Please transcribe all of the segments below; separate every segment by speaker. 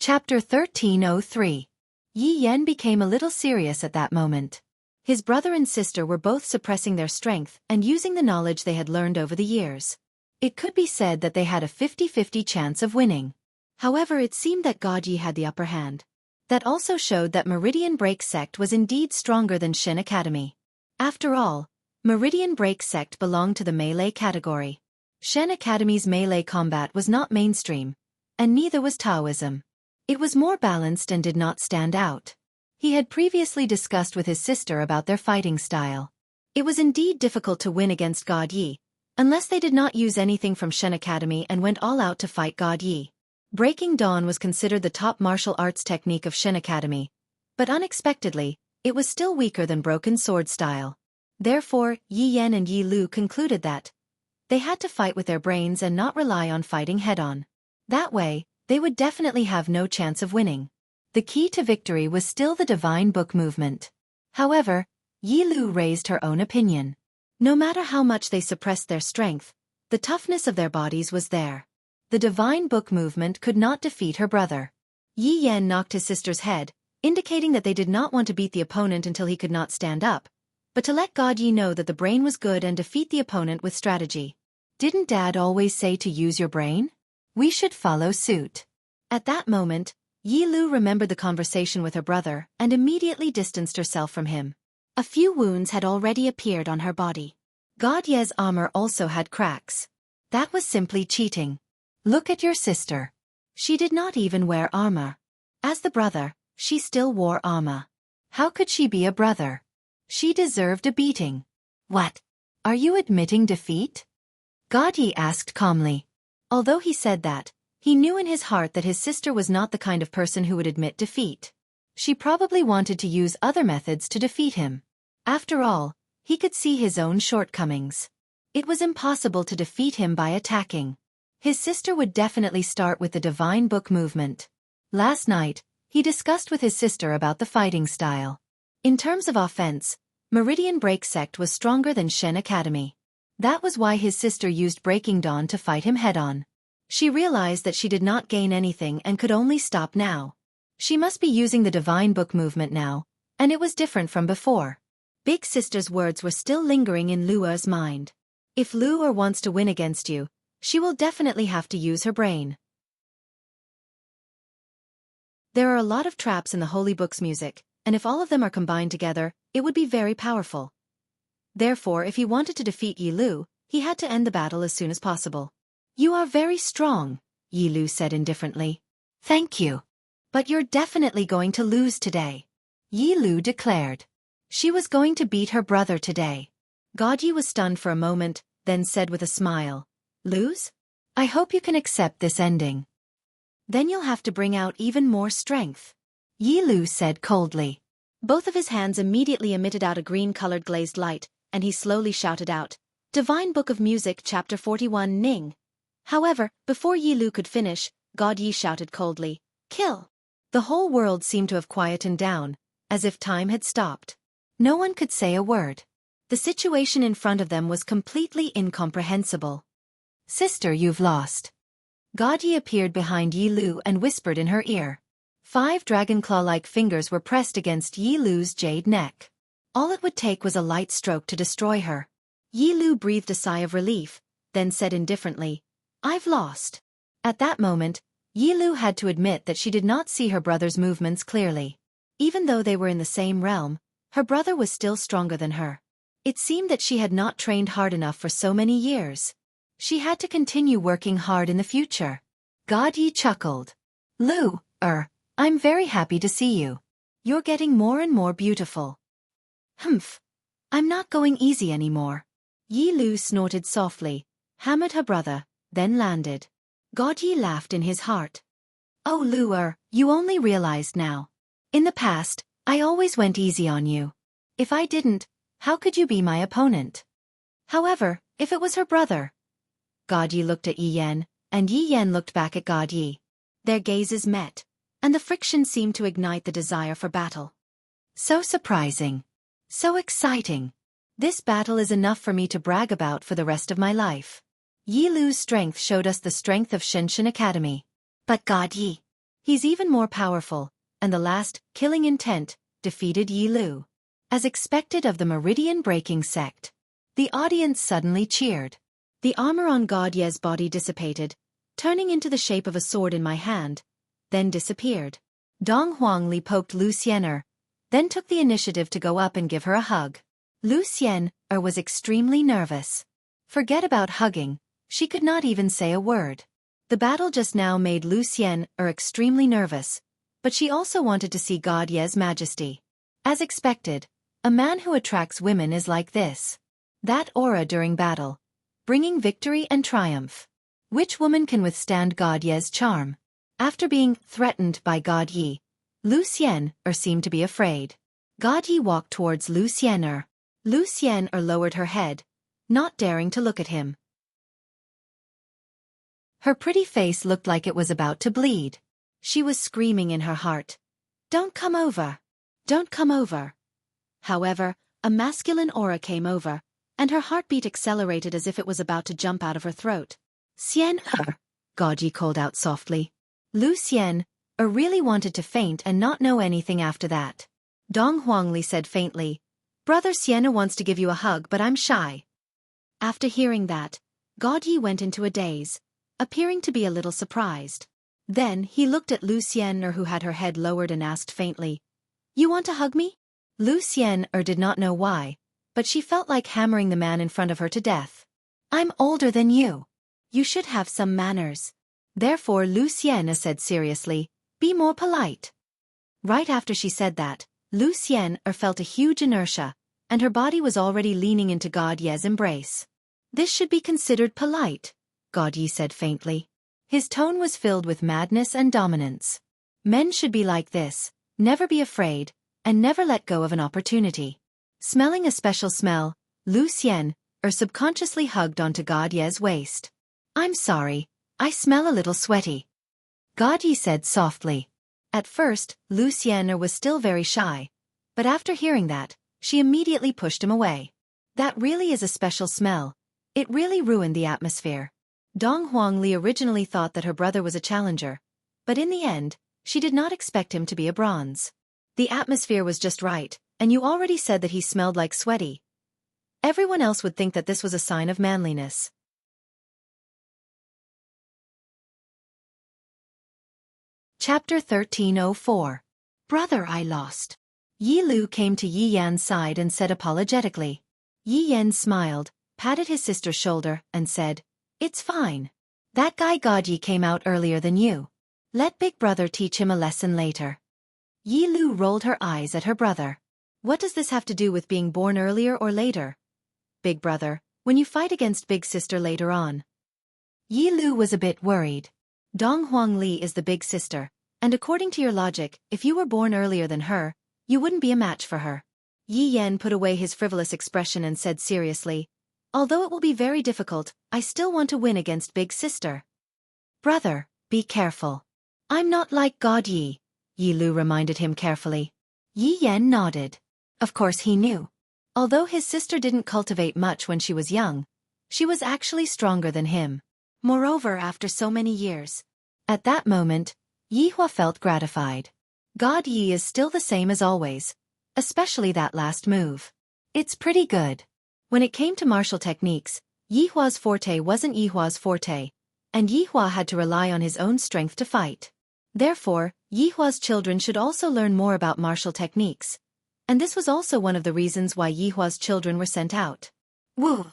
Speaker 1: Chapter 1303. Yi Yan became a little serious at that moment. His brother and sister were both suppressing their strength and using the knowledge they had learned over the years. It could be said that they had a 50-50 chance of winning. However, it seemed that God Yi had the upper hand. That also showed that Meridian Break Sect was indeed stronger than Shin Academy. After all, Meridian Break Sect belonged to the melee category. Shen Academy's melee combat was not mainstream, and neither was Taoism. It was more balanced and did not stand out. He had previously discussed with his sister about their fighting style. It was indeed difficult to win against God Yi, unless they did not use anything from Shen Academy and went all out to fight God Yi. Breaking Dawn was considered the top martial arts technique of Shen Academy, but unexpectedly, it was still weaker than Broken Sword style. Therefore, Yi Yan and Yi Lu concluded that they had to fight with their brains and not rely on fighting head-on. That way, they would definitely have no chance of winning. The key to victory was still the Divine Book movement. However, Yi Lu raised her own opinion. No matter how much they suppressed their strength, the toughness of their bodies was there. The Divine Book movement could not defeat her brother. Yi Yan knocked his sister's head, indicating that they did not want to beat the opponent until he could not stand up, but to let God Yi know that the brain was good and defeat the opponent with strategy. Didn't Dad always say to use your brain? We should follow suit. At that moment, Yi Lu remembered the conversation with her brother and immediately distanced herself from him. A few wounds had already appeared on her body. God Ye's armor also had cracks. That was simply cheating. Look at your sister. She did not even wear armor. As the brother, she still wore armor. How could she be a brother? She deserved a beating. What? Are you admitting defeat? God Ye asked calmly. Although he said that, he knew in his heart that his sister was not the kind of person who would admit defeat. She probably wanted to use other methods to defeat him. After all, he could see his own shortcomings. It was impossible to defeat him by attacking. His sister would definitely start with the Divine Book movement. Last night, he discussed with his sister about the fighting style. In terms of offense, Meridian Break Sect was stronger than Shen Academy. That was why his sister used Breaking Dawn to fight him head-on. She realized that she did not gain anything and could only stop now. She must be using the Divine Book movement now, and it was different from before. Big Sister's words were still lingering in Luo's mind. If Luo wants to win against you, she will definitely have to use her brain. There are a lot of traps in the Holy Book's music, and if all of them are combined together, it would be very powerful. Therefore, if he wanted to defeat Yi Lu, he had to end the battle as soon as possible. You are very strong, Yi Lu said indifferently. Thank you. But you're definitely going to lose today, Yi Lu declared. She was going to beat her brother today. God Yi was stunned for a moment, then said with a smile, Lose? I hope you can accept this ending. Then you'll have to bring out even more strength, Yi Lu said coldly. Both of his hands immediately emitted out a green-colored glazed light, and he slowly shouted out, Divine Book of Music Chapter 41 Ning. However, before Yi Lu could finish, God Yi shouted coldly, Kill! The whole world seemed to have quietened down, as if time had stopped. No one could say a word. The situation in front of them was completely incomprehensible. Sister, you've lost. God Yi appeared behind Yi Lu and whispered in her ear. 5 dragon claw-like fingers were pressed against Yi Lu's jade neck. All it would take was a light stroke to destroy her. Yi Lu breathed a sigh of relief, then said indifferently, I've lost. At that moment, Yi Lu had to admit that she did not see her brother's movements clearly. Even though they were in the same realm, her brother was still stronger than her. It seemed that she had not trained hard enough for so many years. She had to continue working hard in the future. God Yi chuckled. Lu, I'm very happy to see you. You're getting more and more beautiful. Humph. I'm not going easy anymore. Yi Lu snorted softly, hammered her brother, then landed. God Yi laughed in his heart. Oh Lu, you only realized now. In the past, I always went easy on you. If I didn't, how could you be my opponent? However, if it was her brother. God Yi looked at Yi Yan, and Yi Yan looked back at God Yi. Their gazes met, and the friction seemed to ignite the desire for battle. So surprising. So exciting. This battle is enough for me to brag about for the rest of my life. Yi Lu's strength showed us the strength of Shen Academy. But God Yi. He's even more powerful, and the last, killing intent, defeated Yi Lu. As expected of the meridian-breaking sect. The audience suddenly cheered. The armor on God Ye's body dissipated, turning into the shape of a sword in my hand, then disappeared. Dong Huangli poked Lu Xian'er, then took the initiative to go up and give her a hug. Lu Xian'er was extremely nervous. Forget about hugging, she could not even say a word. The battle just now made Lu Xian'er extremely nervous, but she also wanted to see God Ye's majesty. As expected, a man who attracts women is like this. That aura during battle, bringing victory and triumph. Which woman can withstand God Ye's charm? After being threatened by God Yi, Lu Xian'er seemed to be afraid. God Yi walked towards Lu Xian'er. Lu Xian'er lowered her head, not daring to look at him. Her pretty face looked like it was about to bleed. She was screaming in her heart, "Don't come over! Don't come over!" However, a masculine aura came over, and her heartbeat accelerated as if it was about to jump out of her throat. "Xian'er," God Yi called out softly. Lu Xian'er really wanted to faint and not know anything after that. Dong Huangli said faintly, "Brother Xian'er wants to give you a hug, but I'm shy." After hearing that, God Yi went into a daze, appearing to be a little surprised. Then he looked at Lu Xian'er, who had her head lowered, and asked faintly, "You want to hug me?" Lu Xian'er did not know why, but she felt like hammering the man in front of her to death. "I'm older than you. You should have some manners." Therefore Lu Xian'er said seriously, "Be more polite." Right after she said that, Lu Xian'er felt a huge inertia, and her body was already leaning into God Ye's embrace. "This should be considered polite," God Yi said faintly. His tone was filled with madness and dominance. Men should be like this, never be afraid, and never let go of an opportunity. Smelling a special smell, Lu Xian'er subconsciously hugged onto God Ye's waist. "I'm sorry, I smell a little sweaty," God Yi said softly. At first, Lu Xian'er was still very shy, but after hearing that, she immediately pushed him away. That really is a special smell. It really ruined the atmosphere. Dong Huangli originally thought that her brother was a challenger, but in the end, she did not expect him to be a bronze. The atmosphere was just right, and you already said that he smelled like sweaty. Everyone else would think that this was a sign of manliness. Chapter 1304. Brother, I lost. Yi Lu came to Yi Yan's side and said apologetically. Yi Yan smiled, patted his sister's shoulder, and said, "It's fine. That guy God Yi came out earlier than you. Let big brother teach him a lesson later." Yi Lu rolled her eyes at her brother. "What does this have to do with being born earlier or later? Big brother, when you fight against big sister later on." Yi Lu was a bit worried. Dong Huangli is the big sister, and according to your logic, if you were born earlier than her, you wouldn't be a match for her. Yi Yan put away his frivolous expression and said seriously, "Although it will be very difficult, I still want to win against big sister." "Brother, be careful. I'm not like God Yi," Yi Lu reminded him carefully. Yi Yan nodded. Of course he knew. Although his sister didn't cultivate much when she was young, she was actually stronger than him. Moreover, after so many years. At that moment, Yi Hua felt gratified. God Yi is still the same as always, especially that last move. It's pretty good. When it came to martial techniques, Yi Hua's forte wasn't Yi Hua's forte, and Yi Hua had to rely on his own strength to fight. Therefore, Yi Hua's children should also learn more about martial techniques, and this was also one of the reasons why Yi Hua's children were sent out. Woo!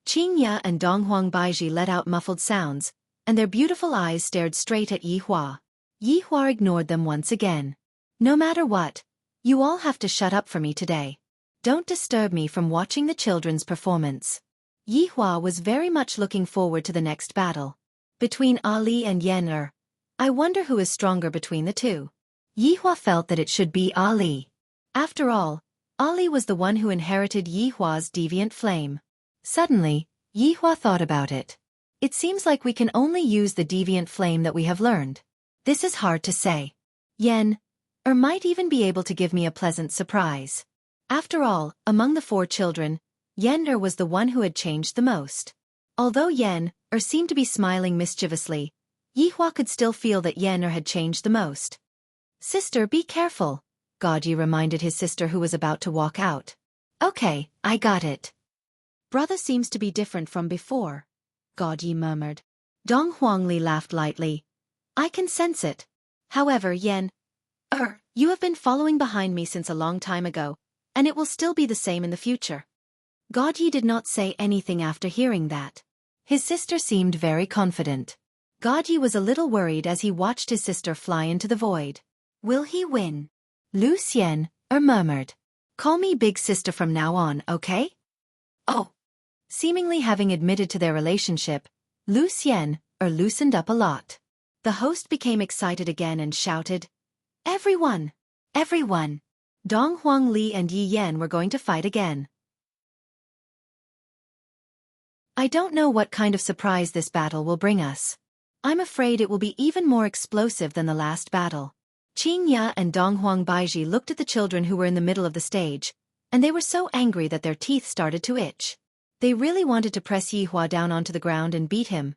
Speaker 1: Qing Ya and Dong Huang Baiji let out muffled sounds, and their beautiful eyes stared straight at Yi Hua. Yi Hua ignored them once again. "No matter what, you all have to shut up for me today. Don't disturb me from watching the children's performance." Yi Hua was very much looking forward to the next battle. Between Ali and Yan. I wonder who is stronger between the two. Yi Hua felt that it should be Ali. After all, Ali was the one who inherited Yi Hua's deviant flame. Suddenly, Yi Hua thought about it. It seems like we can only use the deviant flame that we have learned. This is hard to say. Yan might even be able to give me a pleasant surprise. After all, among the 4 children, Yan was the one who had changed the most. Although Yan seemed to be smiling mischievously, Yihua could still feel that Yen had changed the most. Sister, be careful, Gaji reminded his sister who was about to walk out. Okay, I got it. Brother seems to be different from before, Gaji murmured. Dong Huangli laughed lightly. I can sense it. However, Yen, you have been following behind me since a long time ago, and it will still be the same in the future. Gaji did not say anything after hearing that. His sister seemed very confident. Gaji was a little worried as he watched his sister fly into the void. Will he win? Lu Xian murmured. Call me big sister from now on, okay? Oh. Seemingly having admitted to their relationship, Lu Xian loosened up a lot. The host became excited again and shouted, Everyone! Everyone! Dong Huangli and Yi Yan were going to fight again. I don't know what kind of surprise this battle will bring us. I'm afraid it will be even more explosive than the last battle. Qing Ya and Dong Huang Baiji looked at the children who were in the middle of the stage, and they were so angry that their teeth started to itch. They really wanted to press Yihua down onto the ground and beat him.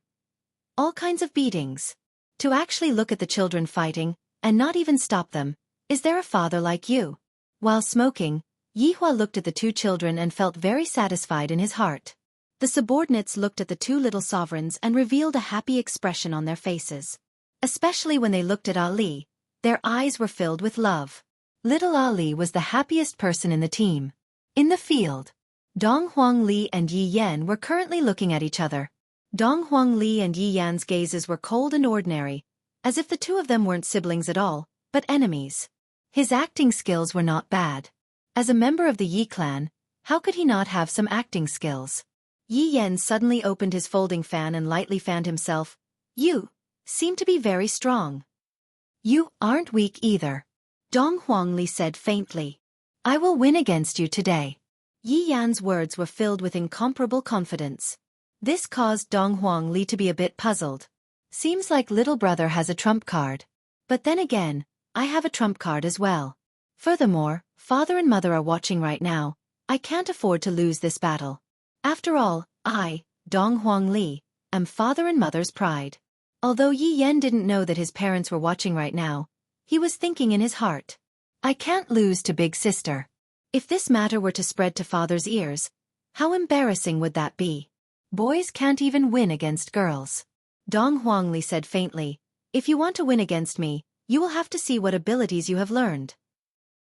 Speaker 1: All kinds of beatings. To actually look at the children fighting, and not even stop them, is there a father like you? While smoking, Yihua looked at the two children and felt very satisfied in his heart. The subordinates looked at the two little sovereigns and revealed a happy expression on their faces. Especially when they looked at Ali, their eyes were filled with love. Little Ali was the happiest person in the team. In the field, Dong Huangli and Yi Yan were currently looking at each other. Dong Huangli and Yi Yan's gazes were cold and ordinary, as if the two of them weren't siblings at all, but enemies. His acting skills were not bad. As a member of the Yi clan, how could he not have some acting skills? Yi Yan suddenly opened his folding fan and lightly fanned himself. You seem to be very strong. You aren't weak either, Dong Huangli said faintly. I will win against you today. Yi Yan's words were filled with incomparable confidence. This caused Dong Huangli to be a bit puzzled. Seems like little brother has a trump card. But then again, I have a trump card as well. Furthermore, father and mother are watching right now. I can't afford to lose this battle. After all, I, Dong Huangli, am father and mother's pride. Although Yi Yan didn't know that his parents were watching right now, he was thinking in his heart. I can't lose to big sister. If this matter were to spread to father's ears, how embarrassing would that be? Boys can't even win against girls. Dong Huangli said faintly, if you want to win against me, you will have to see what abilities you have learned.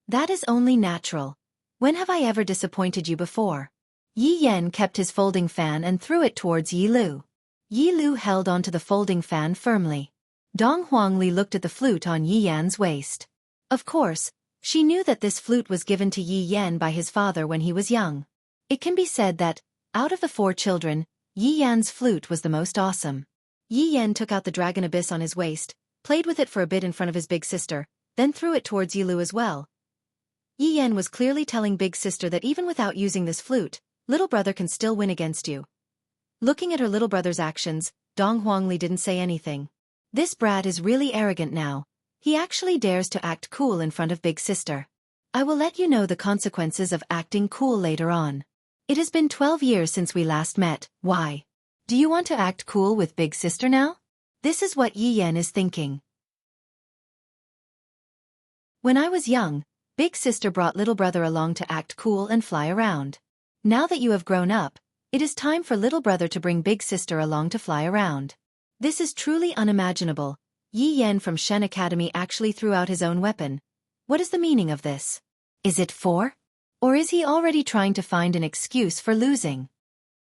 Speaker 1: That is only natural. When have I ever disappointed you before? Yi Yan kept his folding fan and threw it towards Yi Lu. Yi Lu held onto the folding fan firmly. Dong Huangli looked at the flute on Yi Yan's waist. Of course, she knew that this flute was given to Yi Yan by his father when he was young. It can be said that, out of the 4 children, Yi Yan's flute was the most awesome. Yi Yan took out the dragon abyss on his waist, played with it for a bit in front of his big sister, then threw it towards Yi Lu as well. Yi Yan was clearly telling big sister that even without using this flute, little brother can still win against you. Looking at her little brother's actions, Dong Huangli didn't say anything. This brat is really arrogant now. He actually dares to act cool in front of big sister. I will let you know the consequences of acting cool later on. It has been 12 years since we last met. Why? Do you want to act cool with big sister now? This is what Yi Yan is thinking. When I was young, big sister brought little brother along to act cool and fly around. Now that you have grown up, it is time for little brother to bring big sister along to fly around. This is truly unimaginable. Yi Yan from Shen Academy actually threw out his own weapon. What is the meaning of this? Is it 4? Or is he already trying to find an excuse for losing?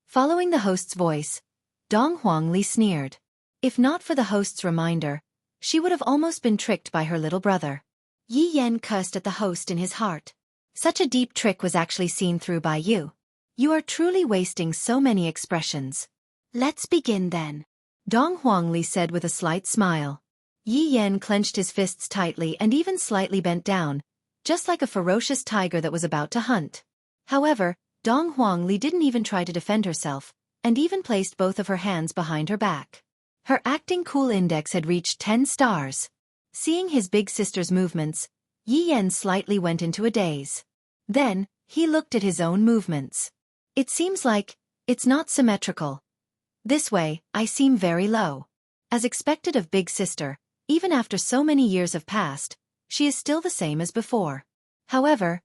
Speaker 1: Following the host's voice, Dong Huangli sneered. If not for the host's reminder, she would have almost been tricked by her little brother. Yi Yan cursed at the host in his heart. Such a deep trick was actually seen through by you. You are truly wasting so many expressions. Let's begin then, Dong Huangli said with a slight smile. Yi Yan clenched his fists tightly and even slightly bent down, just like a ferocious tiger that was about to hunt. However, Dong Huangli didn't even try to defend herself, and even placed both of her hands behind her back. Her acting cool index had reached 10 stars. Seeing his big sister's movements, Yi Yan slightly went into a daze. Then, he looked at his own movements. It seems like, it's not symmetrical. This way, I seem very low. As expected of big sister, even after so many years have passed, she is still the same as before. However,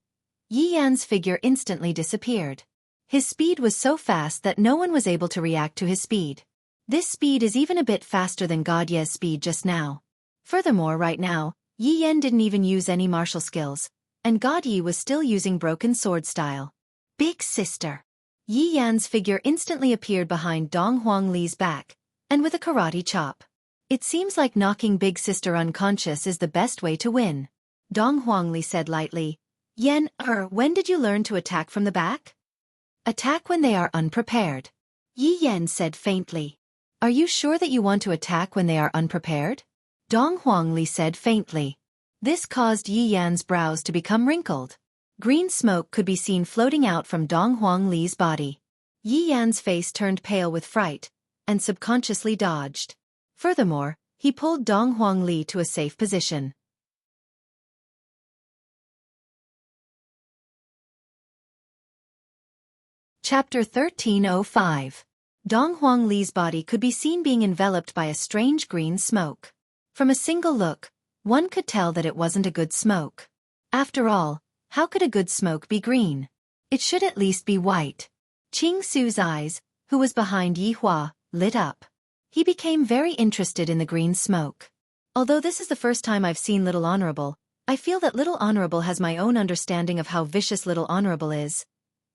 Speaker 1: Yi Yan's figure instantly disappeared. His speed was so fast that no one was able to react to his speed. This speed is even a bit faster than God Ye's speed just now. Furthermore, right now, Yi Yan didn't even use any martial skills, and God Yi was still using broken sword style. Big sister. Yi Yan's figure instantly appeared behind Dong Huangli's back, and with a karate chop. It seems like knocking big sister unconscious is the best way to win. Dong Huangli said lightly, Yan, when did you learn to attack from the back? Attack when they are unprepared. Yi Yan said faintly. Are you sure that you want to attack when they are unprepared? Dong Huangli said faintly. This caused Yi Yan's brows to become wrinkled. Green smoke could be seen floating out from Dong Huangli's body. Yi Yan's face turned pale with fright, and subconsciously dodged. Furthermore, he pulled Dong Huangli to a safe position. Chapter 1305. Dong Huangli's body could be seen being enveloped by a strange green smoke. From a single look, one could tell that it wasn't a good smoke. After all, how could a good smoke be green? It should at least be white. Qing Su's eyes, who was behind Yi Hua, lit up. He became very interested in the green smoke. Although this is the first time I've seen Little Honorable, I feel that Little Honorable has my own understanding of how vicious Little Honorable is.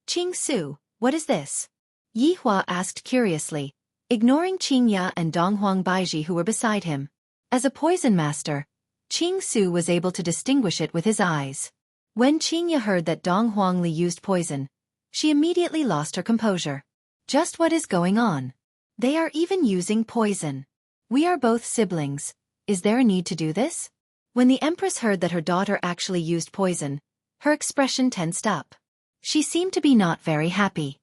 Speaker 1: Qing Su, what is this? Yi Hua asked curiously, ignoring Qing Ya and Dong Huang Baiji who were beside him. As a poison master, Qing Su was able to distinguish it with his eyes. When Qing Ya heard that Dong Huangli used poison, she immediately lost her composure. Just what is going on? They are even using poison. We are both siblings. Is there a need to do this? When the Empress heard that her daughter actually used poison, her expression tensed up. She seemed to be not very happy.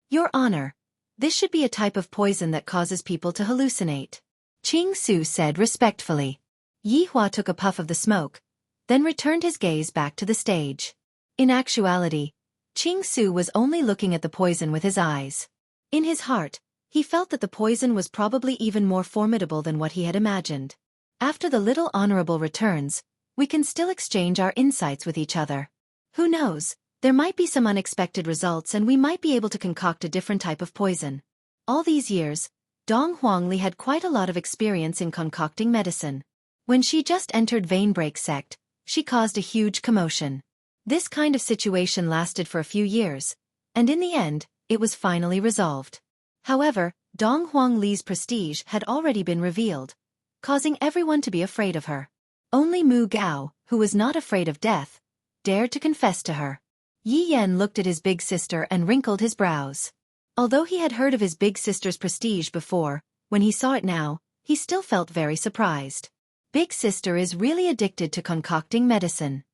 Speaker 1: Your Honor, this should be a type of poison that causes people to hallucinate. Qing Su said respectfully. Yi Hua took a puff of the smoke, then returned his gaze back to the stage. In actuality, Qing Su was only looking at the poison with his eyes. In his heart, he felt that the poison was probably even more formidable than what he had imagined. After the Little Honorable returns, we can still exchange our insights with each other. Who knows, there might be some unexpected results and we might be able to concoct a different type of poison. All these years, Dong Huangli had quite a lot of experience in concocting medicine. When she just entered Veinbreak sect, she caused a huge commotion. This kind of situation lasted for a few years, and in the end, it was finally resolved. However, Dong Huangli's prestige had already been revealed, causing everyone to be afraid of her. Only Mu Gao, who was not afraid of death, dared to confess to her. Yi Yan looked at his big sister and wrinkled his brows. Although he had heard of his big sister's prestige before, when he saw it now, he still felt very surprised. Big sister is really addicted to concocting medicine.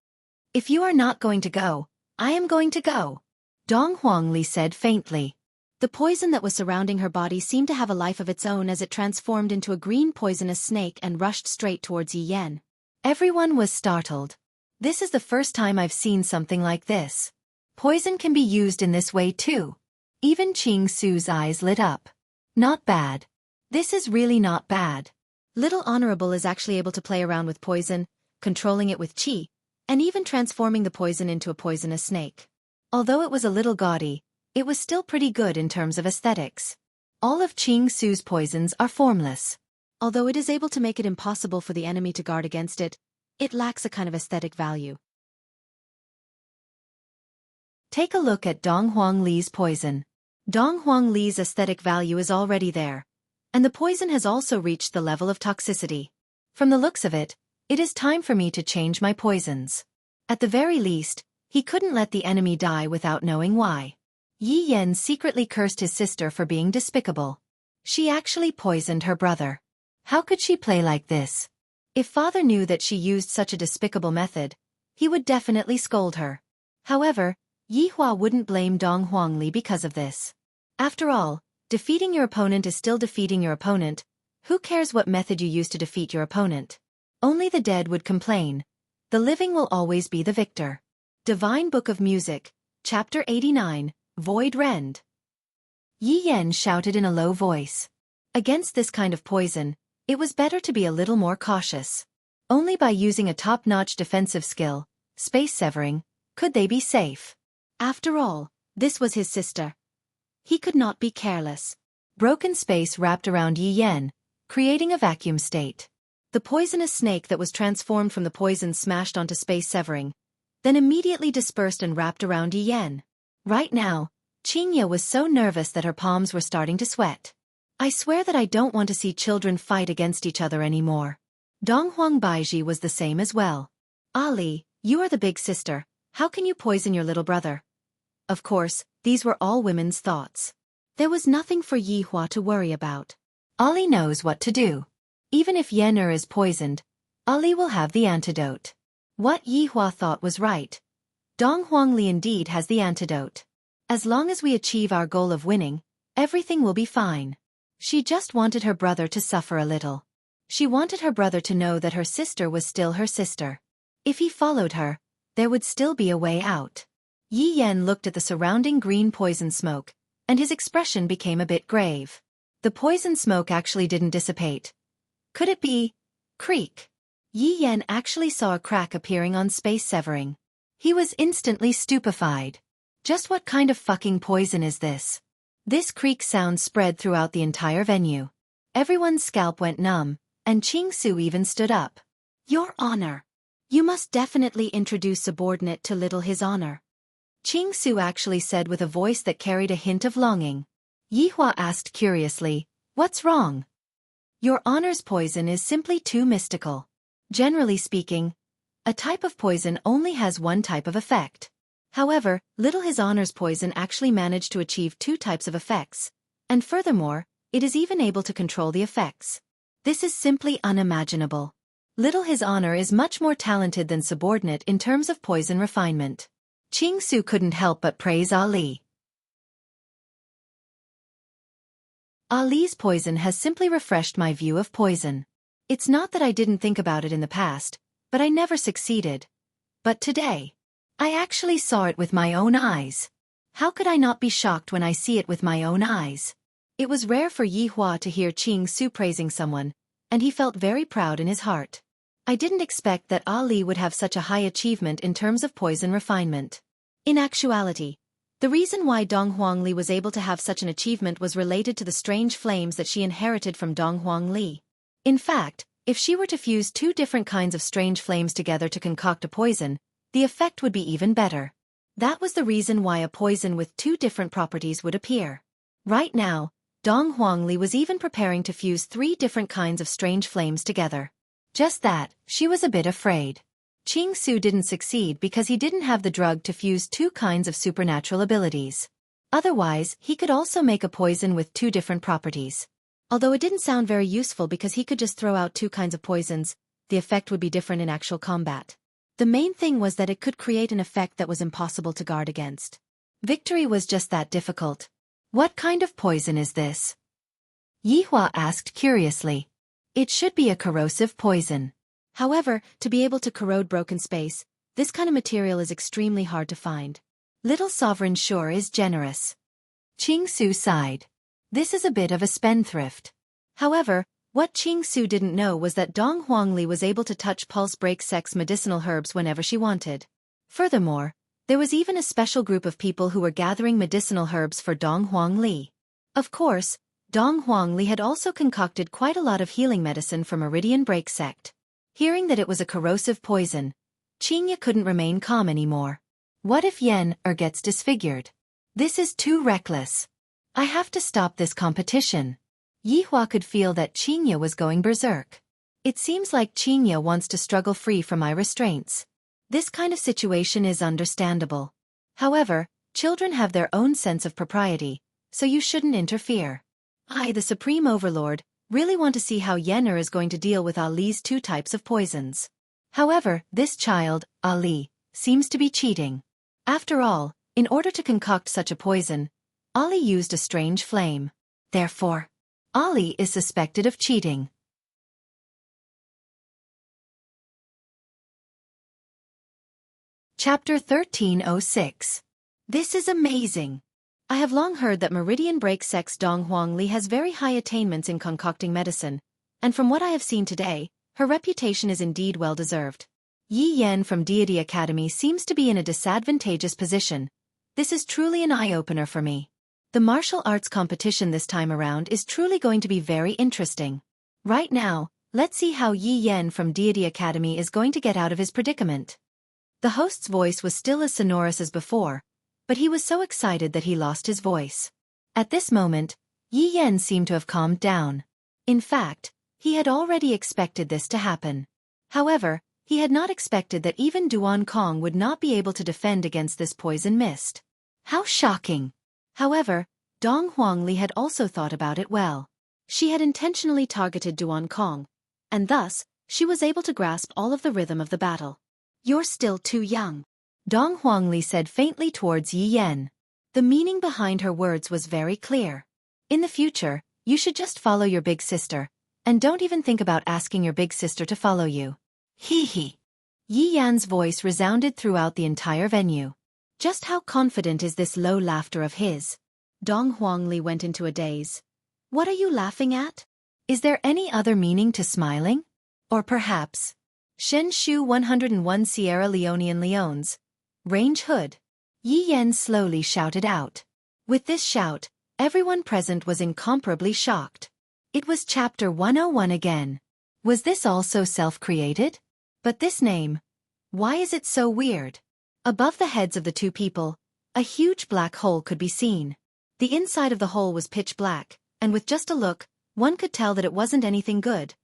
Speaker 1: If you are not going to go, I am going to go, Dong Huangli said faintly. The poison that was surrounding her body seemed to have a life of its own as it transformed into a green poisonous snake and rushed straight towards Yi Yan. Everyone was startled. This is the first time I've seen something like this. Poison can be used in this way too. Even Qing Su's eyes lit up. Not bad. This is really not bad. Little Honorable is actually able to play around with poison, controlling it with qi, and even transforming the poison into a poisonous snake. Although it was a little gaudy, it was still pretty good in terms of aesthetics. All of Qing Su's poisons are formless. Although it is able to make it impossible for the enemy to guard against it, it lacks a kind of aesthetic value. Take a look at Dong Huangli's poison. Dong Huangli's aesthetic value is already there, and the poison has also reached the level of toxicity. From the looks of it, it is time for me to change my poisons. At the very least, he couldn't let the enemy die without knowing why. Yi Yan secretly cursed his sister for being despicable. She actually poisoned her brother. How could she play like this? If father knew that she used such a despicable method, he would definitely scold her. However, Yi Hua wouldn't blame Dong Huangli because of this. After all, defeating your opponent is still defeating your opponent. Who cares what method you use to defeat your opponent? Only the dead would complain. The living will always be the victor. Divine Book of Music, Chapter 89, Void Rend. Yi Yan shouted in a low voice. Against this kind of poison, It was better to be a little more cautious. Only by using a top-notch defensive skill, space severing, could they be safe. After all, this was his sister. He could not be careless. Broken space wrapped around Yi Yan, creating a vacuum state. The poisonous snake that was transformed from the poison smashed onto space severing, then immediately dispersed and wrapped around Yi Yan. Right now, Qingye was so nervous that her palms were starting to sweat. I swear that I don't want to see children fight against each other anymore. Donghuang Baiji was the same as well. Ali, you are the big sister, how can you poison your little brother? Of course, these were all women's thoughts. There was nothing for Yi Hua to worry about. Ali knows what to do. Even if Yen is poisoned, Ali will have the antidote. What Yi Hua thought was right. Dong Huangli indeed has the antidote. As long as we achieve our goal of winning, everything will be fine. She just wanted her brother to suffer a little. She wanted her brother to know that her sister was still her sister. If he followed her, there would still be a way out. Yi Yan looked at the surrounding green poison smoke, and his expression became a bit grave. The poison smoke actually didn't dissipate. Could it be? Creak. Yi Yan actually saw a crack appearing on space severing. He was instantly stupefied. Just what kind of fucking poison is this? This creak sound spread throughout the entire venue. Everyone's scalp went numb, and Qing Su even stood up. Your Honor. You must definitely introduce subordinate to little His Honor. Qing Su actually said with a voice that carried a hint of longing. Yi Hua asked curiously, what's wrong? Your Honor's poison is simply too mystical. Generally speaking, a type of poison only has one type of effect. However, little His Honor's poison actually managed to achieve two types of effects, and furthermore, it is even able to control the effects. This is simply unimaginable. Little His Honor is much more talented than subordinate in terms of poison refinement. Qing Su couldn't help but praise Ali. Ali's poison has simply refreshed my view of poison. It's not that I didn't think about it in the past, but I never succeeded. But today, I actually saw it with my own eyes. How could I not be shocked when I see it with my own eyes? It was rare for Yi Hua to hear Qing Su praising someone, and he felt very proud in his heart. I didn't expect that Ali would have such a high achievement in terms of poison refinement. In actuality, the reason why Dong Huangli was able to have such an achievement was related to the strange flames that she inherited from Dong Huangli. In fact, if she were to fuse two different kinds of strange flames together to concoct a poison, the effect would be even better. That was the reason why a poison with two different properties would appear. Right now, Dong Huangli was even preparing to fuse 3 different kinds of strange flames together. Just that, she was a bit afraid. Qing Su didn't succeed because he didn't have the drug to fuse 2 kinds of supernatural abilities. Otherwise, he could also make a poison with 2 different properties. Although it didn't sound very useful because he could just throw out 2 kinds of poisons, the effect would be different in actual combat. The main thing was that it could create an effect that was impossible to guard against. Victory was just that difficult. What kind of poison is this? Yi Hua asked curiously. It should be a corrosive poison. However, to be able to corrode broken space, this kind of material is extremely hard to find. Little Sovereign sure is generous. Qing Su sighed. This is a bit of a spendthrift. However, what Qing Su didn't know was that Dong Huangli was able to touch pulse break sex medicinal herbs whenever she wanted. Furthermore, there was even a special group of people who were gathering medicinal herbs for Dong Huangli. Of course, Dong Huangli had also concocted quite a lot of healing medicine for Meridian Break sect. Hearing that it was a corrosive poison, Qingye couldn't remain calm anymore. What if Yen gets disfigured? This is too reckless. I have to stop this competition. Yi Hua could feel that Qingye was going berserk. It seems like Qingye wants to struggle free from my restraints. This kind of situation is understandable. However, children have their own sense of propriety, so you shouldn't interfere. I, the Supreme Overlord, really want to see how Yener is going to deal with Ali's 2 types of poisons. However, this child, Ali, seems to be cheating. After all, in order to concoct such a poison, Ali used a strange flame. Therefore, Ali is suspected of cheating. Chapter 1306. This is amazing. I have long heard that Meridian Break Sex Dong Huangli has very high attainments in concocting medicine, and from what I have seen today, her reputation is indeed well deserved. Yi Yan from Deity Academy seems to be in a disadvantageous position. This is truly an eye-opener for me. The martial arts competition this time around is truly going to be very interesting. Right now, let's see how Yi Yan from Deity Academy is going to get out of his predicament. The host's voice was still as sonorous as before, but he was so excited that he lost his voice. At this moment, Yi Yan seemed to have calmed down. In fact, he had already expected this to happen. However, he had not expected that even Duan Kong would not be able to defend against this poison mist. How shocking! However, Dong Huangli had also thought about it well. She had intentionally targeted Duan Kong, and thus, she was able to grasp all of the rhythm of the battle. "You're still too young," Dong Huangli said faintly towards Yi Yan. The meaning behind her words was very clear. In the future, you should just follow your big sister, and don't even think about asking your big sister to follow you. Hee hee. Yi Yan's voice resounded throughout the entire venue. Just how confident is this low laughter of his? Dong Huangli went into a daze. What are you laughing at? Is there any other meaning to smiling? Or perhaps, Shen Shu 101 Sierra Leonean Leones. Range Hood. Yi Yan slowly shouted out. With this shout, everyone present was incomparably shocked. It was Chapter 101 again. Was this also self-created? But this name, why is it so weird? Above the heads of the two people, a huge black hole could be seen. The inside of the hole was pitch black, and with just a look, one could tell that it wasn't anything good.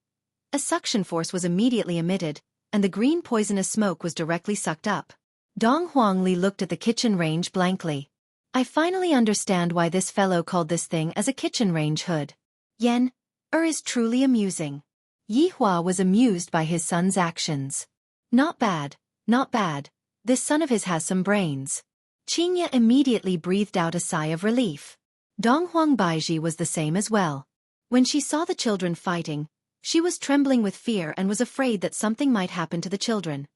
Speaker 1: A suction force was immediately emitted, and the green poisonous smoke was directly sucked up. Dong Huangli looked at the kitchen range blankly. I finally understand why this fellow called this thing as a kitchen range hood. Yen, is truly amusing. Yi Hua was amused by his son's actions. Not bad, not bad. This son of his has some brains. Qingya immediately breathed out a sigh of relief. Dong Huangbaiji was the same as well. When she saw the children fighting, she was trembling with fear and was afraid that something might happen to the children.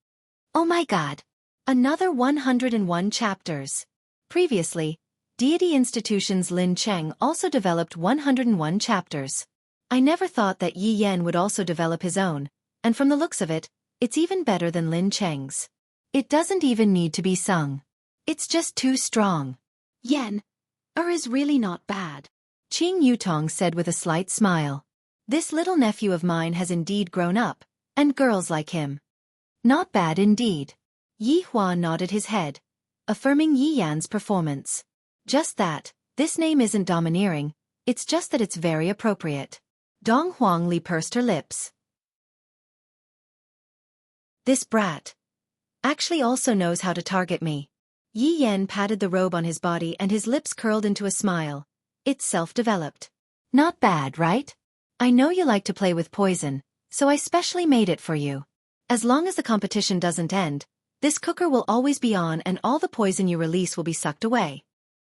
Speaker 1: Oh my God! Another 101 chapters. Previously, Deity Institution's Lin Cheng also developed 101 chapters. I never thought that Yi Yan would also develop his own, and from the looks of it, it's even better than Lin Cheng's. It doesn't even need to be sung. It's just too strong. Yan, is really not bad, Qing Yutong said with a slight smile. This little nephew of mine has indeed grown up, and girls like him. Not bad indeed. Yi Hua nodded his head, affirming Yi Yan's performance. Just that, this name isn't domineering, it's just that it's very appropriate. Dong Huangli pursed her lips. This brat actually also knows how to target me. Yi Yan patted the robe on his body and his lips curled into a smile. It's self-developed. Not bad, right? I know you like to play with poison, so I specially made it for you. As long as the competition doesn't end, this cooker will always be on and all the poison you release will be sucked away.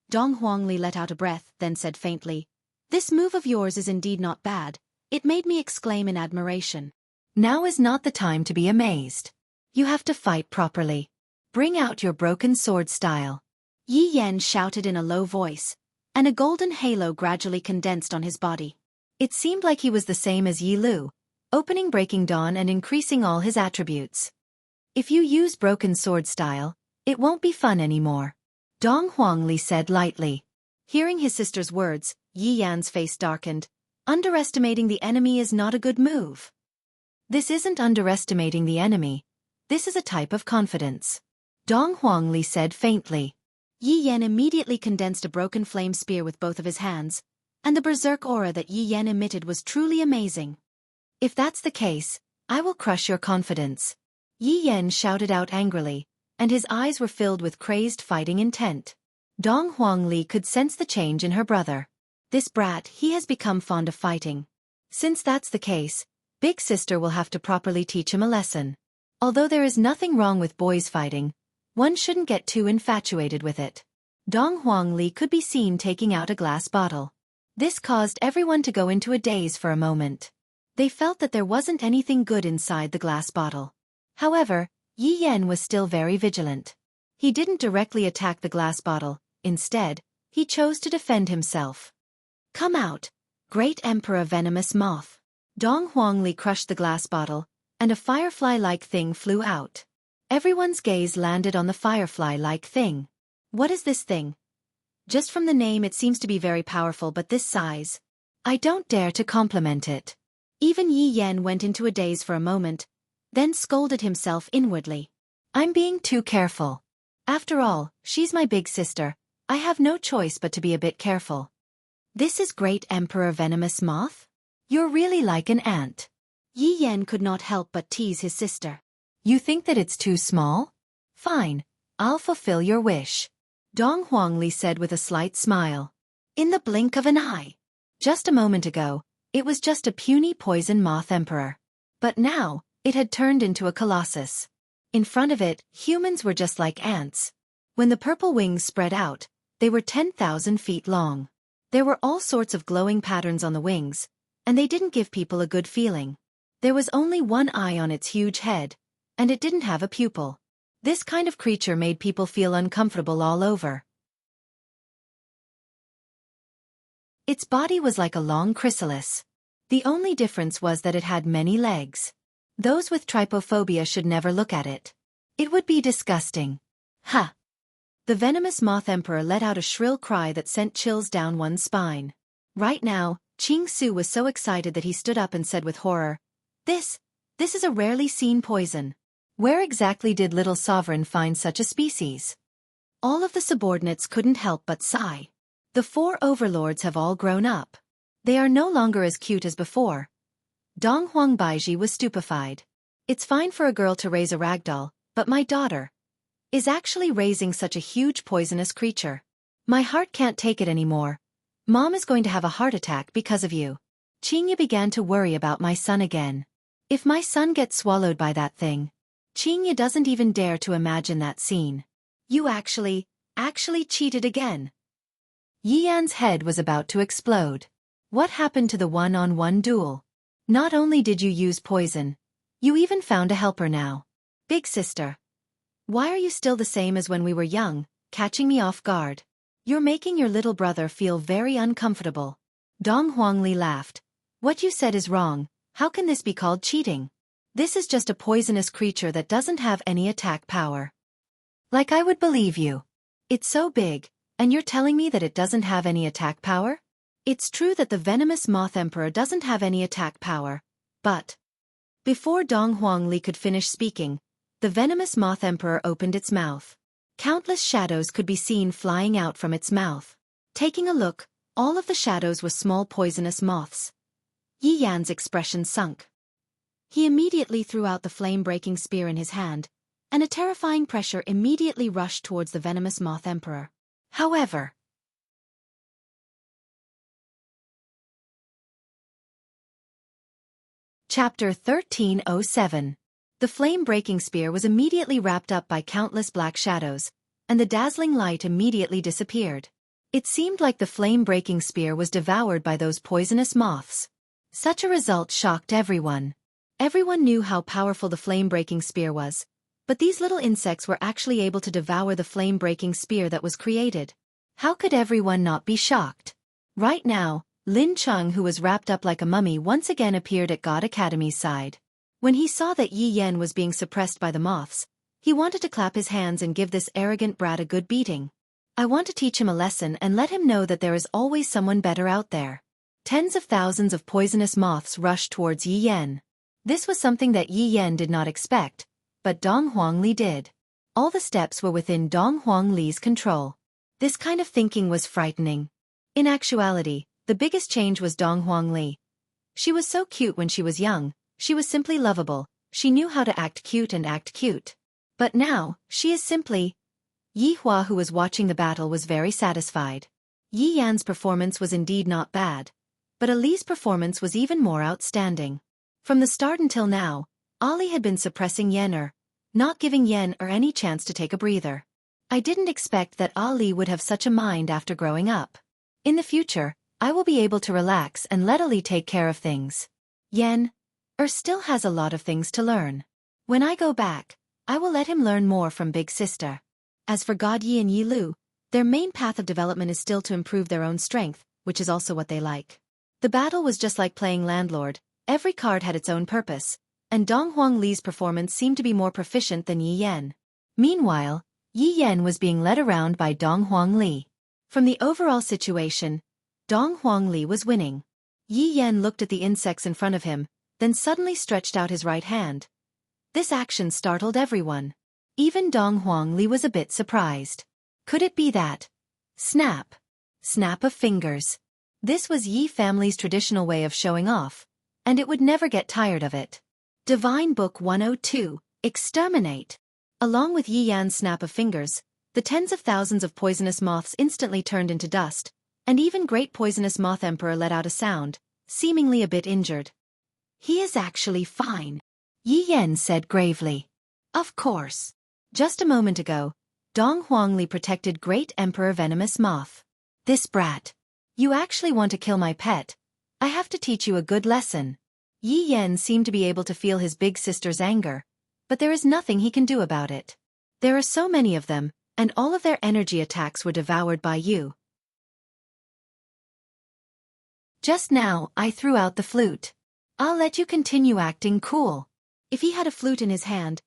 Speaker 1: Dong Huangli let out a breath, then said faintly, This move of yours is indeed not bad. It made me exclaim in admiration. Now is not the time to be amazed. You have to fight properly. Bring out your broken sword style. Yi Yan shouted in a low voice, and a golden halo gradually condensed on his body. It seemed like he was the same as Yi Lu, opening Breaking Dawn and increasing all his attributes. If you use broken sword style, it won't be fun anymore. Dong Huangli said lightly. Hearing his sister's words, Yi Yan's face darkened. Underestimating the enemy is not a good move. This isn't underestimating the enemy. This is a type of confidence. Dong Huangli said faintly. Yi Yan immediately condensed a broken flame spear with both of his hands, and the berserk aura that Yi Yan emitted was truly amazing. If that's the case, I will crush your confidence. Yi Yan shouted out angrily, and his eyes were filled with crazed fighting intent. Dong Huangli could sense the change in her brother. This brat, he has become fond of fighting. Since that's the case, big sister will have to properly teach him a lesson. Although there is nothing wrong with boys fighting, one shouldn't get too infatuated with it. Dong Huangli could be seen taking out a glass bottle. This caused everyone to go into a daze for a moment. They felt that there wasn't anything good inside the glass bottle. However, Yi Yan was still very vigilant. He didn't directly attack the glass bottle. Instead, he chose to defend himself. Come out, great Emperor Venomous Moth. Dong Huangli crushed the glass bottle, and a firefly-like thing flew out. Everyone's gaze landed on the firefly-like thing. What is this thing? Just from the name it seems to be very powerful, but this size. I don't dare to compliment it. Even Yi Yan went into a daze for a moment, then scolded himself inwardly. I'm being too careful. After all, she's my big sister. I have no choice but to be a bit careful. This is Great Emperor Venomous Moth? You're really like an ant. Yi Yan could not help but tease his sister. You think that it's too small? Fine, I'll fulfill your wish. Dong Huangli said with a slight smile. In the blink of an eye. Just a moment ago, it was just a puny poison moth emperor. But now, it had turned into a colossus. In front of it, humans were just like ants. When the purple wings spread out, they were 10,000 feet long. There were all sorts of glowing patterns on the wings, and they didn't give people a good feeling. There was only one eye on its huge head, and it didn't have a pupil. This kind of creature made people feel uncomfortable all over. Its body was like a long chrysalis. The only difference was that it had many legs. Those with trypophobia should never look at it. It would be disgusting. Ha! The venomous moth emperor let out a shrill cry that sent chills down one's spine. Right now, Qing Su was so excited that he stood up and said with horror, This is a rarely seen poison. Where exactly did little sovereign find such a species? All of the subordinates couldn't help but sigh. The 4 overlords have all grown up. They are no longer as cute as before. Dong Huang Baiji was stupefied. It's fine for a girl to raise a ragdoll, but my daughter is actually raising such a huge poisonous creature. My heart can't take it anymore. Mom is going to have a heart attack because of you. Qingya began to worry about my son again. If my son gets swallowed by that thing. Qingya doesn't even dare to imagine that scene. You actually cheated again. Yi Yan's head was about to explode. What happened to the one-on-one duel? Not only did you use poison, you even found a helper now. Big sister. Why are you still the same as when we were young, catching me off guard? You're making your little brother feel very uncomfortable. Dong Huangli laughed. What you said is wrong. How can this be called cheating? This is just a poisonous creature that doesn't have any attack power. Like I would believe you. It's so big, and you're telling me that it doesn't have any attack power? It's true that the venomous moth emperor doesn't have any attack power, but... Before Dong Huangli could finish speaking, the venomous moth emperor opened its mouth. Countless shadows could be seen flying out from its mouth. Taking a look, all of the shadows were small poisonous moths. Yi Yan's expression sunk. He immediately threw out the flame-breaking spear in his hand, and a terrifying pressure immediately rushed towards the venomous moth emperor. However, Chapter 1307. The flame-breaking spear was immediately wrapped up by countless black shadows, and the dazzling light immediately disappeared. It seemed like the flame-breaking spear was devoured by those poisonous moths. Such a result shocked everyone. Everyone knew how powerful the flame-breaking spear was, but these little insects were actually able to devour the flame-breaking spear that was created. How could everyone not be shocked? Right now, Lin Chung, who was wrapped up like a mummy, once again appeared at God Academy's side. When he saw that Yi Yan was being suppressed by the moths, he wanted to clap his hands and give this arrogant brat a good beating. I want to teach him a lesson and let him know that there is always someone better out there. Tens of thousands of poisonous moths rushed towards Yi Yan. This was something that Yi Yan did not expect, but Dong Huangli did. All the steps were within Dong Huangli's control. This kind of thinking was frightening. In actuality, the biggest change was Dong Huangli. She was so cute when she was young, she was simply lovable, she knew how to act cute. But now, she is simply... Yi Hua, who was watching the battle, was very satisfied. Yi Yan's performance was indeed not bad, but Ali's performance was even more outstanding. From the start until now, Ali had been suppressing Yen, not giving Yen any chance to take a breather. I didn't expect that Ali would have such a mind after growing up. In the future, I will be able to relax and let Ali take care of things. Yen still has a lot of things to learn. When I go back, I will let him learn more from Big Sister. As for God Yi and Yi Lu, their main path of development is still to improve their own strength, which is also what they like. The battle was just like playing landlord, Every card had its own purpose, and Dong Huangli's performance seemed to be more proficient than Yi Yan. Meanwhile, Yi Yan was being led around by Dong Huangli. From the overall situation, Dong Huangli was winning. Yi Yan looked at the insects in front of him, then suddenly stretched out his right hand. This action startled everyone. Even Dong Huangli was a bit surprised. Could it be that? Snap. Snap of fingers. This was Yi family's traditional way of showing off, and it would never get tired of it. Divine Book 102, Exterminate. Along with Yi Yan's snap of fingers, the tens of thousands of poisonous moths instantly turned into dust, and even Great Poisonous Moth Emperor let out a sound, seemingly a bit injured. He is actually fine, Yi Yan said gravely. Of course. Just a moment ago, Dong Huangli protected Great Emperor Venomous Moth. This brat. You actually want to kill my pet? I have to teach you a good lesson. Yi Yan seemed to be able to feel his big sister's anger, but there is nothing he can do about it. There are so many of them, and all of their energy attacks were devoured by you. Just now, I threw out the flute. I'll let you continue acting cool. If he had a flute in his hand,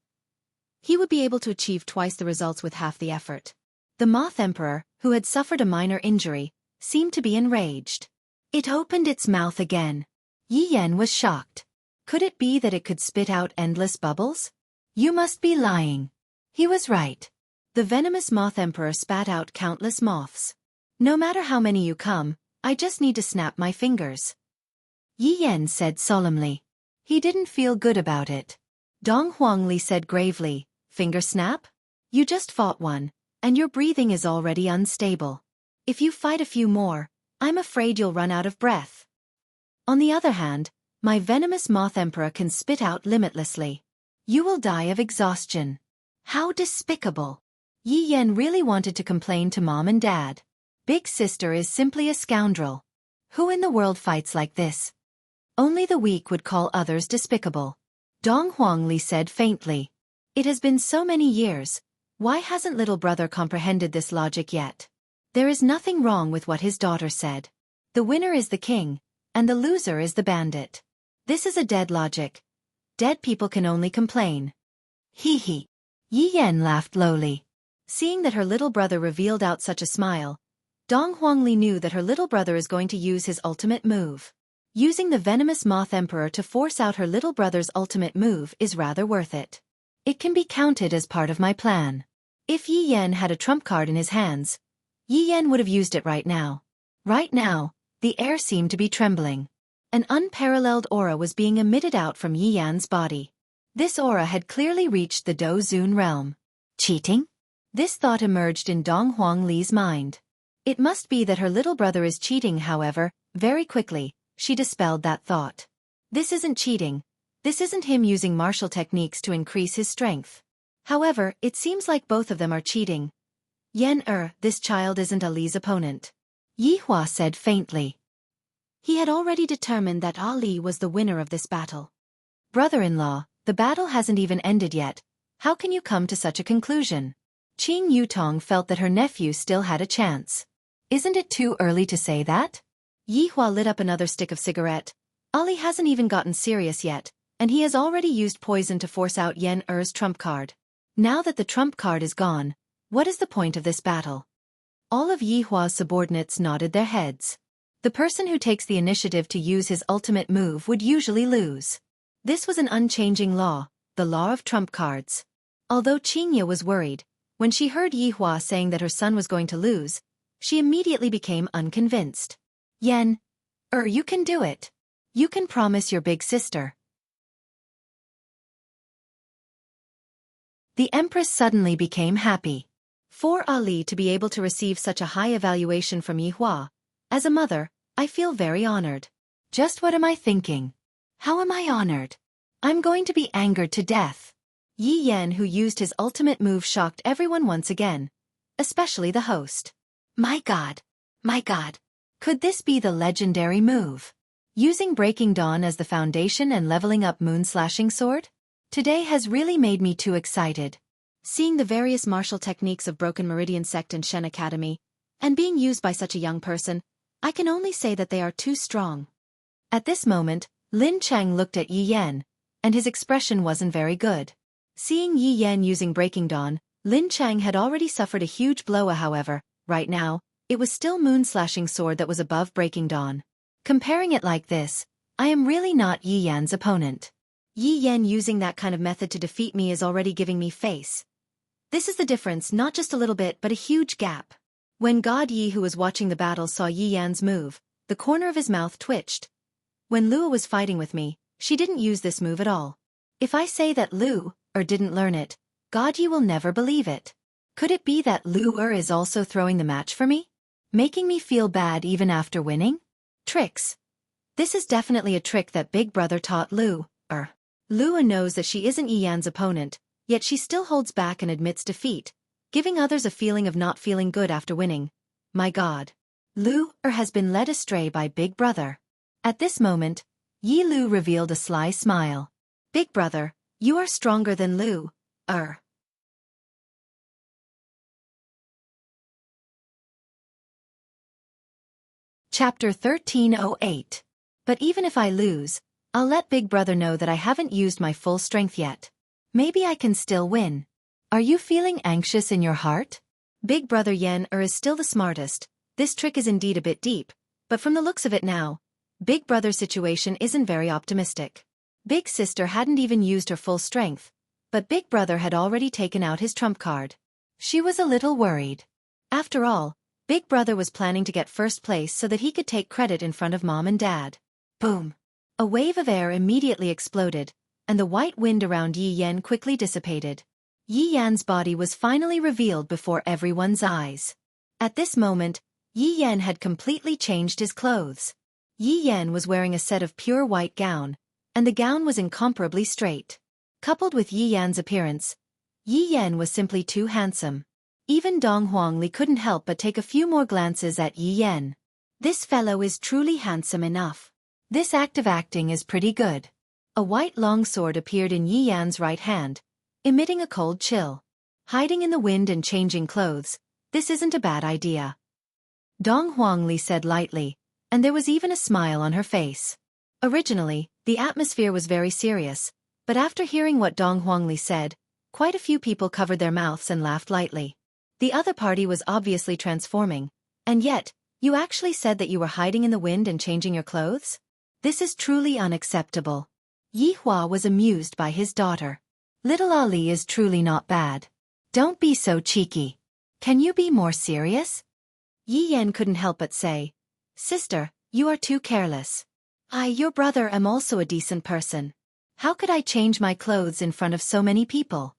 Speaker 1: he would be able to achieve twice the results with half the effort. The Moth Emperor, who had suffered a minor injury, seemed to be enraged. It opened its mouth again. Yi Yan was shocked. Could it be that it could spit out endless bubbles? You must be lying. He was right. The venomous Moth Emperor spat out countless moths. No matter how many you come, I just need to snap my fingers. Yi Yan said solemnly. He didn't feel good about it. Dong Huangli said gravely, finger snap? You just fought one, and your breathing is already unstable. If you fight a few more, I'm afraid you'll run out of breath. On the other hand, my venomous Moth Emperor can spit out limitlessly. You will die of exhaustion. How despicable. Yi Yan really wanted to complain to mom and dad. Big sister is simply a scoundrel. Who in the world fights like this? Only the weak would call others despicable. Dong Huangli said faintly. It has been so many years. Why hasn't little brother comprehended this logic yet? There is nothing wrong with what his daughter said. The winner is the king, and the loser is the bandit. This is a dead logic. Dead people can only complain. Hee hee. Yi Yan laughed lowly. Seeing that her little brother revealed out such a smile, Dong Huangli knew that her little brother is going to use his ultimate move. Using the venomous Moth Emperor to force out her little brother's ultimate move is rather worth it. It can be counted as part of my plan. If Yi Yan had a trump card in his hands, Yi Yan would have used it right now. Right now, the air seemed to be trembling. An unparalleled aura was being emitted out from Yi Yan's body. This aura had clearly reached the Do Zun realm. Cheating? This thought emerged in Dong Huangli's mind. It must be that her little brother is cheating. However, very quickly, she dispelled that thought. This isn't cheating. This isn't him using martial techniques to increase his strength. However, it seems like both of them are cheating. This child isn't Ali's opponent. Yi Hua said faintly. He had already determined that Ali was the winner of this battle. Brother-in-law, the battle hasn't even ended yet. How can you come to such a conclusion? Qing Yutong felt that her nephew still had a chance. Isn't it too early to say that? Yi Hua lit up another stick of cigarette. Ali hasn't even gotten serious yet, and he has already used poison to force out Yen-Er's trump card. Now that the trump card is gone, what is the point of this battle? All of Yi Hua's subordinates nodded their heads. The person who takes the initiative to use his ultimate move would usually lose. This was an unchanging law, the law of trump cards. Although Qingya was worried, when she heard Yi Hua saying that her son was going to lose, she immediately became unconvinced. You can do it. You can promise your big sister. The Empress suddenly became happy. For Ali to be able to receive such a high evaluation from Yi Hua, as a mother, I feel very honored. Just what am I thinking? How am I honored? I'm going to be angered to death. Yi Yan, who used his ultimate move, shocked everyone once again, especially the host. My God! My God! Could this be the legendary move? Using Breaking Dawn as the foundation and leveling up Moon-Slashing Sword? Today has really made me too excited. Seeing the various martial techniques of Broken Meridian Sect and Shen Academy, and being used by such a young person, I can only say that they are too strong. At this moment, Lin Chang looked at Yi Yan, and his expression wasn't very good. Seeing Yi Yan using Breaking Dawn, Lin Chang had already suffered a huge blow. However, right now, it was still Moon-slashing sword that was above Breaking Dawn. Comparing it like this, I am really not Yi Yan's opponent. Yi Yan using that kind of method to defeat me is already giving me face. This is the difference, not just a little bit but a huge gap. When God Yi, who was watching the battle, saw Yi Yan's move, the corner of his mouth twitched. When Lua was fighting with me, she didn't use this move at all. If I say that Lu didn't learn it, God Yi will never believe it. Could it be that Lu is also throwing the match for me? Making me feel bad even after winning? Tricks. This is definitely a trick that Big Brother taught Lu. Lua knows that she isn't Yi Yan's opponent, yet she still holds back and admits defeat, giving others a feeling of not feeling good after winning. My God. Lu has been led astray by Big Brother. At this moment, Yi Lu revealed a sly smile. Big Brother, you are stronger than Lu. Chapter 1308. But even if I lose, I'll let Big Brother know that I haven't used my full strength yet. Maybe I can still win. Are you feeling anxious in your heart? Big Brother Yan is still the smartest. This trick is indeed a bit deep, but from the looks of it now, Big Brother's situation isn't very optimistic. Big Sister hadn't even used her full strength, but Big Brother had already taken out his trump card. She was a little worried. After all, Big Brother was planning to get first place so that he could take credit in front of Mom and Dad. Boom! A wave of air immediately exploded, and the white wind around Yi Yan quickly dissipated. Yi Yan's body was finally revealed before everyone's eyes. At this moment, Yi Yan had completely changed his clothes. Yi Yan was wearing a set of pure white gown, and the gown was incomparably straight. Coupled with Yi Yan's appearance, Yi Yan was simply too handsome. Even Dong Huangli couldn't help but take a few more glances at Yi Yan. This fellow is truly handsome enough. This act of acting is pretty good. A white longsword appeared in Yi Yan's right hand, emitting a cold chill. Hiding in the wind and changing clothes, this isn't a bad idea. Dong Huangli said lightly, and there was even a smile on her face. Originally, the atmosphere was very serious, but after hearing what Dong Huangli said, quite a few people covered their mouths and laughed lightly. The other party was obviously transforming, and yet, you actually said that you were hiding in the wind and changing your clothes? This is truly unacceptable. Yi Hua was amused by his daughter. Little Ali is truly not bad. Don't be so cheeky. Can you be more serious? Yi Yan couldn't help but say, Sister, you are too careless. Your brother, am also a decent person. How could I change my clothes in front of so many people?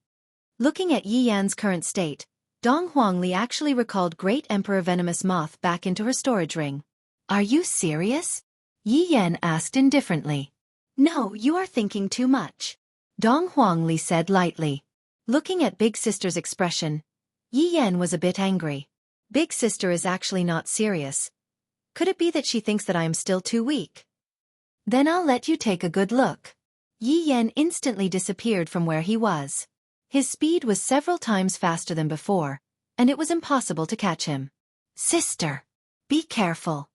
Speaker 1: Looking at Yi Yan's current state, Dong Huangli actually recalled Great Emperor Venomous Moth back into her storage ring. Are you serious? Yi Yan asked indifferently. No, you are thinking too much. Dong Huangli said lightly. Looking at Big Sister's expression, Yi Yan was a bit angry. Big Sister is actually not serious. Could it be that she thinks that I am still too weak? Then I'll let you take a good look. Yi Yan instantly disappeared from where he was. His speed was several times faster than before, and it was impossible to catch him. Sister! Be careful!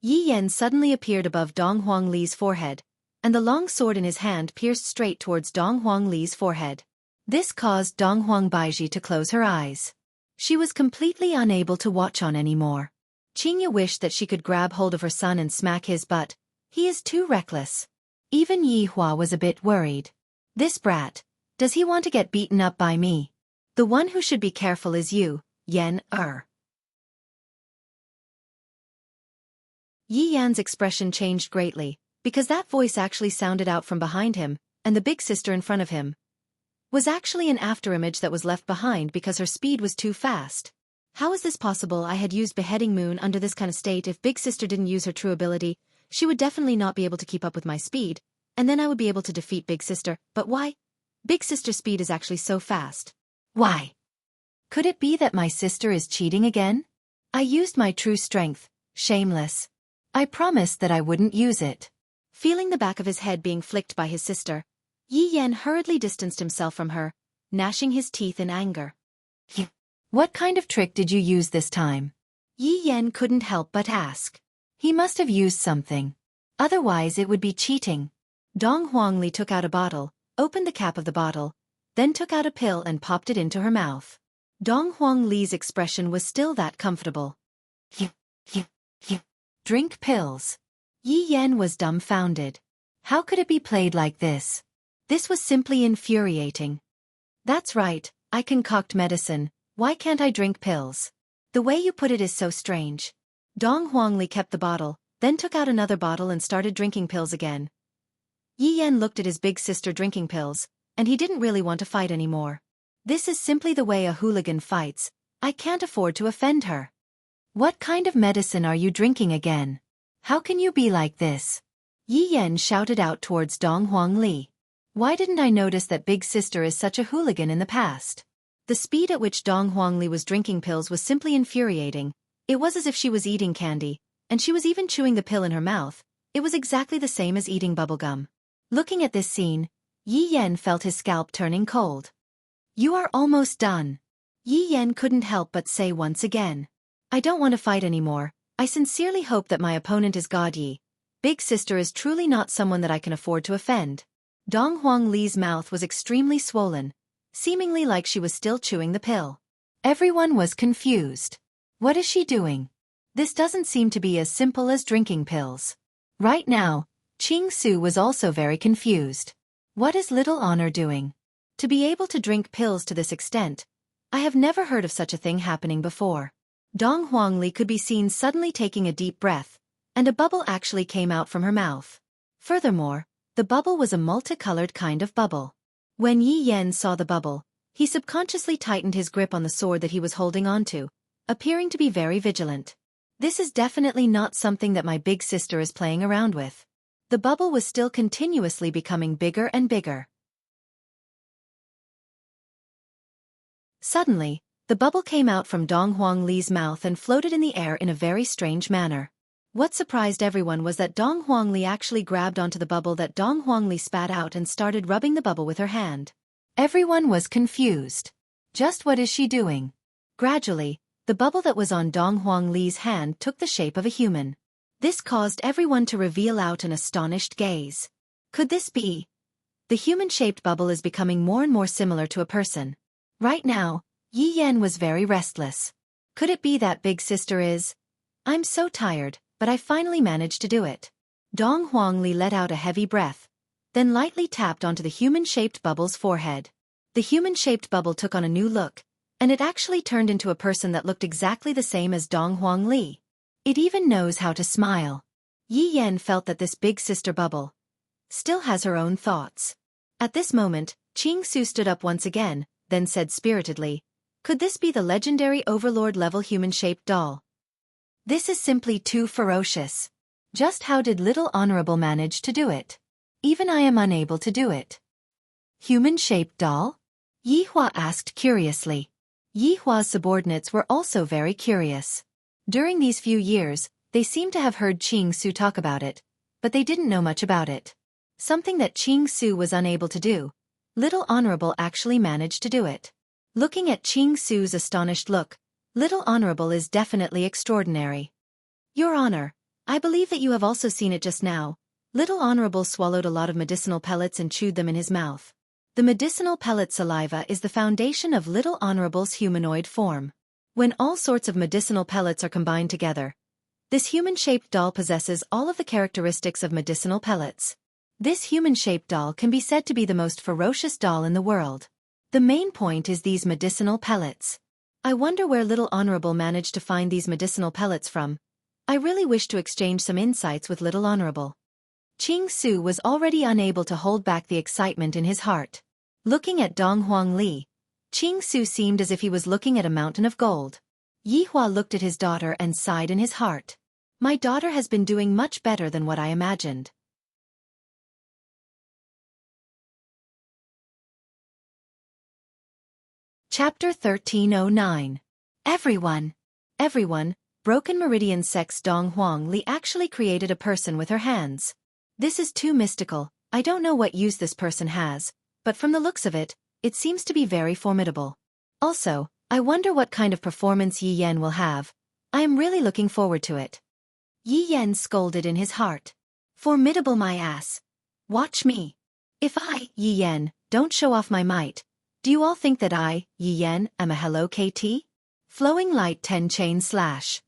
Speaker 1: Yi Yan suddenly appeared above Dong Huangli's forehead, and the long sword in his hand pierced straight towards Dong Huangli's forehead. This caused Dong Huangbaiji to close her eyes. She was completely unable to watch on anymore. Qingya wished that she could grab hold of her son and smack his butt. He is too reckless. Even Yi Hua was a bit worried. This brat, does he want to get beaten up by me? The one who should be careful is you, Yan. Yi Yan's expression changed greatly, because that voice actually sounded out from behind him, and the Big Sister in front of him was actually an afterimage that was left behind because her speed was too fast. How is this possible? I had used Beheading Moon under this kind of state. If Big Sister didn't use her true ability, she would definitely not be able to keep up with my speed, and then I would be able to defeat Big Sister. But why? Big Sister's speed is actually so fast. Why? Could it be that my sister is cheating again? I used my true strength, shameless. I promised that I wouldn't use it. Feeling the back of his head being flicked by his sister, Yi Yan hurriedly distanced himself from her, gnashing his teeth in anger. What kind of trick did you use this time? Yi Yan couldn't help but ask. He must have used something. Otherwise it would be cheating. Dong Huangli took out a bottle, opened the cap of the bottle, then took out a pill and popped it into her mouth. Dong Huangli's expression was still that comfortable. You, you. Drink pills. Yi Yan was dumbfounded. How could it be played like this? This was simply infuriating. That's right, I concoct medicine, why can't I drink pills? The way you put it is so strange. Dong Huangli kept the bottle, then took out another bottle and started drinking pills again. Yi Yan looked at his big sister drinking pills, and he didn't really want to fight anymore. This is simply the way a hooligan fights, I can't afford to offend her. What kind of medicine are you drinking again? How can you be like this? Yi Yan shouted out towards Dong Huangli. Why didn't I notice that big sister is such a hooligan in the past? The speed at which Dong Huangli was drinking pills was simply infuriating. It was as if she was eating candy, and she was even chewing the pill in her mouth. It was exactly the same as eating bubblegum. Looking at this scene, Yi Yan felt his scalp turning cold. You are almost done. Yi Yan couldn't help but say once again. I don't want to fight anymore. I sincerely hope that my opponent is God Yi. Big sister is truly not someone that I can afford to offend. Dong Huangli's mouth was extremely swollen, seemingly like she was still chewing the pill. Everyone was confused. What is she doing? This doesn't seem to be as simple as drinking pills. Right now, Qing Su was also very confused. What is Little Honor doing? To be able to drink pills to this extent, I have never heard of such a thing happening before. Dong Huangli could be seen suddenly taking a deep breath, and a bubble actually came out from her mouth. Furthermore, the bubble was a multicolored kind of bubble. When Yi Yan saw the bubble, he subconsciously tightened his grip on the sword that he was holding onto, appearing to be very vigilant. This is definitely not something that my big sister is playing around with. The bubble was still continuously becoming bigger and bigger. Suddenly, the bubble came out from Dong Huangli's mouth and floated in the air in a very strange manner. What surprised everyone was that Dong Huangli actually grabbed onto the bubble that Dong Huangli spat out and started rubbing the bubble with her hand. Everyone was confused. Just what is she doing? Gradually, the bubble that was on Dong Huangli's hand took the shape of a human. This caused everyone to reveal out an astonished gaze. Could this be? The human-shaped bubble is becoming more and more similar to a person. Right now, Yi Yan was very restless. Could it be that big sister is? I'm so tired, but I finally managed to do it. Dong Huangli let out a heavy breath, then lightly tapped onto the human-shaped bubble's forehead. The human-shaped bubble took on a new look, and it actually turned into a person that looked exactly the same as Dong Huangli. It even knows how to smile. Yi Yan felt that this big sister bubble still has her own thoughts. At this moment, Qing Su stood up once again, then said spiritedly, could this be the legendary Overlord-level human-shaped doll? This is simply too ferocious. Just how did Little Honorable manage to do it? Even I am unable to do it. Human-shaped doll? Yi Hua asked curiously. Yi Hua's subordinates were also very curious. During these few years, they seemed to have heard Qing Su talk about it, but they didn't know much about it. Something that Qing Su was unable to do, Little Honorable actually managed to do it. Looking at Qing Su's astonished look, Little Honorable is definitely extraordinary. Your Honor, I believe that you have also seen it just now. Little Honorable swallowed a lot of medicinal pellets and chewed them in his mouth. The medicinal pellet saliva is the foundation of Little Honorable's humanoid form. When all sorts of medicinal pellets are combined together, this human-shaped doll possesses all of the characteristics of medicinal pellets. This human-shaped doll can be said to be the most ferocious doll in the world. The main point is these medicinal pellets. I wonder where Little Honorable managed to find these medicinal pellets from. I really wish to exchange some insights with Little Honorable. Qing Su was already unable to hold back the excitement in his heart. Looking at Dong Huangli, Qing Su seemed as if he was looking at a mountain of gold. Yi Hua looked at his daughter and sighed in his heart. My daughter has been doing much better than what I imagined. Chapter 1309. Everyone, Broken Meridian Sex Dong Huangli actually created a person with her hands. This is too mystical, I don't know what use this person has, but from the looks of it, it seems to be very formidable. Also, I wonder what kind of performance Yi Yan will have. I am really looking forward to it. Yi Yan scolded in his heart. Formidable my ass. Watch me. If I, Yi Yan, don't show off my might, do you all think that I, Yi Yan, am a Hello KT? Flowing light 10 chain slash.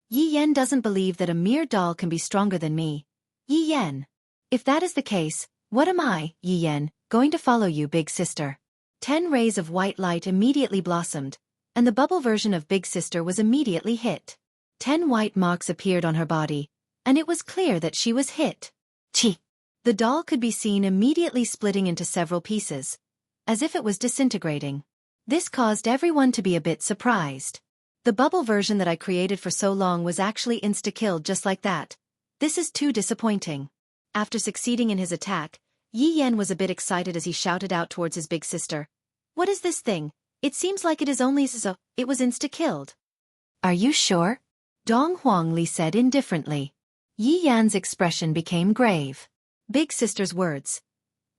Speaker 1: Yi Yan doesn't believe that a mere doll can be stronger than me. Yi Yan. If that is the case, what am I, Yi Yan, going to follow you, big sister? 10 rays of white light immediately blossomed, and the bubble version of Big Sister was immediately hit. 10 white marks appeared on her body, and it was clear that she was hit. Chi! The doll could be seen immediately splitting into several pieces, as if it was disintegrating. This caused everyone to be a bit surprised. The bubble version that I created for so long was actually insta-killed just like that. This is too disappointing. After succeeding in his attack, Yi Yan was a bit excited as he shouted out towards his big sister. What is this thing? It seems like it is only so, it was insta-killed. Are you sure? Dong Huangli said indifferently. Yi Yan's expression became grave. Big sister's words.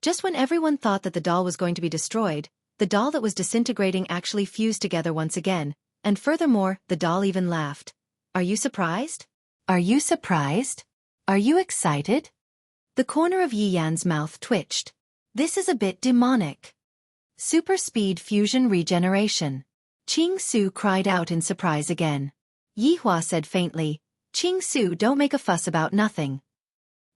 Speaker 1: Just when everyone thought that the doll was going to be destroyed, the doll that was disintegrating actually fused together once again, and furthermore, the doll even laughed. Are you surprised? Are you surprised? Are you excited? The corner of Yi Yan's mouth twitched. This is a bit demonic. Super speed fusion regeneration. Qing Su cried out in surprise again. Yi Hua said faintly, Qing Su, don't make a fuss about nothing.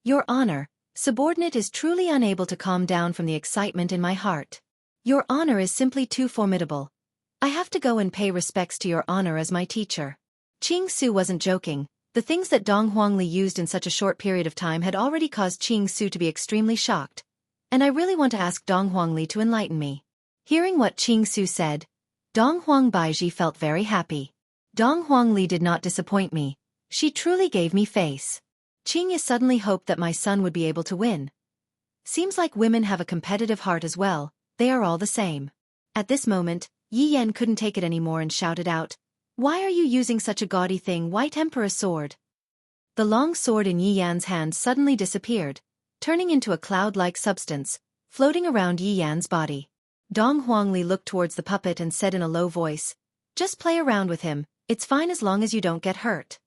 Speaker 1: Your Honor, subordinate is truly unable to calm down from the excitement in my heart. Your Honor is simply too formidable. I have to go and pay respects to Your Honor as my teacher. Qing Su wasn't joking. The things that Dong Huangli used in such a short period of time had already caused Qing Su to be extremely shocked. And I really want to ask Dong Huangli to enlighten me. Hearing what Qing Su said, Dong Huang Baiji felt very happy. Dong Huangli did not disappoint me. She truly gave me face. Qing is suddenly hoped that my son would be able to win. Seems like women have a competitive heart as well, they are all the same. At this moment, Yi Yan couldn't take it anymore and shouted out, Why are you using such a gaudy thing, White Emperor sword? The long sword in Yi Yan's hand suddenly disappeared, turning into a cloud-like substance, floating around Yi Yan's body. Dong Huangli looked towards the puppet and said in a low voice, Just play around with him, it's fine as long as you don't get hurt.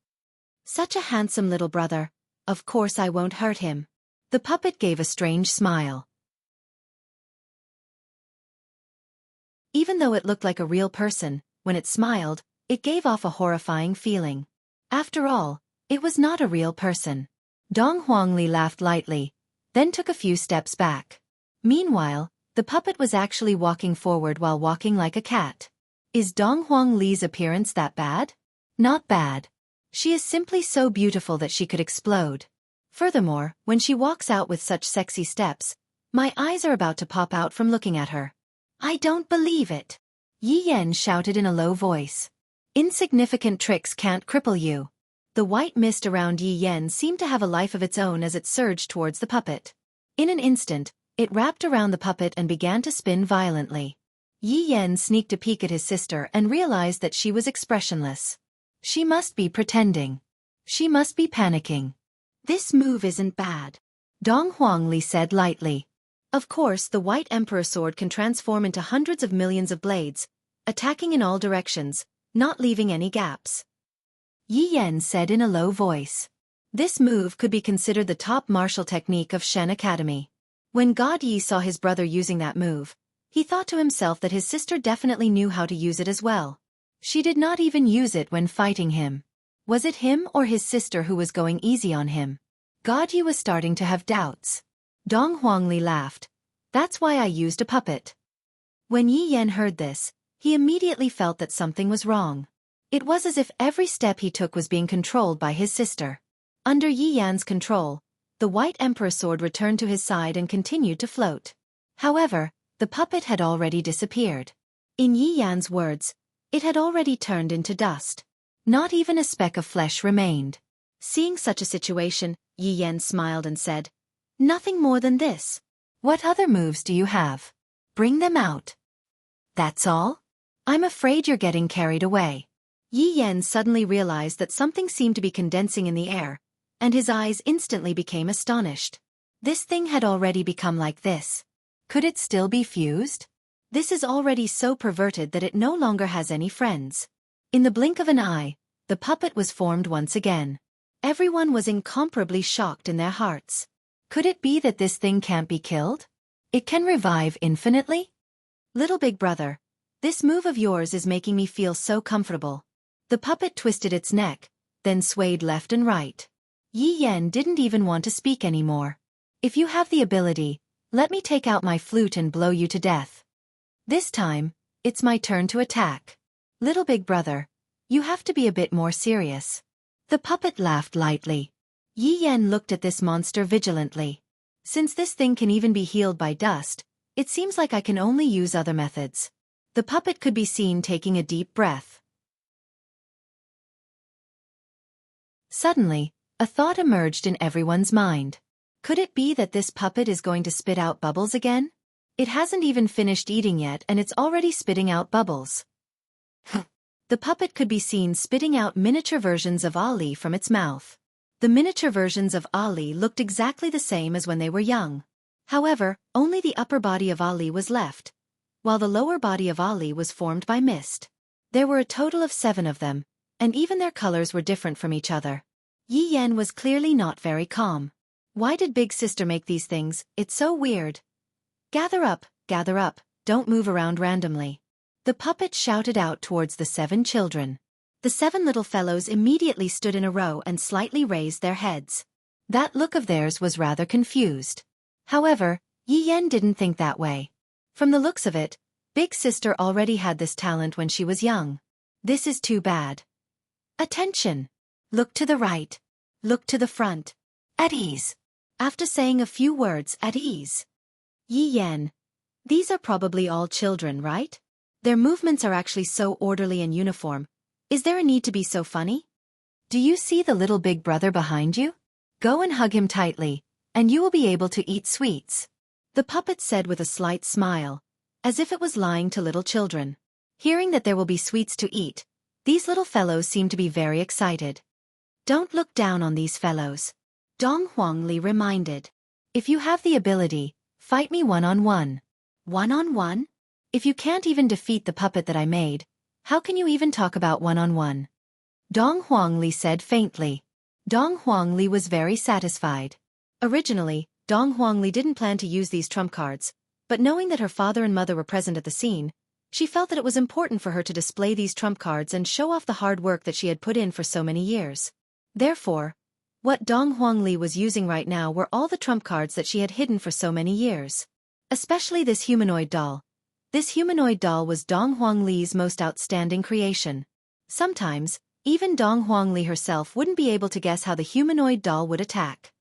Speaker 1: Such a handsome little brother. Of course I won't hurt him. The puppet gave a strange smile. Even though it looked like a real person, when it smiled, it gave off a horrifying feeling. After all, it was not a real person. Dong Huangli laughed lightly, then took a few steps back. Meanwhile, the puppet was actually walking forward while walking like a cat. Is Dong Huangli's appearance that bad? Not bad. She is simply so beautiful that she could explode. Furthermore, when she walks out with such sexy steps, my eyes are about to pop out from looking at her. I don't believe it. Yi Yan shouted in a low voice. Insignificant tricks can't cripple you. The white mist around Yi Yan seemed to have a life of its own as it surged towards the puppet. In an instant, it wrapped around the puppet and began to spin violently. Yi Yan sneaked a peek at his sister and realized that she was expressionless. She must be pretending. She must be panicking. This move isn't bad. Dong Huangli said lightly. Of course, the White Emperor sword can transform into hundreds of millions of blades, attacking in all directions, not leaving any gaps. Yi Yan said in a low voice. This move could be considered the top martial technique of Shen Academy. When God Yi saw his brother using that move, he thought to himself that his sister definitely knew how to use it as well. She did not even use it when fighting him. Was it him or his sister who was going easy on him? God Yi was starting to have doubts. Dong Huangli laughed. That's why I used a puppet. When Yi Yan heard this, he immediately felt that something was wrong. It was as if every step he took was being controlled by his sister. Under Yi Yan's control, the White Emperor sword returned to his side and continued to float. However, the puppet had already disappeared. In Yi Yan's words, it had already turned into dust. Not even a speck of flesh remained. Seeing such a situation, Yi Yan smiled and said, Nothing more than this. What other moves do you have? Bring them out. That's all? I'm afraid you're getting carried away. Yi Yan suddenly realized that something seemed to be condensing in the air, and his eyes instantly became astonished. This thing had already become like this. Could it still be fused? This is already so perverted that it no longer has any friends. In the blink of an eye, the puppet was formed once again. Everyone was incomparably shocked in their hearts. Could it be that this thing can't be killed? It can revive infinitely? Little big brother, this move of yours is making me feel so comfortable. The puppet twisted its neck, then swayed left and right. Yi Yan didn't even want to speak anymore. If you have the ability, let me take out my flute and blow you to death. This time, it's my turn to attack. Little big brother, you have to be a bit more serious. The puppet laughed lightly. Yi Yan looked at this monster vigilantly. Since this thing can even be healed by dust, it seems like I can only use other methods. The puppet could be seen taking a deep breath. Suddenly, a thought emerged in everyone's mind. Could it be that this puppet is going to spit out bubbles again? It hasn't even finished eating yet and it's already spitting out bubbles. The puppet could be seen spitting out miniature versions of Ali from its mouth. The miniature versions of Ali looked exactly the same as when they were young. However, only the upper body of Ali was left, while the lower body of Ali was formed by mist. There were a total of 7 of them, and even their colors were different from each other. Yi Yan was clearly not very calm. Why did Big Sister make these things? It's so weird. Gather up, don't move around randomly. The puppet shouted out towards the 7 children. The 7 little fellows immediately stood in a row and slightly raised their heads. That look of theirs was rather confused. However, Yi Yan didn't think that way. From the looks of it, Big Sister already had this talent when she was young. This is too bad. Attention! Look to the right. Look to the front. At ease. After saying a few words, at ease. Yi Yan. These are probably all children, right? Their movements are actually so orderly and uniform. Is there a need to be so funny? Do you see the little big brother behind you? Go and hug him tightly, and you will be able to eat sweets. The puppet said with a slight smile, as if it was lying to little children. Hearing that there will be sweets to eat, these little fellows seem to be very excited. Don't look down on these fellows. Dong Huangli reminded. If you have the ability, fight me one-on-one. One-on-one? If you can't even defeat the puppet that I made, how can you even talk about one-on-one? Dong Huangli said faintly. Dong Huangli was very satisfied. Originally, Dong Huangli didn't plan to use these trump cards, but knowing that her father and mother were present at the scene, she felt that it was important for her to display these trump cards and show off the hard work that she had put in for so many years. Therefore, what Dong Huangli was using right now were all the trump cards that she had hidden for so many years. Especially this humanoid doll. This humanoid doll was Dong Huangli's most outstanding creation. Sometimes, even Dong Huangli herself wouldn't be able to guess how the humanoid doll would attack.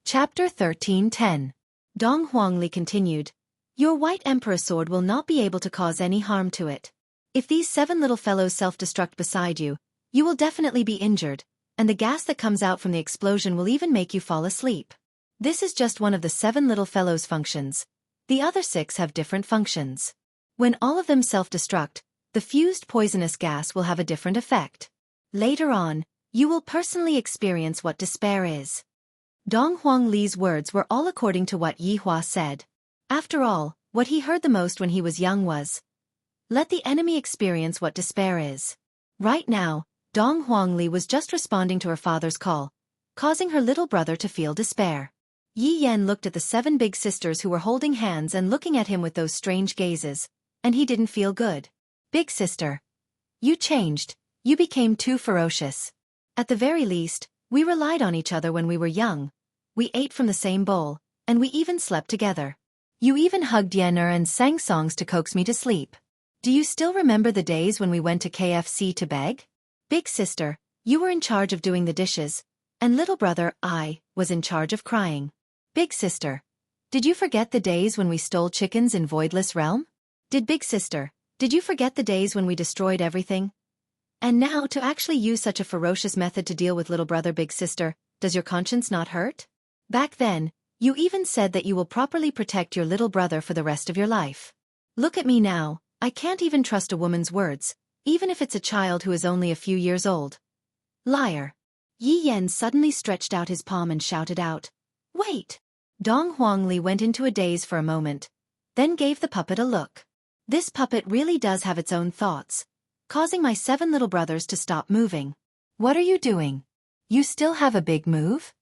Speaker 1: Chapter 13:10. Dong Huangli continued. Your white emperor sword will not be able to cause any harm to it. If these 7 little fellows self-destruct beside you, you will definitely be injured, and the gas that comes out from the explosion will even make you fall asleep. This is just one of the 7 little fellows' functions. The other 6 have different functions. When all of them self-destruct, the fused poisonous gas will have a different effect. Later on, you will personally experience what despair is. Dong Huangli's words were all according to what Yi Hua said. After all, what he heard the most when he was young was, "Let the enemy experience what despair is." Right now, Dong Huangli was just responding to her father's call, causing her little brother to feel despair. Yi Yan looked at the 7 big sisters who were holding hands and looking at him with those strange gazes, and he didn't feel good. Big sister. You changed, you became too ferocious. At the very least, we relied on each other when we were young. We ate from the same bowl, and we even slept together. You even hugged Yener and sang songs to coax me to sleep. Do you still remember the days when we went to KFC to beg? Big sister, you were in charge of doing the dishes, and little brother, I, was in charge of crying. Big sister, did you forget the days when we stole chickens in Voidless Realm? Big sister, did you forget the days when we destroyed everything? And now to actually use such a ferocious method to deal with little brother big sister, does your conscience not hurt? Back then, you even said that you will properly protect your little brother for the rest of your life. Look at me now, I can't even trust a woman's words, even if it's a child who is only a few years old. Liar. Yi Yan suddenly stretched out his palm and shouted out, "Wait!" Dong Huangli went into a daze for a moment, then gave the puppet a look. This puppet really does have its own thoughts. causing my 7 little brothers to stop moving. What are you doing? You still have a big move?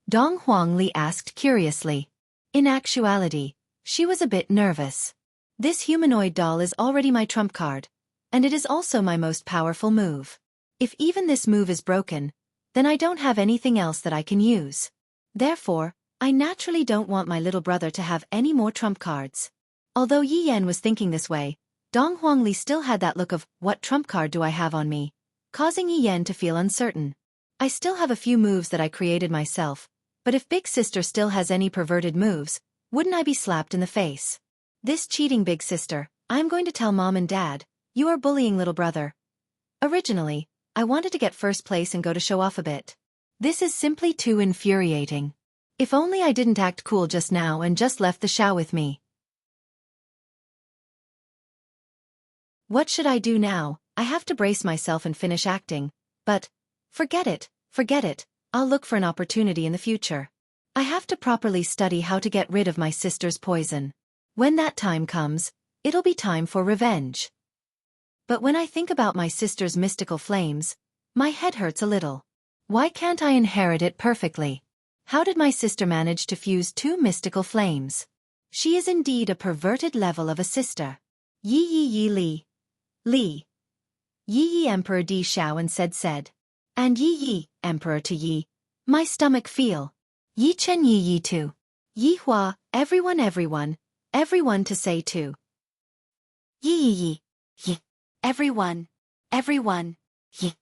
Speaker 1: Dong Huangli asked curiously. In actuality, she was a bit nervous. This humanoid doll is already my trump card, and it is also my most powerful move. If even this move is broken, then I don't have anything else that I can use. Therefore, I naturally don't want my little brother to have any more trump cards. Although Yi Yan was thinking this way, Dong Huangli still had that look of, what trump card do I have on me, causing Yi Yan to feel uncertain. I still have a few moves that I created myself, but if big sister still has any perverted moves, wouldn't I be slapped in the face? This cheating big sister, I'm going to tell mom and dad, you are bullying little brother. Originally, I wanted to get first place and go to show off a bit. This is simply too infuriating. If only I didn't act cool just now and just left the show with me. What should I do now? I have to brace myself and finish acting, but forget it, I'll look for an opportunity in the future. I have to properly study how to get rid of my sister's poison. When that time comes, it'll be time for revenge. But when I think about my sister's mystical flames, my head hurts a little. Why can't I inherit it perfectly? How did my sister manage to fuse 2 mystical flames? She is indeed a perverted level of a sister. Yi Li. Li. Yi Emperor Di Xiaofan said. And Yi Emperor to Yi. My stomach feel. Yi Chen Yi too. Yi Hua, everyone to say too. Yi. Everyone. Yi.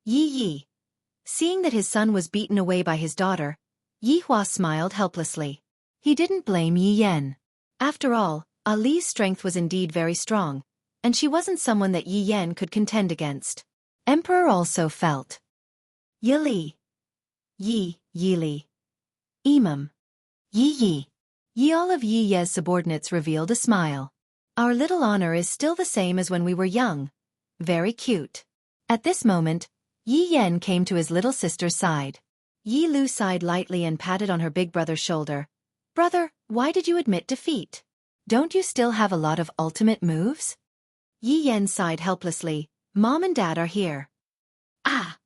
Speaker 1: Yi. Seeing that his son was beaten away by his daughter, Yi Hua smiled helplessly. He didn't blame Yi Yan. After all, Ali's strength was indeed very strong, and she wasn't someone that Yi Yan could contend against. Emperor also felt. Yi Li. Imam. Yi. All of Yi Ye's subordinates revealed a smile. Our little honor is still the same as when we were young. Very cute. At this moment, Yi Yan came to his little sister's side. Yi Lu sighed lightly and patted on her big brother's shoulder. Brother, why did you admit defeat? Don't you still have a lot of ultimate moves? Yi Yan sighed helplessly. Mom and Dad are here. Ah!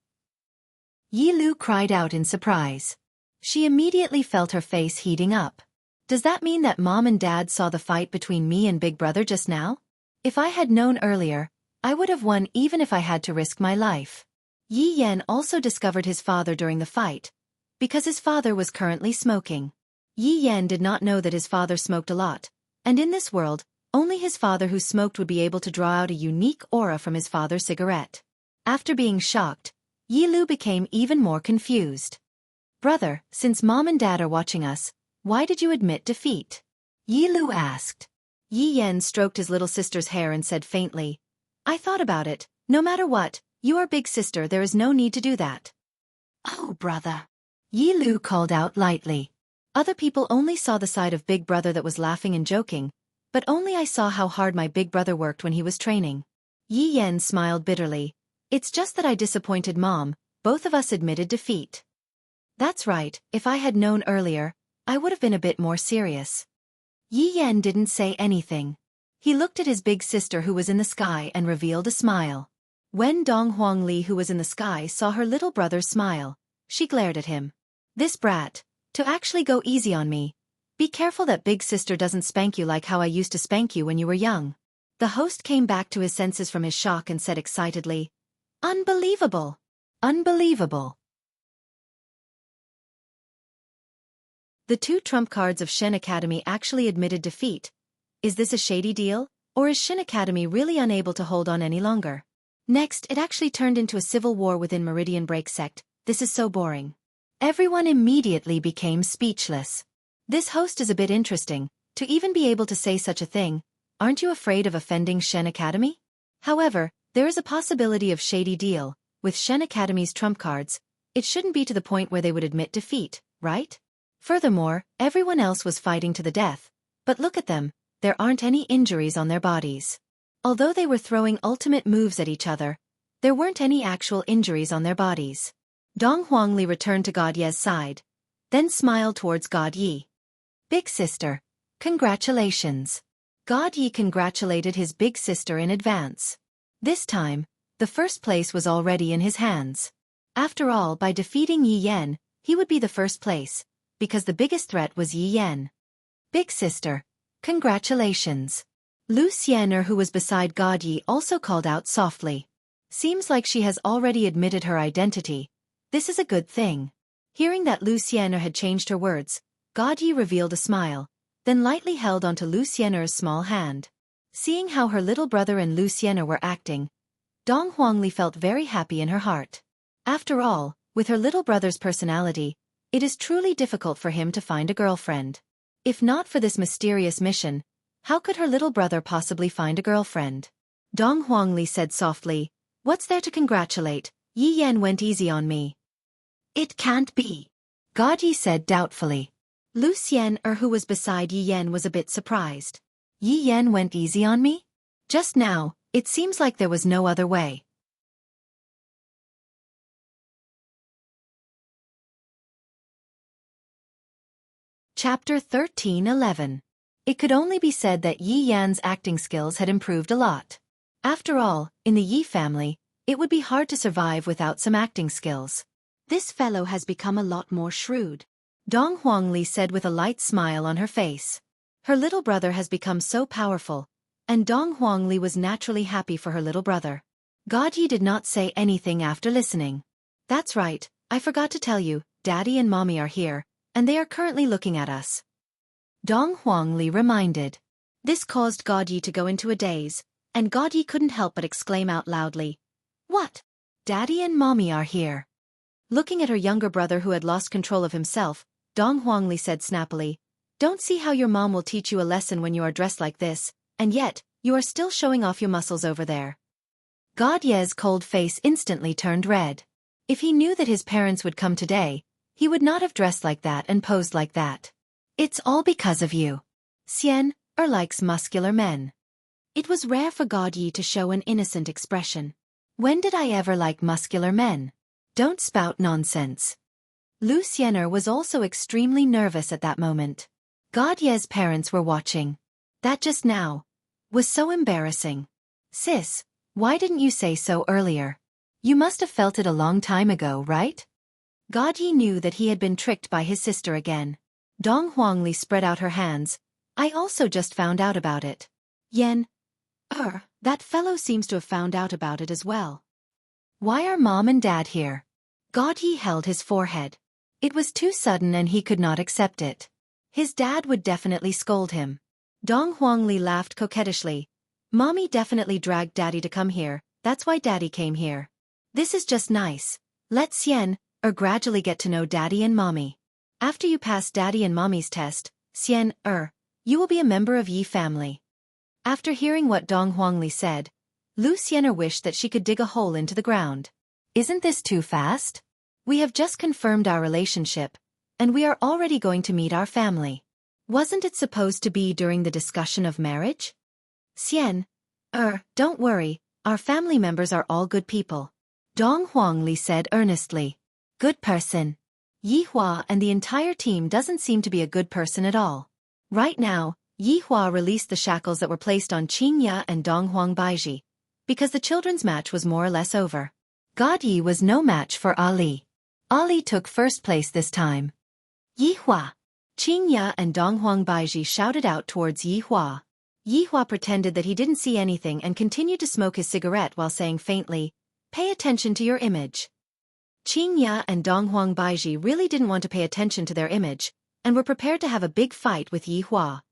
Speaker 1: Yi Lu cried out in surprise. She immediately felt her face heating up. Does that mean that Mom and Dad saw the fight between me and Big Brother just now? If I had known earlier, I would have won even if I had to risk my life. Yi Yan also discovered his father during the fight, because his father was currently smoking. Yi Yan did not know that his father smoked a lot, and in this world, only his father who smoked would be able to draw out a unique aura from his father's cigarette. After being shocked, Yi Lu became even more confused. Brother, since Mom and Dad are watching us, why did you admit defeat? Yi Lu asked. Yi Yan stroked his little sister's hair and said faintly, I thought about it, no matter what, you are big sister, there is no need to do that. Oh, brother. Yi Lu called out lightly. Other people only saw the side of Big Brother that was laughing and joking, but only I saw how hard my big brother worked when he was training. Yi Yan smiled bitterly. It's just that I disappointed Mom, both of us admitted defeat. That's right, if I had known earlier, I would have been a bit more serious. Yi Yan didn't say anything. He looked at his big sister who was in the sky and revealed a smile. When Dong Huangli who was in the sky saw her little brother's smile, she glared at him. This brat, to actually go easy on me. Be careful that big sister doesn't spank you like how I used to spank you when you were young. The host came back to his senses from his shock and said excitedly, Unbelievable! Unbelievable! The 2 trump cards of Shen Academy actually admitted defeat. Is this a shady deal, or is Shen Academy really unable to hold on any longer? Next, it actually turned into a civil war within Meridian Break sect. This is so boring. Everyone immediately became speechless. This host is a bit interesting, to even be able to say such a thing. Aren't you afraid of offending Shen Academy? However, there is a possibility of shady deal. With Shen Academy's trump cards, it shouldn't be to the point where they would admit defeat, right? Furthermore, everyone else was fighting to the death. But look at them, there aren't any injuries on their bodies. Although they were throwing ultimate moves at each other, there weren't any actual injuries on their bodies. Dong Huangli returned to God Ye's side, then smiled towards God Yi. Big sister, congratulations. God Yi congratulated his big sister in advance. This time, the first place was already in his hands. After all, by defeating Yi Yan, he would be the first place, because the biggest threat was Yi Yan. Big sister, congratulations. Lu Xianer, who was beside God Yi, also called out softly. Seems like she has already admitted her identity. This is a good thing. Hearing that Lu Xianer had changed her words, God Yi revealed a smile, then lightly held onto Lu Xianer's small hand. Seeing how her little brother and Lu Xianer were acting, Dong Huangli felt very happy in her heart. After all, with her little brother's personality, it is truly difficult for him to find a girlfriend. If not for this mysterious mission, how could her little brother possibly find a girlfriend? Dong Huangli said softly, "What's there to congratulate? Yi Yan went easy on me." "It can't be," God Yi said doubtfully. Lu Xianer, who was beside Yi Yan, was a bit surprised. Yi Yan went easy on me? Just now, it seems like there was no other way. Chapter 13:11. It could only be said that Yi Yan's acting skills had improved a lot. After all, in the Yi family, it would be hard to survive without some acting skills. This fellow has become a lot more shrewd, Dong Huangli said with a light smile on her face. Her little brother has become so powerful, and Dong Huangli was naturally happy for her little brother. God Yi did not say anything after listening. "That's right, I forgot to tell you, Daddy and Mommy are here, and they are currently looking at us," Dong Huangli reminded. This caused God Yi to go into a daze, and God Yi couldn't help but exclaim out loudly, "What? Daddy and Mommy are here?" Looking at her younger brother, who had lost control of himself, Dong Huangli said snappily, "Don't see how your mom will teach you a lesson when you are dressed like this, and yet, you are still showing off your muscles over there." God Ye's cold face instantly turned red. If he knew that his parents would come today, he would not have dressed like that and posed like that. "It's all because of you. Xian likes muscular men." It was rare for God Yi to show an innocent expression. "When did I ever like muscular men? Don't spout nonsense." Lu Xianer was also extremely nervous at that moment. God Ye's parents were watching. That just now was so embarrassing. "Sis, why didn't you say so earlier? You must have felt it a long time ago, right?" God Yi knew that he had been tricked by his sister again. Dong Huangli spread out her hands. "I also just found out about it." "Yen, that fellow seems to have found out about it as well. Why are Mom and Dad here?" God Yi held his forehead. It was too sudden and he could not accept it. His dad would definitely scold him. Dong Huangli laughed coquettishly. "Mommy definitely dragged Daddy to come here, that's why Daddy came here. This is just nice. Let Xian gradually get to know Daddy and Mommy. After you pass Daddy and Mommy's test, Xian you will be a member of Yi family." After hearing what Dong Huangli said, Lu Xianer wished that she could dig a hole into the ground. "Isn't this too fast? We have just confirmed our relationship, and we are already going to meet our family. Wasn't it supposed to be during the discussion of marriage?" "Xian, don't worry, our family members are all good people," Dong Huangli said earnestly. "Good person? Yi Hua and the entire team doesn't seem to be a good person at all. Right now, Yi Hua released the shackles that were placed on Qingya and Dong Huang Baiji, because the children's match was more or less over. God Yi was no match for Ali. Ali took first place this time." "Yi Hua!" Qingya and Dong Huang Baiji shouted out towards Yi Hua. Yi Hua pretended that he didn't see anything and continued to smoke his cigarette while saying faintly, "Pay attention to your image." Qingya and Dong Huang Baiji really didn't want to pay attention to their image, and were prepared to have a big fight with Yi Hua.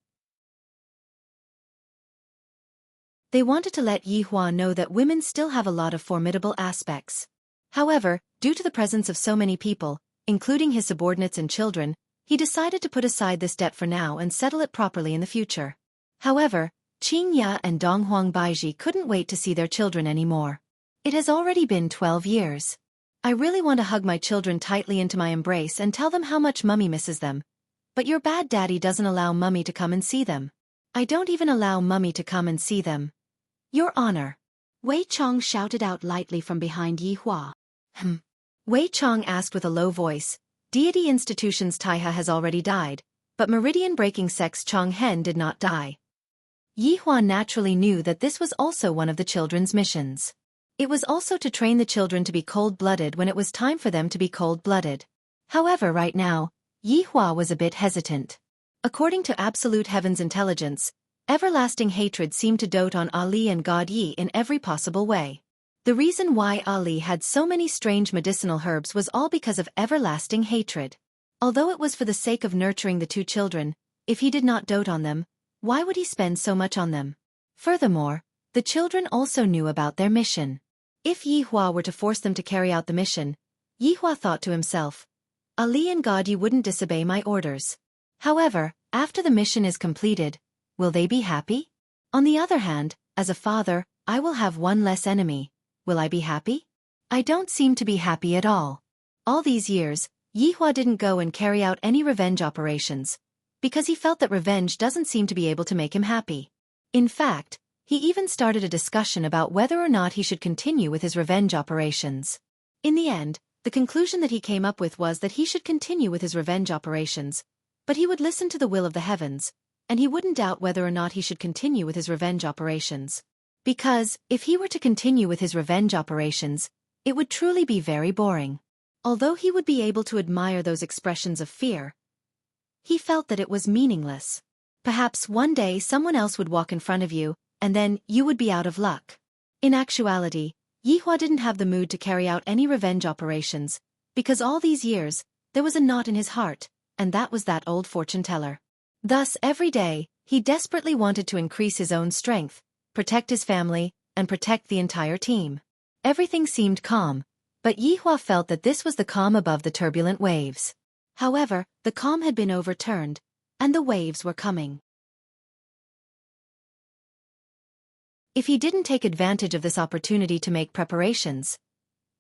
Speaker 1: They wanted to let Yi Hua know that women still have a lot of formidable aspects. However, due to the presence of so many people, including his subordinates and children, he decided to put aside this debt for now and settle it properly in the future. However, Qingya and Dong Huang Baiji couldn't wait to see their children anymore. "It has already been 12 years. I really want to hug my children tightly into my embrace and tell them how much Mummy misses them. But your bad daddy doesn't allow Mummy to come and see them. I don't even allow Mummy to come and see them. Your Honor." Wei Chong shouted out lightly from behind Yi Hua. Wei Chong asked with a low voice, "Deity Institution's Taiha has already died, but Meridian Breaking Sect's Chong Hen did not die." Yi Hua naturally knew that this was also one of the children's missions. It was also to train the children to be cold-blooded when it was time for them to be cold-blooded. However, right now, Yi Hua was a bit hesitant. According to Absolute Heaven's intelligence, everlasting hatred seemed to dote on Ali and God Yi in every possible way. The reason why Ali had so many strange medicinal herbs was all because of everlasting hatred. Although it was for the sake of nurturing the two children, if he did not dote on them, why would he spend so much on them? Furthermore, the children also knew about their mission. If Yi Hua were to force them to carry out the mission, Yi Hua thought to himself, Ali and God Yi wouldn't disobey my orders. However, after the mission is completed, will they be happy? On the other hand, as a father, I will have one less enemy. Will I be happy? I don't seem to be happy at all. All these years, Yi Hua didn't go and carry out any revenge operations, because he felt that revenge doesn't seem to be able to make him happy. In fact, he even started a discussion about whether or not he should continue with his revenge operations. In the end, the conclusion that he came up with was that he should continue with his revenge operations, but he would listen to the will of the heavens, and he wouldn't doubt whether or not he should continue with his revenge operations. Because, if he were to continue with his revenge operations, it would truly be very boring. Although he would be able to admire those expressions of fear, he felt that it was meaningless. Perhaps one day someone else would walk in front of you, and then you would be out of luck. In actuality, Yi Hua didn't have the mood to carry out any revenge operations, because all these years, there was a knot in his heart, and that was that old fortune-teller. Thus, every day, he desperately wanted to increase his own strength, protect his family, and protect the entire team. Everything seemed calm, but Yi Hua felt that this was the calm above the turbulent waves. However, the calm had been overturned, and the waves were coming. If he didn't take advantage of this opportunity to make preparations,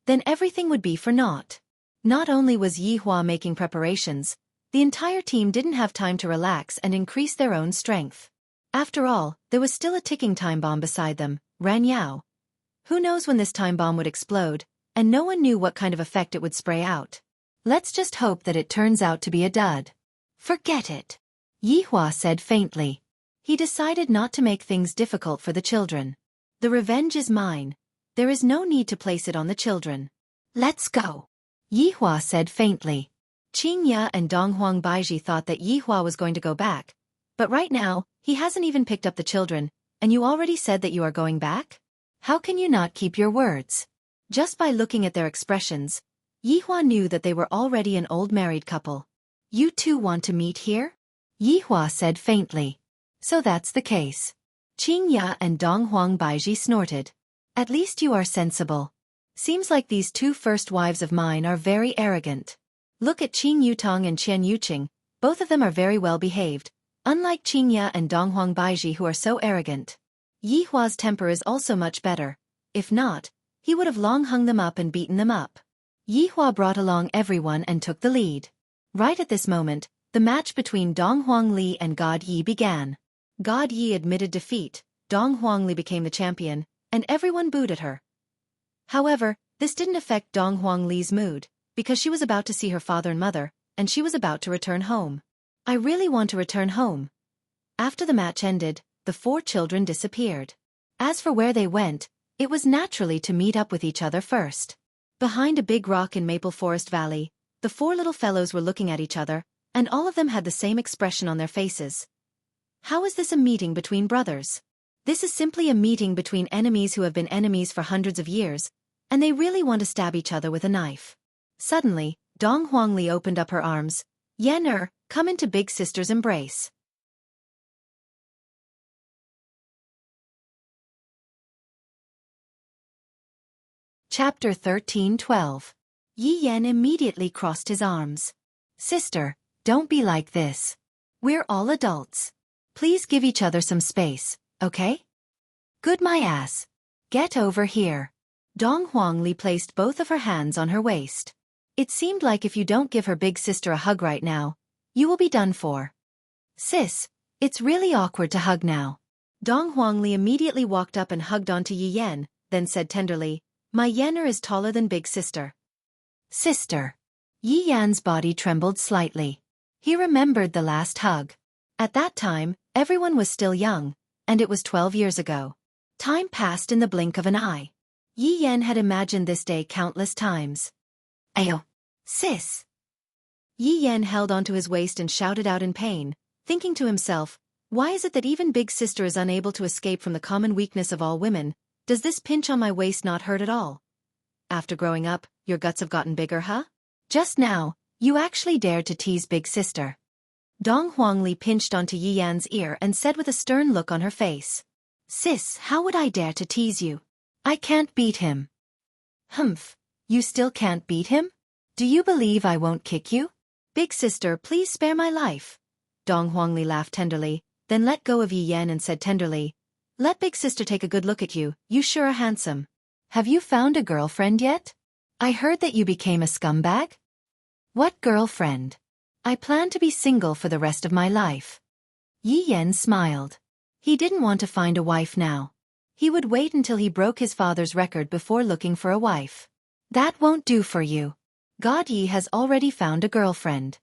Speaker 1: then everything would be for naught. Not only was Yi Hua making preparations, the entire team didn't have time to relax and increase their own strength. After all, there was still a ticking time bomb beside them, Ran Yao. Who knows when this time bomb would explode, and no one knew what kind of effect it would spray out. Let's just hope that it turns out to be a dud. Forget it, Yi Hua said faintly. He decided not to make things difficult for the children. The revenge is mine. There is no need to place it on the children. Let's go, Yi Hua said faintly. Qing Ya and Donghuang Baiji thought that Yi Hua was going to go back, but right now, he hasn't even picked up the children, and you already said that you are going back? How can you not keep your words? Just by looking at their expressions, Yi Hua knew that they were already an old married couple. You two want to meet here? Yi Hua said faintly. So that's the case. Qing Ya and Donghuang Baiji snorted. At least you are sensible. Seems like these two first wives of mine are very arrogant. Look at Qing Yutong and Qian Yuqing, both of them are very well behaved, unlike Qing Ya and Donghuang Baiji who are so arrogant. Yi Hua's temper is also much better. If not, he would have long hung them up and beaten them up. Yi Hua brought along everyone and took the lead. Right at this moment, the match between Donghuang Li and God Yi began. God Yi admitted defeat, Donghuang Li became the champion, and everyone booed at her. However, this didn't affect Donghuang Li's mood, because she was about to see her father and mother, and she was about to return home. I really want to return home. After the match ended, the four children disappeared. As for where they went, it was naturally to meet up with each other first. Behind a big rock in Maple Forest Valley, the four little fellows were looking at each other, and all of them had the same expression on their faces. How is this a meeting between brothers? This is simply a meeting between enemies who have been enemies for hundreds of years, and they really want to stab each other with a knife. Suddenly, Donghuang Li opened up her arms. Yan come into big sister's embrace. Chapter 13:12. Yi Yan immediately crossed his arms. Sister, don't be like this. We're all adults. Please give each other some space, okay? Good my ass. Get over here. Donghuang Li placed both of her hands on her waist. It seemed like if you don't give her big sister a hug right now, you will be done for. Sis, it's really awkward to hug now. Donghuang Li immediately walked up and hugged onto Yi Yan, then said tenderly, My Yanner is taller than big sister. Sister. Yi Yan's body trembled slightly. He remembered the last hug. At that time, everyone was still young, and it was 12 years ago. Time passed in the blink of an eye. Yi Yan had imagined this day countless times. Ayo, sis. Yi Yan held onto his waist and shouted out in pain, thinking to himself, why is it that even big sister is unable to escape from the common weakness of all women? Does this pinch on my waist not hurt at all? After growing up, your guts have gotten bigger, huh? Just now, you actually dared to tease big sister. Dong Huangli pinched onto Yi Yan's ear and said with a stern look on her face. Sis, how would I dare to tease you? I can't beat him. Humph, you still can't beat him? Do you believe I won't kick you? Big sister, please spare my life. Dong Huangli laughed tenderly, then let go of Yi Yan and said tenderly, let big sister take a good look at you, you sure are handsome. Have you found a girlfriend yet? I heard that you became a scumbag. What girlfriend? I plan to be single for the rest of my life. Yi Yan smiled. He didn't want to find a wife now. He would wait until he broke his father's record before looking for a wife. That won't do for you. God Yi has already found a girlfriend.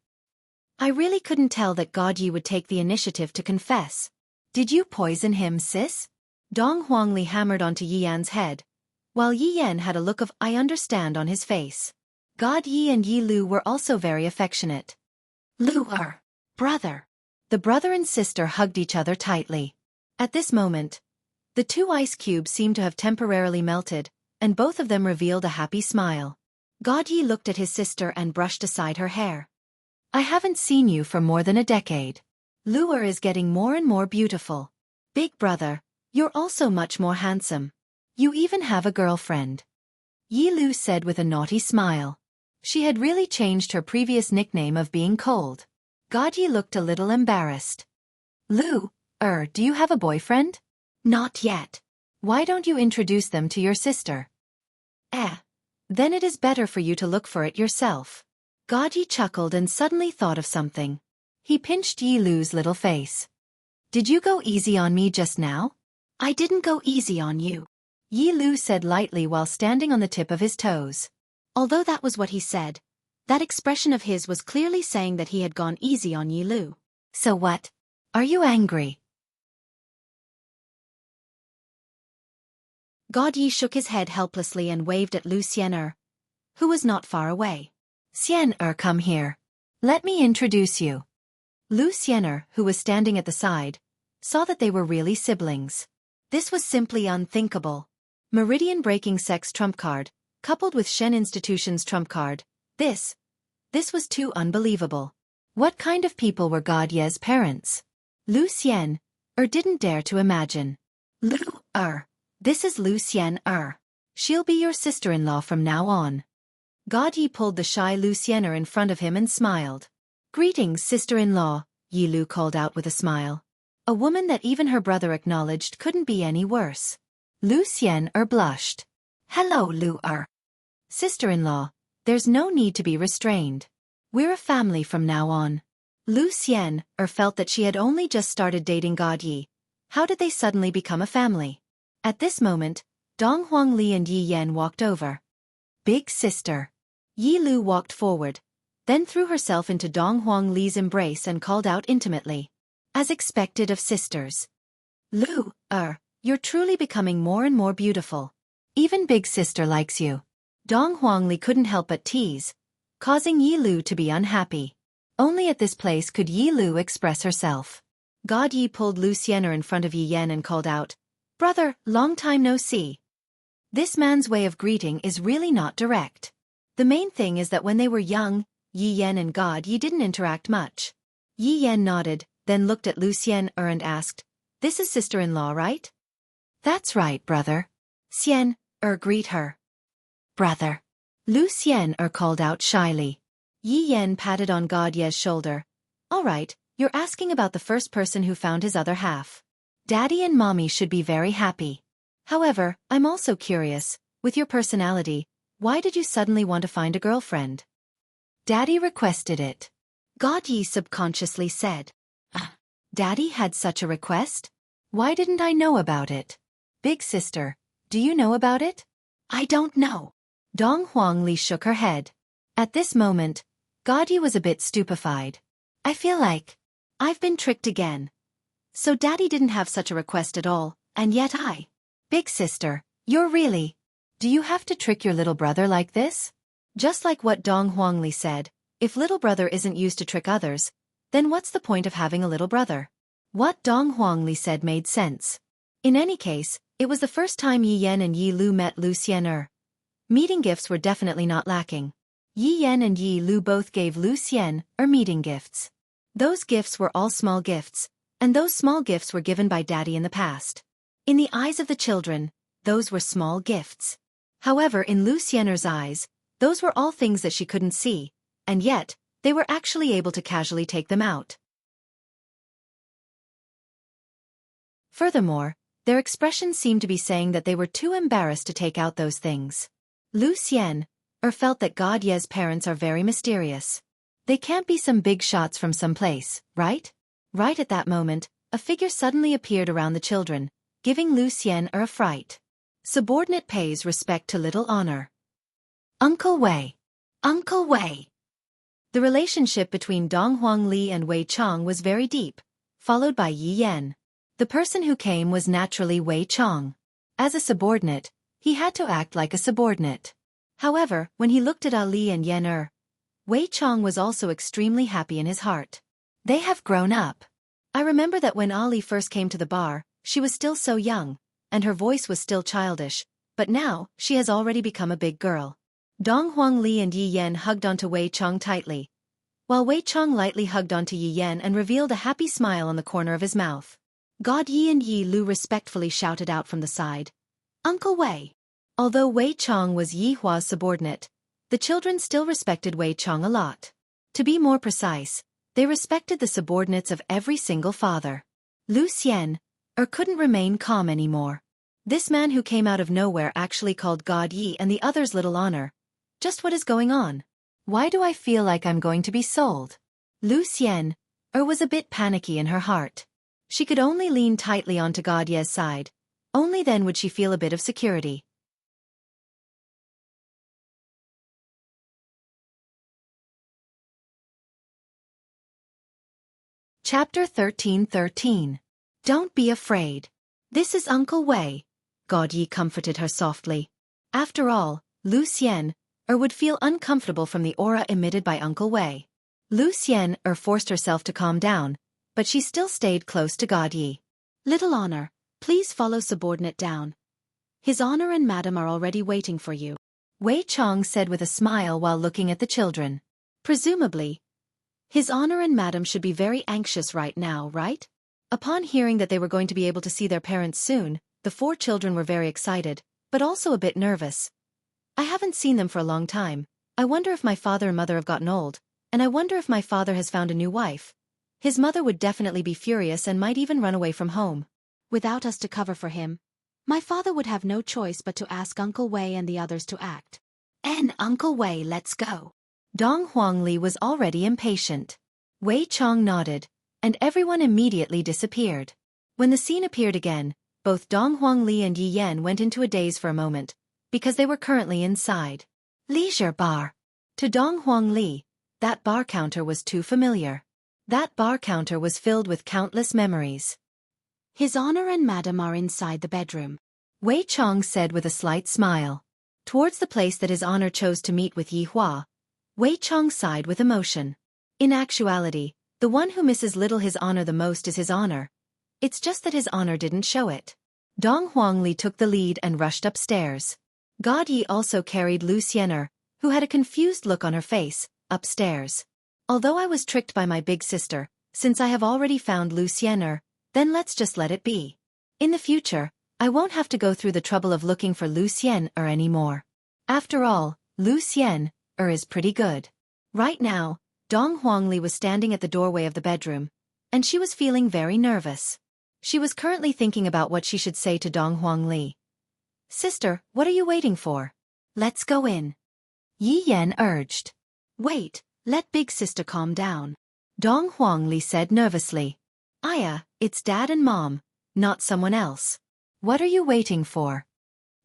Speaker 1: I really couldn't tell that God Yi would take the initiative to confess. Did you poison him, sis? Dong Huangli hammered onto Yi Yan's head, while Yi Yan had a look of I understand on his face. God Yi and Yi Lu were also very affectionate. Lu er, brother. The brother and sister hugged each other tightly. At this moment, the two ice cubes seemed to have temporarily melted, and both of them revealed a happy smile. God Yi looked at his sister and brushed aside her hair. I haven't seen you for more than a decade. Lu er is getting more and more beautiful. Big brother, you're also much more handsome. You even have a girlfriend. Yi Lu said with a naughty smile. She had really changed her previous nickname of being cold. God Yi looked a little embarrassed. Lu, do you have a boyfriend? Not yet. Why don't you introduce them to your sister? Then it is better for you to look for it yourself. God Yi chuckled and suddenly thought of something. He pinched Yi Lu's little face. Did you go easy on me just now? I didn't go easy on you. Yi Lu said lightly while standing on the tip of his toes. Although that was what he said, that expression of his was clearly saying that he had gone easy on Yi Lu. So what? Are you angry? God Yi shook his head helplessly and waved at Lu Xian'er, who was not far away. Xian'er, come here. Let me introduce you. Lu Xian'er, who was standing at the side, saw that they were really siblings. This was simply unthinkable. Meridian-breaking sex trump card, coupled with Shen Institution's trump card, this was too unbelievable. What kind of people were God Ye's parents? Lu Xian'er didn't dare to imagine. Lu this is Lu Xian'er. She'll be your sister-in-law from now on. God Yi pulled the shy Lu Xian'er in front of him and smiled. Greetings, sister-in-law, Yi Lu called out with a smile. A woman that even her brother acknowledged couldn't be any worse. Lu Xian'er blushed. Hello, Lu Sister-in-law, there's no need to be restrained. We're a family from now on. Lu Xian'er felt that she had only just started dating God Yi. How did they suddenly become a family? At this moment, Dong Huangli and Yi Yan walked over. Big sister. Yi Lu walked forward, then threw herself into Dong Huangli's embrace and called out intimately. As expected of sisters. Lu, you're truly becoming more and more beautiful. Even big sister likes you. Dong Huangli couldn't help but tease, causing Yi Lu to be unhappy. Only at this place could Yi Lu express herself. God Yi pulled Lu Xian'er in front of Yi Yan and called out, Brother, long time no see. This man's way of greeting is really not direct. The main thing is that when they were young, Yi Yan and God Yi didn't interact much. Yi Yan nodded, then looked at Lu Xian'er and asked, This is sister-in-law, right? That's right, brother. Xian'er, greet her. Brother. Lu Xian'er called out shyly. Yi Yan patted on God Ye's shoulder. All right, you're asking about the first person who found his other half. Daddy and Mommy should be very happy. However, I'm also curious, with your personality, why did you suddenly want to find a girlfriend? Daddy requested it. God Yi subconsciously said. Daddy had such a request? Why didn't I know about it? Big sister, do you know about it? I don't know. Dong Huangli shook her head. At this moment, God Yi was a bit stupefied. I feel like I've been tricked again. So Daddy didn't have such a request at all, and yet Big sister, you're really... Do you have to trick your little brother like this? Just like what Dong Huangli said, if little brother isn't used to trick others, then what's the point of having a little brother? What Dong Huangli said made sense. In any case, it was the first time Yi Yan and Yi Lu met Lu Xian. Meeting gifts were definitely not lacking. Yi Yan and Yi Lu both gave Lu Xian meeting gifts. Those gifts were all small gifts, and those small gifts were given by Daddy in the past. In the eyes of the children, those were small gifts. However, in Lu Xian's eyes, those were all things that she couldn't see, and yet, they were actually able to casually take them out. Furthermore, their expressions seemed to be saying that they were too embarrassed to take out those things. Lu Xian felt that God Ye's parents are very mysterious. They can't be some big shots from some place, right? Right at that moment, a figure suddenly appeared around the children, giving Lu Xian a fright. Subordinate pays respect to little honor. Uncle Wei. Uncle Wei. The relationship between Dong Huangli and Wei Chong was very deep, followed by Yi Yan. The person who came was naturally Wei Chong. As a subordinate, he had to act like a subordinate. However, when he looked at Ali and Yan Wei Chong was also extremely happy in his heart. They have grown up. I remember that when Ali first came to the bar, she was still so young, and her voice was still childish, but now, she has already become a big girl. Dong Huangli and Yi Yan hugged onto Wei Chong tightly, while Wei Chong lightly hugged onto Yi Yan and revealed a happy smile on the corner of his mouth. God Yi and Yi Lu respectfully shouted out from the side, "Uncle Wei." Although Wei Chong was Yi Hua's subordinate, the children still respected Wei Chong a lot. To be more precise, they respected the subordinates of every single father. Lu Xian couldn't remain calm anymore. This man who came out of nowhere actually called God Yi and the others little honor. Just what is going on? Why do I feel like I'm going to be sold? Lu Xian was a bit panicky in her heart. She could only lean tightly onto God Ye's side. Only then would she feel a bit of security. Chapter 13:13. Don't be afraid. This is Uncle Wei. God Yi comforted her softly. After all, Lu Xian would feel uncomfortable from the aura emitted by Uncle Wei. Lu Xian forced herself to calm down, but she still stayed close to God Yi. Little honor, please follow subordinate down. His honor and madam are already waiting for you, Wei Chong said with a smile while looking at the children. Presumably, His honor and madam should be very anxious right now, right? Upon hearing that they were going to be able to see their parents soon, the four children were very excited, but also a bit nervous. I haven't seen them for a long time. I wonder if my father and mother have gotten old, and I wonder if my father has found a new wife. His mother would definitely be furious and might even run away from home. Without us to cover for him, my father would have no choice but to ask Uncle Wei and the others to act. And Uncle Wei, let's go. Dong Huangli was already impatient. Wei Chong nodded, and everyone immediately disappeared. When the scene appeared again, both Dong Huangli and Yi Yan went into a daze for a moment, because they were currently inside. Leisure bar. To Dong Huangli, that bar counter was too familiar. That bar counter was filled with countless memories. His honor and madam are inside the bedroom, Wei Chong said with a slight smile. Towards the place that his honor chose to meet with Yi Hua, Wei Chong sighed with emotion. In actuality, the one who misses little his honor the most is his honor. It's just that his honor didn't show it. Dong Huangli took the lead and rushed upstairs. God Yi also carried Lu Xianer, who had a confused look on her face, upstairs. Although I was tricked by my big sister, since I have already found Lu Xianer, then let's just let it be. In the future, I won't have to go through the trouble of looking for Lu Xianer anymore. After all, Lu Xianer is pretty good. Right now, Dong Huangli was standing at the doorway of the bedroom, and she was feeling very nervous. She was currently thinking about what she should say to Dong Huangli. Sister, what are you waiting for? Let's go in. Yi Yan urged. Wait, let big sister calm down. Dong Huangli said nervously. Aya, it's Dad and Mom, not someone else. What are you waiting for?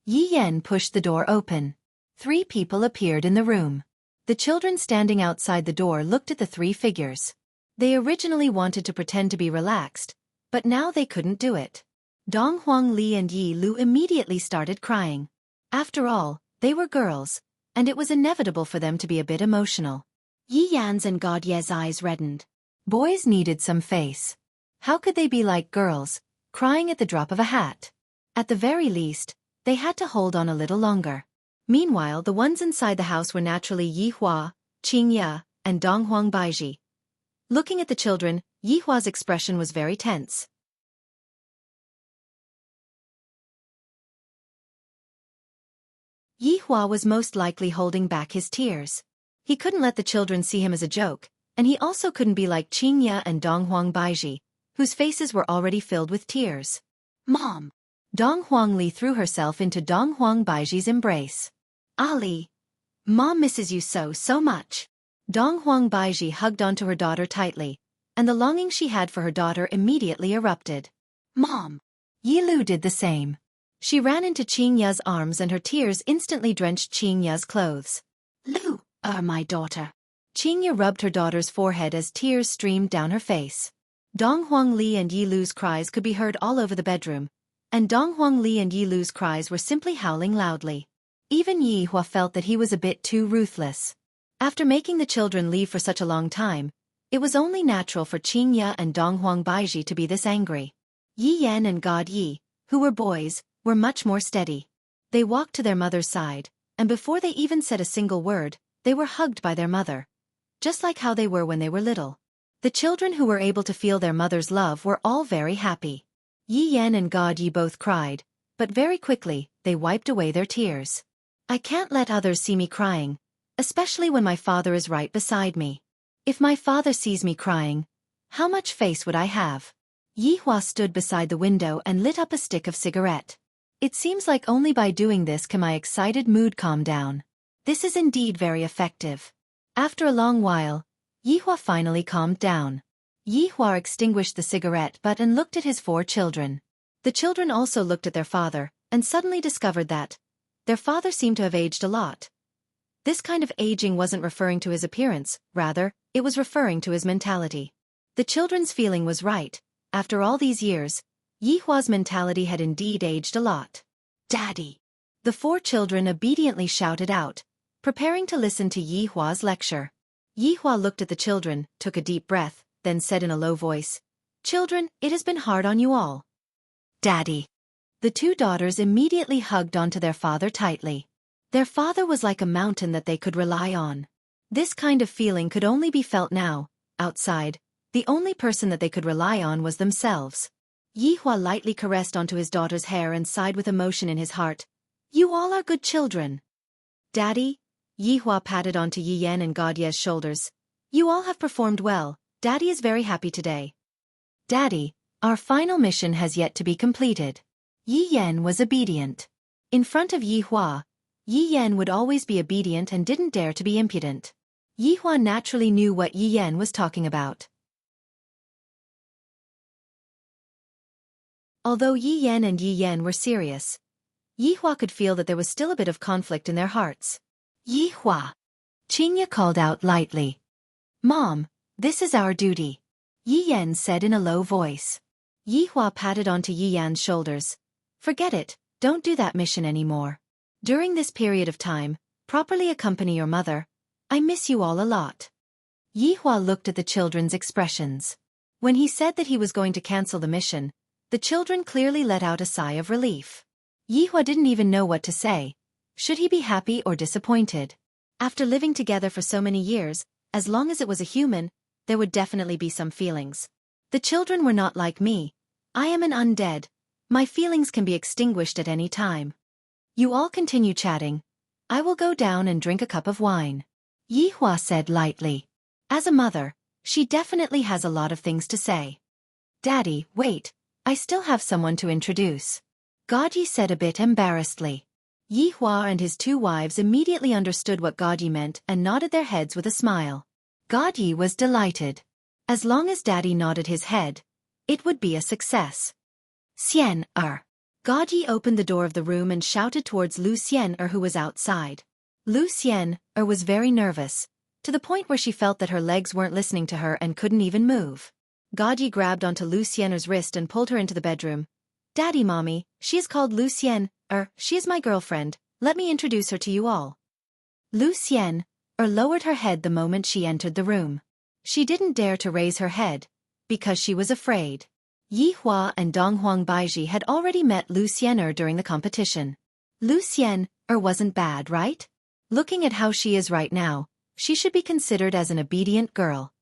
Speaker 1: Yi Yan pushed the door open. 3 people appeared in the room. The children standing outside the door looked at the 3 figures. They originally wanted to pretend to be relaxed, But now they couldn't do it. Dong Huangli and Yi Lu immediately started crying. After all, they were girls, and it was inevitable for them to be a bit emotional. Yi Yan's and God Ye's eyes reddened. Boys needed some face. How could they be like girls, crying at the drop of a hat? At the very least, they had to hold on a little longer. Meanwhile, the ones inside the house were naturally Yi Hua, Qing Ya, and Dong Huang Baiji. Looking at the children, Yi Hua's expression was very tense. Yi Hua was most likely holding back his tears. He couldn't let the children see him as a joke, and he also couldn't be like Qing Ya and Dong Huang Baiji, whose faces were already filled with tears. Mom! Dong Huangli threw herself into Dong Huang Baiji's embrace. Ali! Mom misses you so much. Dong Huang Baiji hugged onto her daughter tightly, and the longing she had for her daughter immediately erupted. Mom! Yi Lu did the same. She ran into Qing Ya's arms and her tears instantly drenched Qing Ya's clothes. Lu, my daughter. Qing Ya rubbed her daughter's forehead as tears streamed down her face. Dong Huangli and Yi Lu's cries could be heard all over the bedroom, and Dong Huangli and Yi Lu's cries were simply howling loudly. Even Yi Hua felt that he was a bit too ruthless. After making the children leave for such a long time, it was only natural for Qing Ya and Dong Huang Baiji to be this angry. Yi Yan and God Yi, who were boys, were much more steady. They walked to their mother's side, and before they even said a single word, they were hugged by their mother. Just like how they were when they were little. The children who were able to feel their mother's love were all very happy. Yi Yan and God Yi both cried, but very quickly, they wiped away their tears. I can't let others see me crying, especially when my father is right beside me. If my father sees me crying, how much face would I have? Yi Hua stood beside the window and lit up a stick of cigarette. It seems like only by doing this can my excited mood calm down. This is indeed very effective. After a long while, Yi Hua finally calmed down. Yi Hua extinguished the cigarette butt and looked at his 4 children. The children also looked at their father, and suddenly discovered that their father seemed to have aged a lot. This kind of aging wasn't referring to his appearance, rather, it was referring to his mentality. The children's feeling was right. After all these years, Yi Hua's mentality had indeed aged a lot. Daddy! The 4 children obediently shouted out, preparing to listen to Yi Hua's lecture. Yi Hua looked at the children, took a deep breath, then said in a low voice, Children, it has been hard on you all. Daddy! The 2 daughters immediately hugged onto their father tightly. Their father was like a mountain that they could rely on. This kind of feeling could only be felt now, outside. The only person that they could rely on was themselves. Yi Hua lightly caressed onto his daughter's hair and sighed with emotion in his heart. You all are good children. Daddy? Yi Hua patted onto Yi Yan and God Ye's shoulders. You all have performed well. Daddy is very happy today. Daddy, our final mission has yet to be completed. Yi Yan was obedient. In front of Yi Hua, Yi Yan would always be obedient and didn't dare to be impudent. Yi Hua naturally knew what Yi Yan was talking about. Although Yi Yan and Yi Yan were serious, Yi Hua could feel that there was still a bit of conflict in their hearts. Yi Hua! Qing Ya called out lightly. Mom, this is our duty. Yi Yan said in a low voice. Yi Hua patted onto Yi Yan's shoulders. Forget it, don't do that mission anymore. During this period of time, properly accompany your mother. I miss you all a lot. Yi Hua looked at the children's expressions. When he said that he was going to cancel the mission, the children clearly let out a sigh of relief. Yi Hua didn't even know what to say. Should he be happy or disappointed? After living together for so many years, as long as it was a human, there would definitely be some feelings. The children were not like me. I am an undead. My feelings can be extinguished at any time. You all continue chatting. I will go down and drink a cup of wine. Yi Hua said lightly. As a mother, she definitely has a lot of things to say. Daddy, wait. I still have someone to introduce. God Yi said a bit embarrassedly. Yi Hua and his 2 wives immediately understood what God Yi meant and nodded their heads with a smile. God Yi was delighted. As long as Daddy nodded his head, it would be a success. Xian God Yi opened the door of the room and shouted towards Lu Xian who was outside. Lu Xian was very nervous, to the point where she felt that her legs weren't listening to her and couldn't even move. God Yi grabbed onto Luciener's wrist and pulled her into the bedroom. Daddy, Mommy, she is called Lucienne, she is my girlfriend, let me introduce her to you all. Lucienne, lowered her head the moment she entered the room. She didn't dare to raise her head, because she was afraid. Yi Hua and Dong Huang Baiji had already met Lucienne during the competition. Lucienne wasn't bad, right? Looking at how she is right now, she should be considered as an obedient girl.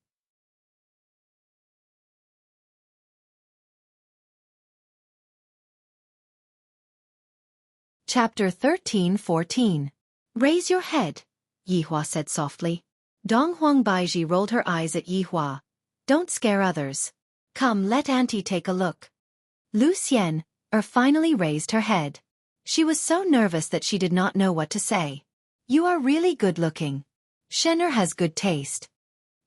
Speaker 1: Chapter 13-14. Raise your head, Yi Hua said softly. Dong Huang Baiji rolled her eyes at Yi Hua. Don't scare others. Come, let Auntie take a look. Lucienne finally raised her head. She was so nervous that she did not know what to say. You are really good looking. Shen'er has good taste.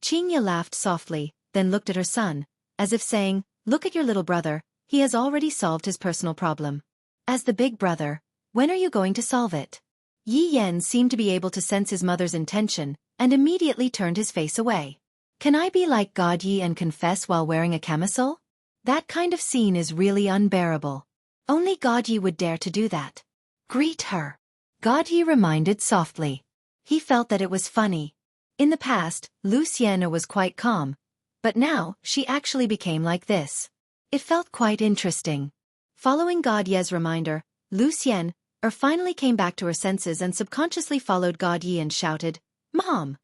Speaker 1: Qingya laughed softly, then looked at her son, as if saying, look at your little brother, he has already solved his personal problem. As the big brother, when are you going to solve it? Yi Yan seemed to be able to sense his mother's intention, and immediately turned his face away. Can I be like God Yi and confess while wearing a camisole? That kind of scene is really unbearable. Only God Yi would dare to do that. Greet her. God Yi reminded softly. He felt that it was funny. In the past, Lucienne was quite calm, but now she actually became like this. It felt quite interesting. Following God Ye's reminder, Lucienne finally came back to her senses and subconsciously followed God Yi and shouted, Mom!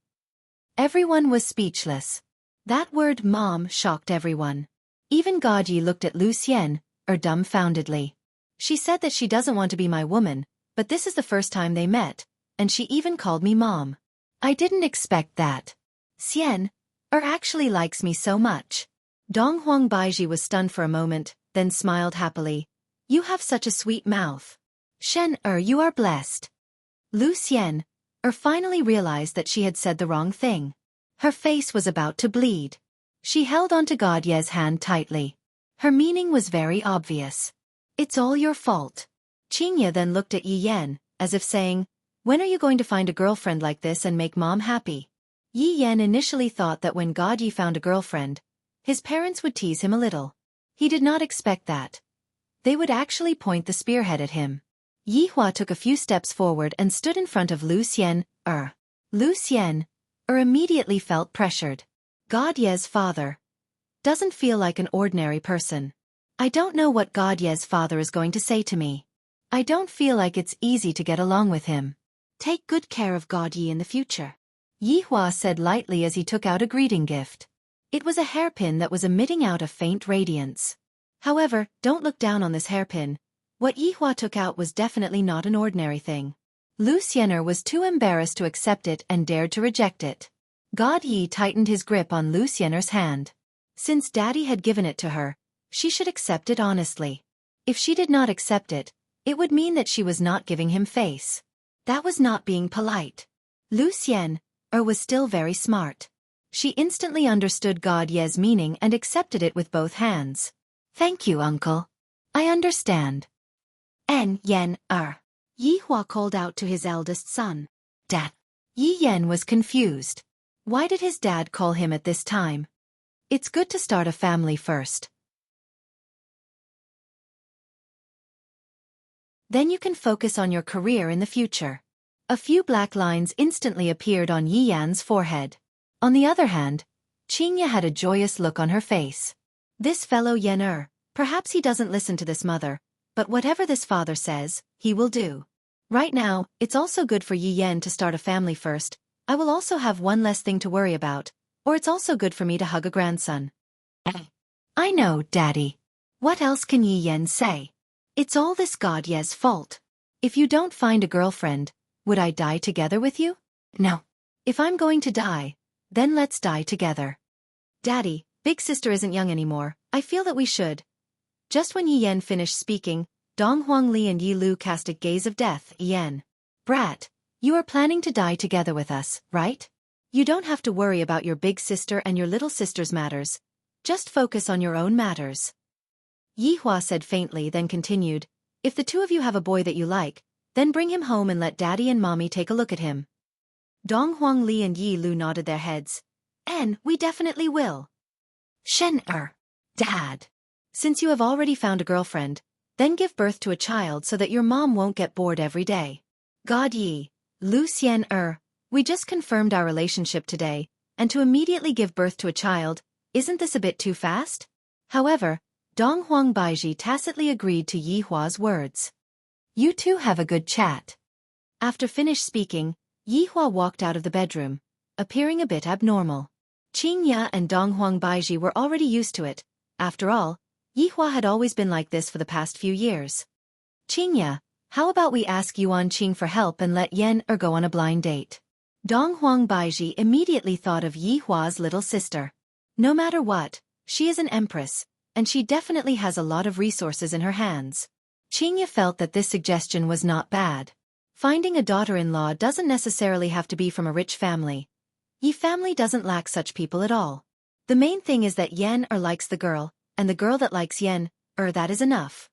Speaker 1: Everyone was speechless. That word Mom shocked everyone. Even God Yi looked at Lucienne, dumbfoundedly. She said that she doesn't want to be my woman, but this is the first time they met, and she even called me Mom. I didn't expect that. Xian actually likes me so much. Dong Huang Baiji was stunned for a moment, then smiled happily. You have such a sweet mouth. Shen you are blessed. Lucienne finally realized that she had said the wrong thing. Her face was about to bleed. She held onto God Ye's hand tightly. Her meaning was very obvious. It's all your fault. Qingya then looked at Yi Yan, as if saying, when are you going to find a girlfriend like this and make Mom happy? Yi Yan initially thought that when God Yi found a girlfriend, his parents would tease him a little. He did not expect that. They would actually point the spearhead at him. Yi Hua took a few steps forward and stood in front of Lucienne. Lucienne immediately felt pressured. God Ye's father doesn't feel like an ordinary person. I don't know what God Ye's father is going to say to me. I don't feel like it's easy to get along with him. Take good care of God Yi in the future. Yi Hua said lightly as he took out a greeting gift. It was a hairpin that was emitting out a faint radiance. However, don't look down on this hairpin. What Yi Hua took out was definitely not an ordinary thing. Lucienne was too embarrassed to accept it and dared to reject it. God Yi tightened his grip on Lucienne's hand. Since Daddy had given it to her, she should accept it honestly. If she did not accept it, it would mean that she was not giving him face. That was not being polite. Lucienne was still very smart. She instantly understood God Ye's meaning and accepted it with both hands. Thank you, Uncle. I understand. Yen. Yi Hua called out to his eldest son. Dad. Yi Yan was confused. Why did his dad call him at this time? It's good to start a family first. Then you can focus on your career in the future. A few black lines instantly appeared on Yi Yan's forehead. On the other hand, Qingya had a joyous look on her face. This fellow Yen perhaps he doesn't listen to this mother, but whatever this father says, he will do. Right now, it's also good for Yi Yan to start a family first. I will also have one less thing to worry about, or it's also good for me to hug a grandson. I know, Daddy. What else can Yi Yan say? It's all this God Ye's fault. If you don't find a girlfriend, would I die together with you? No. If I'm going to die, then let's die together. Daddy, big sister isn't young anymore. I feel that we should. Just when Yi Yan finished speaking, Dong Huangli and Yi Lu cast a gaze of death. Yan. Brat, you are planning to die together with us, right? You don't have to worry about your big sister and your little sister's matters. Just focus on your own matters. Yi Hua said faintly, then continued, if the two of you have a boy that you like, then bring him home and let Daddy and Mommy take a look at him. Dong Huangli and Yi Lu nodded their heads. We definitely will. Dad. Since you have already found a girlfriend, then give birth to a child so that your mom won't get bored every day. God Yi, Lu Xian we just confirmed our relationship today, and to immediately give birth to a child, isn't this a bit too fast? However, Dong Huang Baiji tacitly agreed to Yi Hua's words. You two have a good chat. After finished speaking, Yi Hua walked out of the bedroom, appearing a bit abnormal. Qing Ya and Dong Huang Baiji were already used to it. After all, Yi Hua had always been like this for the past few years. Qing Ya, how about we ask Yuan Qing for help and let Yan go on a blind date? Dong Huang Baiji immediately thought of Yi Hua's little sister. No matter what, she is an empress, and she definitely has a lot of resources in her hands. Qing Ya felt that this suggestion was not bad. Finding a daughter-in-law doesn't necessarily have to be from a rich family. Yi family doesn't lack such people at all. The main thing is that Yan likes the girl, and the girl that likes Yan, that is enough.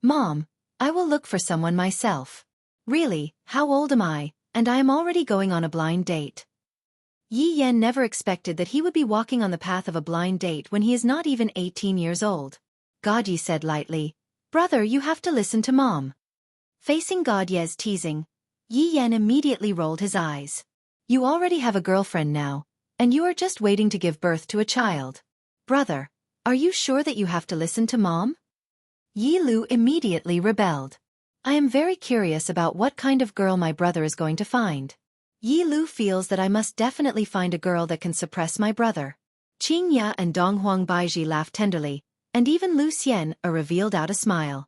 Speaker 1: Mom, I will look for someone myself. Really, how old am I, and I am already going on a blind date. Yi Yan never expected that he would be walking on the path of a blind date when he is not even 18 years old. God Yi said lightly, Brother, you have to listen to Mom. Facing God Ye's teasing, Yi Yan immediately rolled his eyes. You already have a girlfriend now, and you are just waiting to give birth to a child. Brother, are you sure that you have to listen to Mom? Yi Lu immediately rebelled. I am very curious about what kind of girl my brother is going to find. Yi Lu feels that I must definitely find a girl that can suppress my brother. Qing Ya and Dong Huang Baiji laughed tenderly, and even Lu Xian revealed out a smile.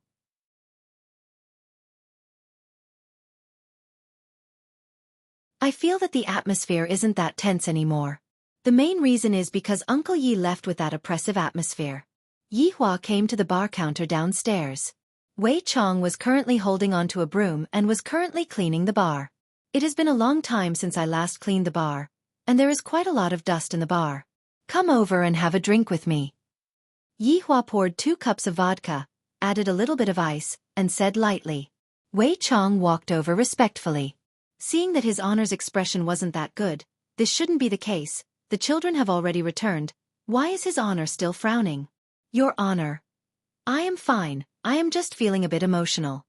Speaker 1: I feel that the atmosphere isn't that tense anymore. The main reason is because Uncle Yi left with that oppressive atmosphere. Yi Hua came to the bar counter downstairs. Wei Chong was currently holding onto a broom and was currently cleaning the bar. It has been a long time since I last cleaned the bar, and there is quite a lot of dust in the bar. Come over and have a drink with me. Yi Hua poured 2 cups of vodka, added a little bit of ice, and said lightly. Wei Chong walked over respectfully. Seeing that his honor's expression wasn't that good, this shouldn't be the case, the children have already returned, why is his honor still frowning? Your honor. I am fine, I am just feeling a bit emotional.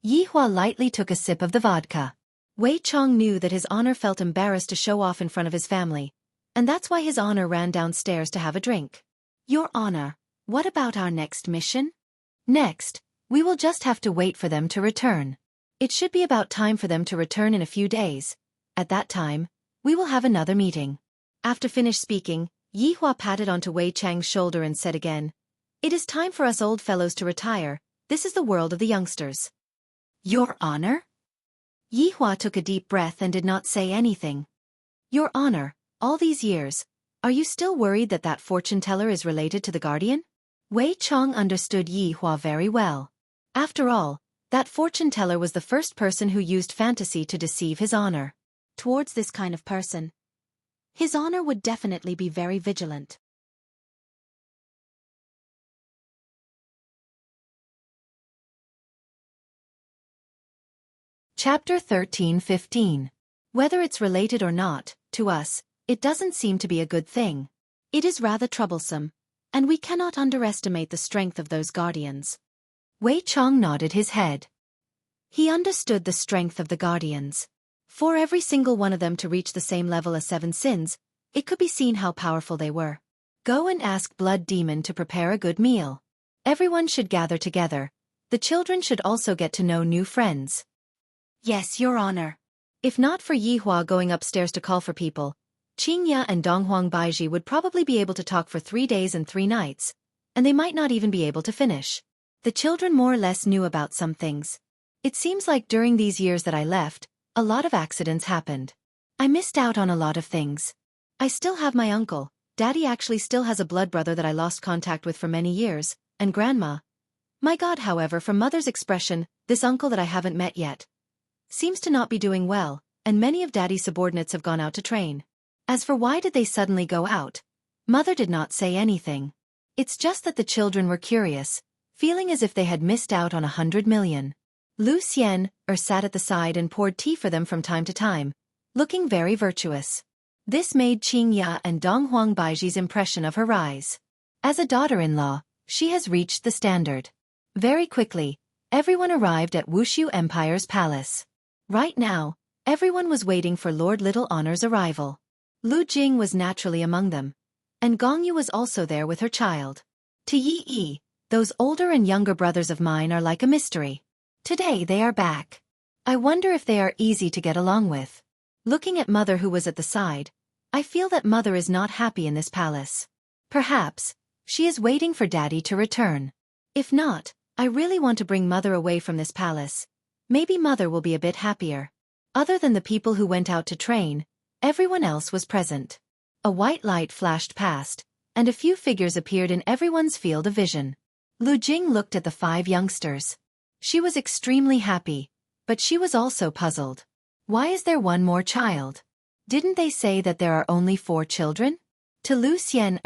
Speaker 1: Yi Hua lightly took a sip of the vodka. Wei Chong knew that his honor felt embarrassed to show off in front of his family, and that's why his honor ran downstairs to have a drink. Your honor, what about our next mission? Next, we will just have to wait for them to return. It should be about time for them to return in a few days. At that time, we will have another meeting. After finished speaking, Yi Hua patted onto Wei Chang's shoulder and said again, It is time for us old fellows to retire, this is the world of the youngsters. Your honor? Yi Hua took a deep breath and did not say anything. Your honor, all these years, are you still worried that that fortune teller is related to the guardian? Wei Chong understood Yi Hua very well. After all, that fortune teller was the first person who used fantasy to deceive his honor. Towards this kind of person, his honor would definitely be very vigilant. Chapter 13-15. Whether it's related or not, to us, it doesn't seem to be a good thing. It is rather troublesome, and we cannot underestimate the strength of those guardians. Wei Chong nodded his head. He understood the strength of the guardians. For every single one of them to reach the same level as 7 sins, it could be seen how powerful they were. Go and ask Blood Demon to prepare a good meal. Everyone should gather together. The children should also get to know new friends. Yes, Your Honor. If not for Yi Hua going upstairs to call for people, Qing Ya and Dong Huang Baiji would probably be able to talk for 3 days and 3 nights, and they might not even be able to finish. The children more or less knew about some things. It seems like during these years that I left, a lot of accidents happened. I missed out on a lot of things. I still have my uncle, Daddy actually still has a blood brother that I lost contact with for many years, and Grandma. My God, however, from Mother's expression, this uncle that I haven't met yet seems to not be doing well, and many of Daddy's subordinates have gone out to train. As for why did they suddenly go out, Mother did not say anything. It's just that the children were curious, feeling as if they had missed out on 100 million. Lu Xian sat at the side and poured tea for them from time to time, looking very virtuous. This made Qingya and Dong Huangbaiji's impression of her rise. As a daughter-in-law, she has reached the standard. Very quickly, everyone arrived at Wuxia Empire's palace. Right now, everyone was waiting for Lord Little Honor's arrival. Lu Jing was naturally among them, and Gong Yu was also there with her child. To Yi Yi, those older and younger brothers of mine are like a mystery. Today they are back. I wonder if they are easy to get along with. Looking at Mother who was at the side, I feel that Mother is not happy in this palace. Perhaps, she is waiting for Daddy to return. If not, I really want to bring Mother away from this palace. Maybe Mother will be a bit happier. Other than the people who went out to train, everyone else was present. A white light flashed past, and a few figures appeared in everyone's field of vision. Lu Jing looked at the 5 youngsters. She was extremely happy, but she was also puzzled. Why is there one more child? Didn't they say that there are only 4 children? To Lu Xian,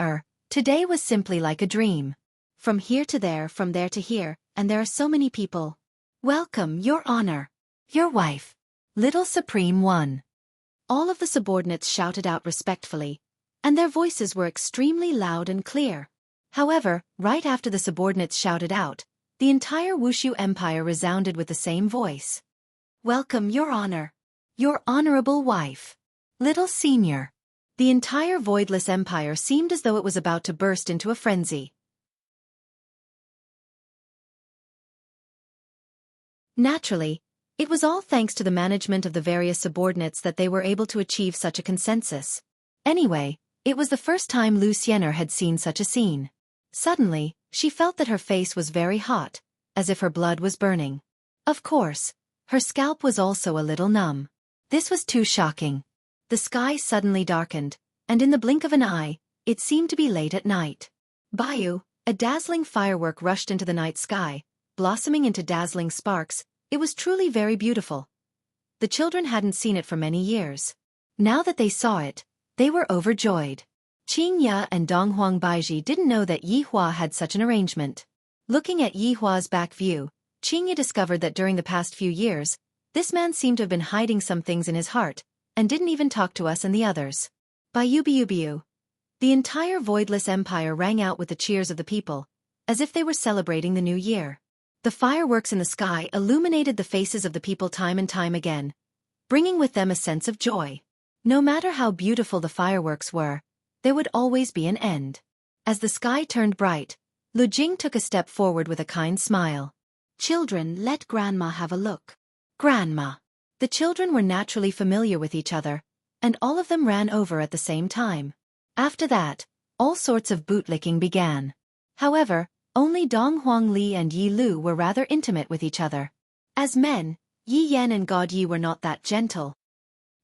Speaker 1: today was simply like a dream. From here to there, from there to here, and there are so many people. Welcome, Your Honor. Your wife. Little Supreme One. All of the subordinates shouted out respectfully, and their voices were extremely loud and clear. However, right after the subordinates shouted out, the entire Wuxia Empire resounded with the same voice. Welcome, Your Honor. Your honorable wife. Little Senior. The entire voidless empire seemed as though it was about to burst into a frenzy. Naturally, it was all thanks to the management of the various subordinates that they were able to achieve such a consensus. Anyway, it was the first time Lu Xiener had seen such a scene. Suddenly, she felt that her face was very hot, as if her blood was burning. Of course, her scalp was also a little numb. This was too shocking. The sky suddenly darkened, and in the blink of an eye, it seemed to be late at night. Bayu, a dazzling firework rushed into the night sky, blossoming into dazzling sparks. It was truly very beautiful. The children hadn't seen it for many years. Now that they saw it, they were overjoyed. Qingya and Dong Huangbaiji didn't know that Yi Hua had such an arrangement. Looking at Yi Hua's back view, Qingya discovered that during the past few years, this man seemed to have been hiding some things in his heart, and didn't even talk to us and the others. Biu. The entire voidless empire rang out with the cheers of the people, as if they were celebrating the new year. The fireworks in the sky illuminated the faces of the people time and time again, bringing with them a sense of joy. No matter how beautiful the fireworks were, there would always be an end. As the sky turned bright, Lu Jing took a step forward with a kind smile. Children, let Grandma have a look. Grandma. The children were naturally familiar with each other, and all of them ran over at the same time. After that, all sorts of bootlicking began. However, only Dong Huang Li and Yi Lu were rather intimate with each other. As men, Yi Yan and God Yi were not that gentle.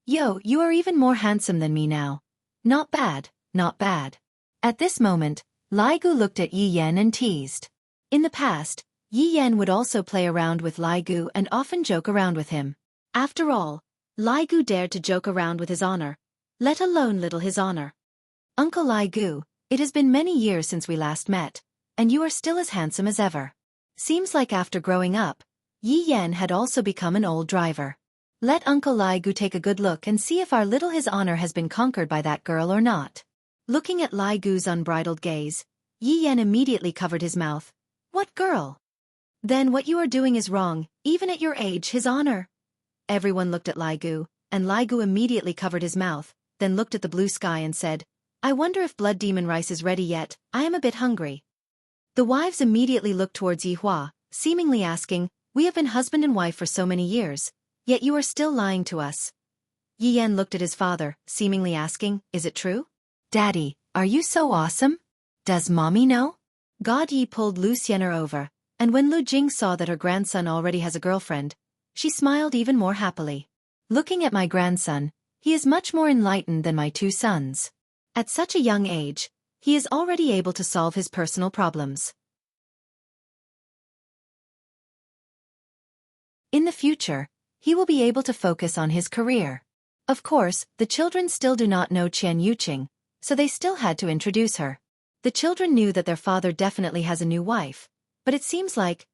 Speaker 1: Yo, you are even more handsome than me now. Not bad, not bad. At this moment, Lai Gu looked at Yi Yan and teased. In the past, Yi Yan would also play around with Lai Gu and often joke around with him. After all, Lai Gu dared to joke around with his honor, let alone little his honor. Uncle Lai Gu, it has been many years since we last met, and you are still as handsome as ever. Seems like after growing up, Yi Yan had also become an old driver. Let Uncle Lai Gu take a good look and see if our little his honor has been conquered by that girl or not. Looking at Lai Gu's unbridled gaze, Yi Yan immediately covered his mouth. What girl? Then what you are doing is wrong, even at your age, his honor. Everyone looked at Lai Gu, and Lai Gu immediately covered his mouth, then looked at the blue sky and said, I wonder if blood demon rice is ready yet, I am a bit hungry. The wives immediately looked towards Yi Hua, seemingly asking, we have been husband and wife for so many years, yet you are still lying to us. Yi Yan looked at his father, seemingly asking, is it true? Daddy, are you so awesome? Does mommy know? God Yi pulled Lu Xiener over, and when Lu Jing saw that her grandson already has a girlfriend, she smiled even more happily. Looking at my grandson, he is much more enlightened than my 2 sons. At such a young age, he is already able to solve his personal problems. In the future, he will be able to focus on his career. Of course, the children still do not know Qian Yuqing, so they still had to introduce her. The children knew that their father definitely has a new wife, but it seems like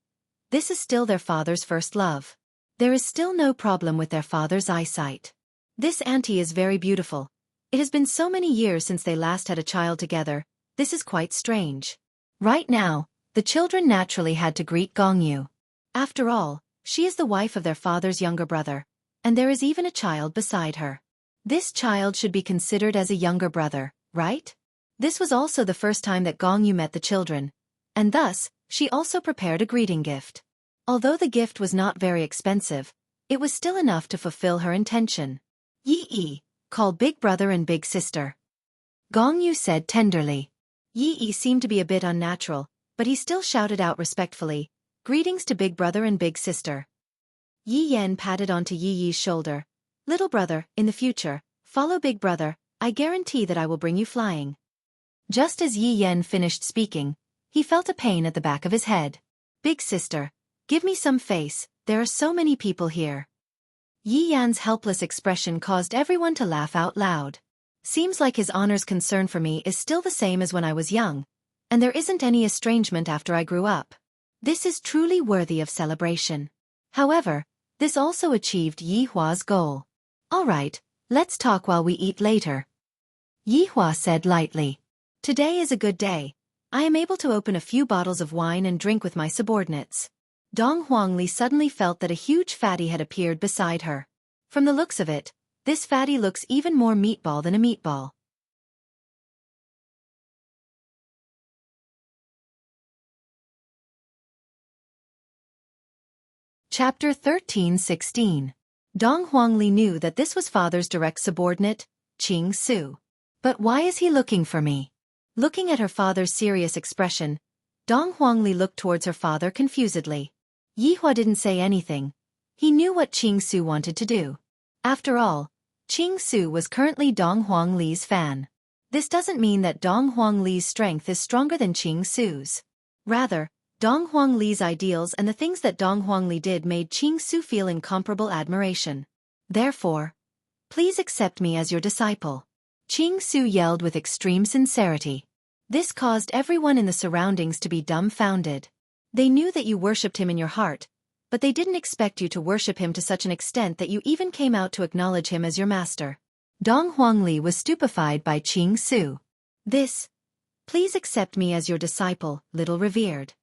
Speaker 1: this is still their father's first love. There is still no problem with their father's eyesight. This auntie is very beautiful, It has been so many years since they last had a child together. This is quite strange. Right now, the children naturally had to greet Gongyu. After all, she is the wife of their father's younger brother, and there is even a child beside her. This child should be considered as a younger brother, right? This was also the first time that Gongyu met the children, and thus, she also prepared a greeting gift. Although the gift was not very expensive, it was still enough to fulfill her intention. Yi, call big brother and big sister. Gongyu said tenderly. Yi seemed to be a bit unnatural, but he still shouted out respectfully, greetings to big brother and big sister. Yi Yan patted onto Yi's shoulder. Little brother, in the future, follow big brother, I guarantee that I will bring you flying. Just as Yi Yan finished speaking, he felt a pain at the back of his head. Big sister, give me some face, there are so many people here. Yi Yan's helpless expression caused everyone to laugh out loud. Seems like his honor's concern for me is still the same as when I was young, and there isn't any estrangement after I grew up. This is truly worthy of celebration. However, this also achieved Yi Hua's goal. Alright, let's talk while we eat later. Yi Hua said lightly. Today is a good day. I am able to open a few bottles of wine and drink with my subordinates. Dong Huangli suddenly felt that a huge fatty had appeared beside her. From the looks of it, this fatty looks even more meatball than a meatball. Chapter 13:16. Dong Huangli knew that this was father's direct subordinate, Qing Su. But why is he looking for me? Looking at her father's serious expression, Dong Huangli looked towards her father confusedly. Yi Hua didn't say anything. He knew what Qing Su wanted to do. After all, Qing Su was currently Dong Huangli's fan. This doesn't mean that Dong Huangli's strength is stronger than Qing Su's. Rather, Dong Huangli's ideals and the things that Dong Huangli did made Qing Su feel incomparable admiration. Therefore, please accept me as your disciple. Qing Su yelled with extreme sincerity. This caused everyone in the surroundings to be dumbfounded. They knew that you worshipped him in your heart, but they didn't expect you to worship him to such an extent that you even came out to acknowledge him as your master. Dong Huangli was stupefied by Qing Su. Please accept me as your disciple, little revered.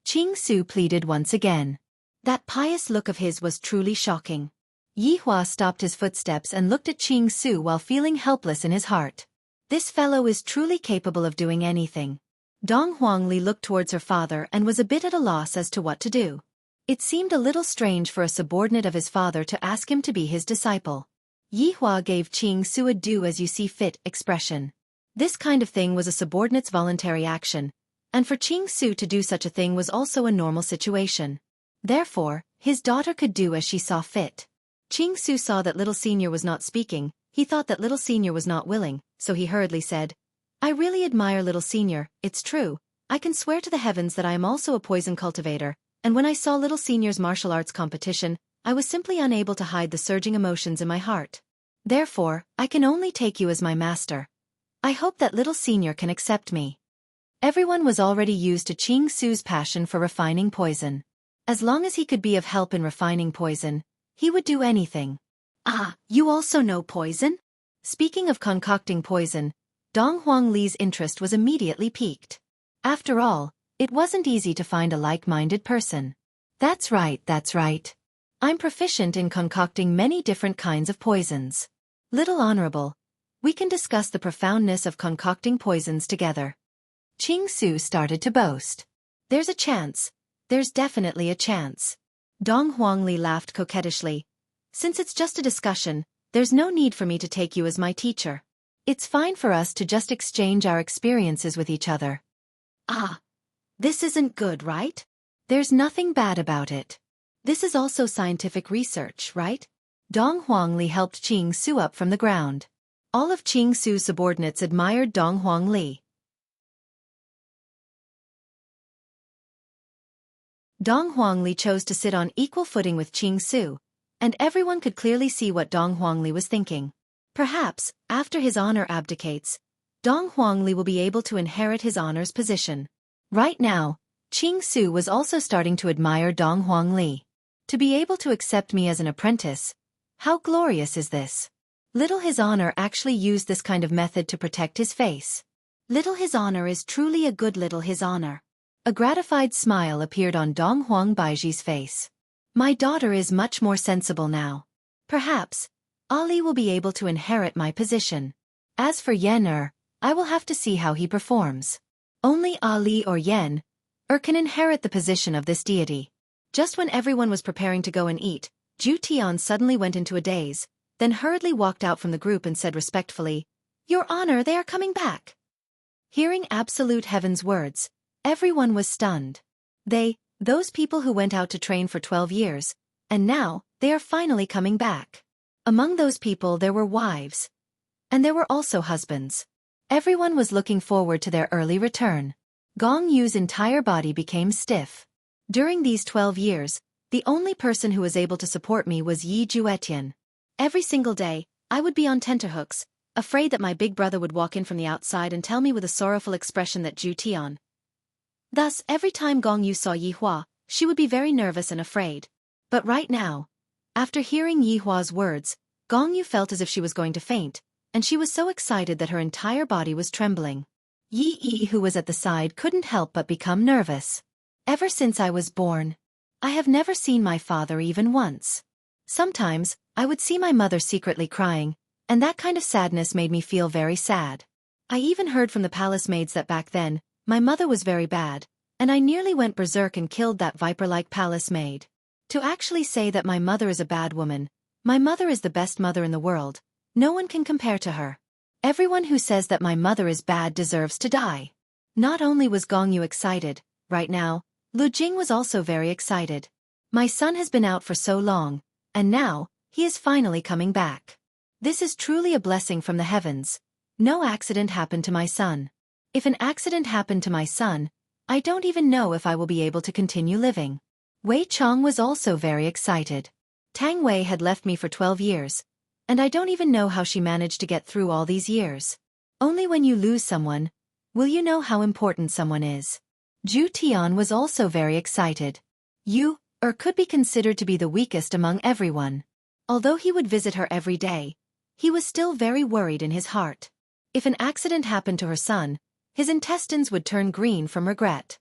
Speaker 1: Qing Su pleaded once again. That pious look of his was truly shocking. Yi Hua stopped his footsteps and looked at Qing Su while feeling helpless in his heart. This fellow is truly capable of doing anything. Dong Huangli looked towards her father and was a bit at a loss as to what to do. It seemed a little strange for a subordinate of his father to ask him to be his disciple. Yi Hua gave Qing Su a do-as-you-see-fit expression. This kind of thing was a subordinate's voluntary action, and for Qing Su to do such a thing was also a normal situation. Therefore, his daughter could do as she saw fit. Qing Su saw that little senior was not speaking. He thought that little senior was not willing, so he hurriedly said, I really admire little senior, it's true. I can swear to the heavens that I am also a poison cultivator, and when I saw little senior's martial arts competition, I was simply unable to hide the surging emotions in my heart. Therefore, I can only take you as my master. I hope that little senior can accept me. Everyone was already used to Qing Su's passion for refining poison. As long as he could be of help in refining poison, he would do anything. Ah, you also know poison? Speaking of concocting poison, Dong Huangli's interest was immediately piqued. After all, it wasn't easy to find a like-minded person. That's right. I'm proficient in concocting many different kinds of poisons. Little Honorable, we can discuss the profoundness of concocting poisons together. Qing Su started to boast. There's a chance. There's definitely a chance. Dong Huangli laughed coquettishly. Since it's just a discussion, there's no need for me to take you as my teacher. It's fine for us to just exchange our experiences with each other. Ah, this isn't good, right? There's nothing bad about it. This is also scientific research, right? Dong Huangli helped Qing Su up from the ground. All of Qing Su's subordinates admired Dong Huangli. Dong Huangli chose to sit on equal footing with Qing Su, and everyone could clearly see what Dong Huangli was thinking. Perhaps, after his honor abdicates, Dong Huangli will be able to inherit his honor's position. Right now, Qing Su was also starting to admire Dong Huangli. To be able to accept me as an apprentice, how glorious is this? Little His Honor actually used this kind of method to protect his face. Little His Honor is truly a good Little His Honor. A gratified smile appeared on Dong Huang Baiji's face. My daughter is much more sensible now. Perhaps, Ali will be able to inherit my position. As for Yen I will have to see how he performs. Only Ali or Yen can inherit the position of this deity. Just when everyone was preparing to go and eat, Zhu Tian suddenly went into a daze, then hurriedly walked out from the group and said respectfully, "Your Honor, they are coming back." Hearing Absolute Heaven's words, everyone was stunned. Those people who went out to train for 12 years, and now, they are finally coming back. Among those people there were wives. And there were also husbands. Everyone was looking forward to their early return. Gong Yu's entire body became stiff. During these 12 years, the only person who was able to support me was Yi Juetian. Every single day, I would be on tenterhooks, afraid that my big brother would walk in from the outside and tell me with a sorrowful expression that Zhu Tian. Thus, every time Gong Yu saw Yi Hua, she would be very nervous and afraid. But right now, after hearing Yi Hua's words, Gong Yu felt as if she was going to faint, and she was so excited that her entire body was trembling. Yi, who was at the side, couldn't help but become nervous. Ever since I was born, I have never seen my father even once. Sometimes, I would see my mother secretly crying, and that kind of sadness made me feel very sad. I even heard from the palace maids that back then, my mother was very bad, and I nearly went berserk and killed that viper-like palace maid. To actually say that my mother is a bad woman, my mother is the best mother in the world, no one can compare to her. Everyone who says that my mother is bad deserves to die. Not only was Gong Yu excited, right now, Lu Jing was also very excited. My son has been out for so long, and now, he is finally coming back. This is truly a blessing from the heavens. No accident happened to my son. If an accident happened to my son, I don't even know if I will be able to continue living. Wei Chong was also very excited. Tang Wei had left me for 12 years, and I don't even know how she managed to get through all these years. Only when you lose someone, will you know how important someone is. Zhu Tian was also very excited. Yu could be considered to be the weakest among everyone. Although he would visit her every day, he was still very worried in his heart. If an accident happened to her son, his intestines would turn green from regret.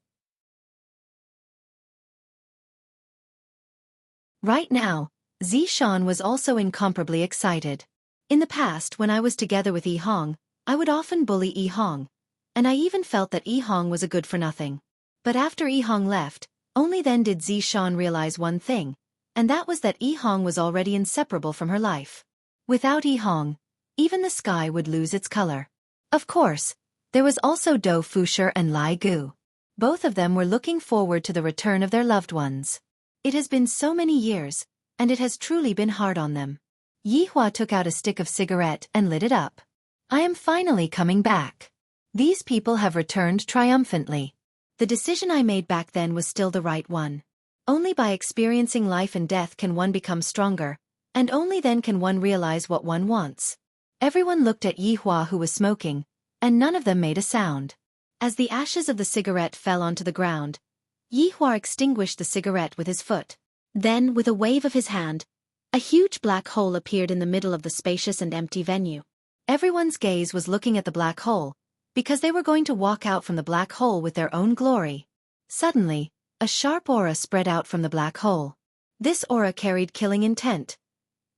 Speaker 1: Right now, Zishan was also incomparably excited. In the past, when I was together with Yi Hong, I would often bully Yi Hong, and I even felt that Yi Hong was a good-for-nothing. But after Yi Hong left, only then did Zishan realize one thing, and that was that Yi Hong was already inseparable from her life. Without Yi Hong, even the sky would lose its color. Of course, there was also Dou Fusher and Lai Gu. Both of them were looking forward to the return of their loved ones. It has been so many years, and it has truly been hard on them. Yi Hua took out a stick of cigarette and lit it up. I am finally coming back. These people have returned triumphantly. The decision I made back then was still the right one. Only by experiencing life and death can one become stronger, and only then can one realize what one wants. Everyone looked at Yi Hua, who was smoking, and none of them made a sound. As the ashes of the cigarette fell onto the ground, Yi Hua extinguished the cigarette with his foot. Then, with a wave of his hand, a huge black hole appeared in the middle of the spacious and empty venue. Everyone's gaze was looking at the black hole, because they were going to walk out from the black hole with their own glory. Suddenly, a sharp aura spread out from the black hole. This aura carried killing intent.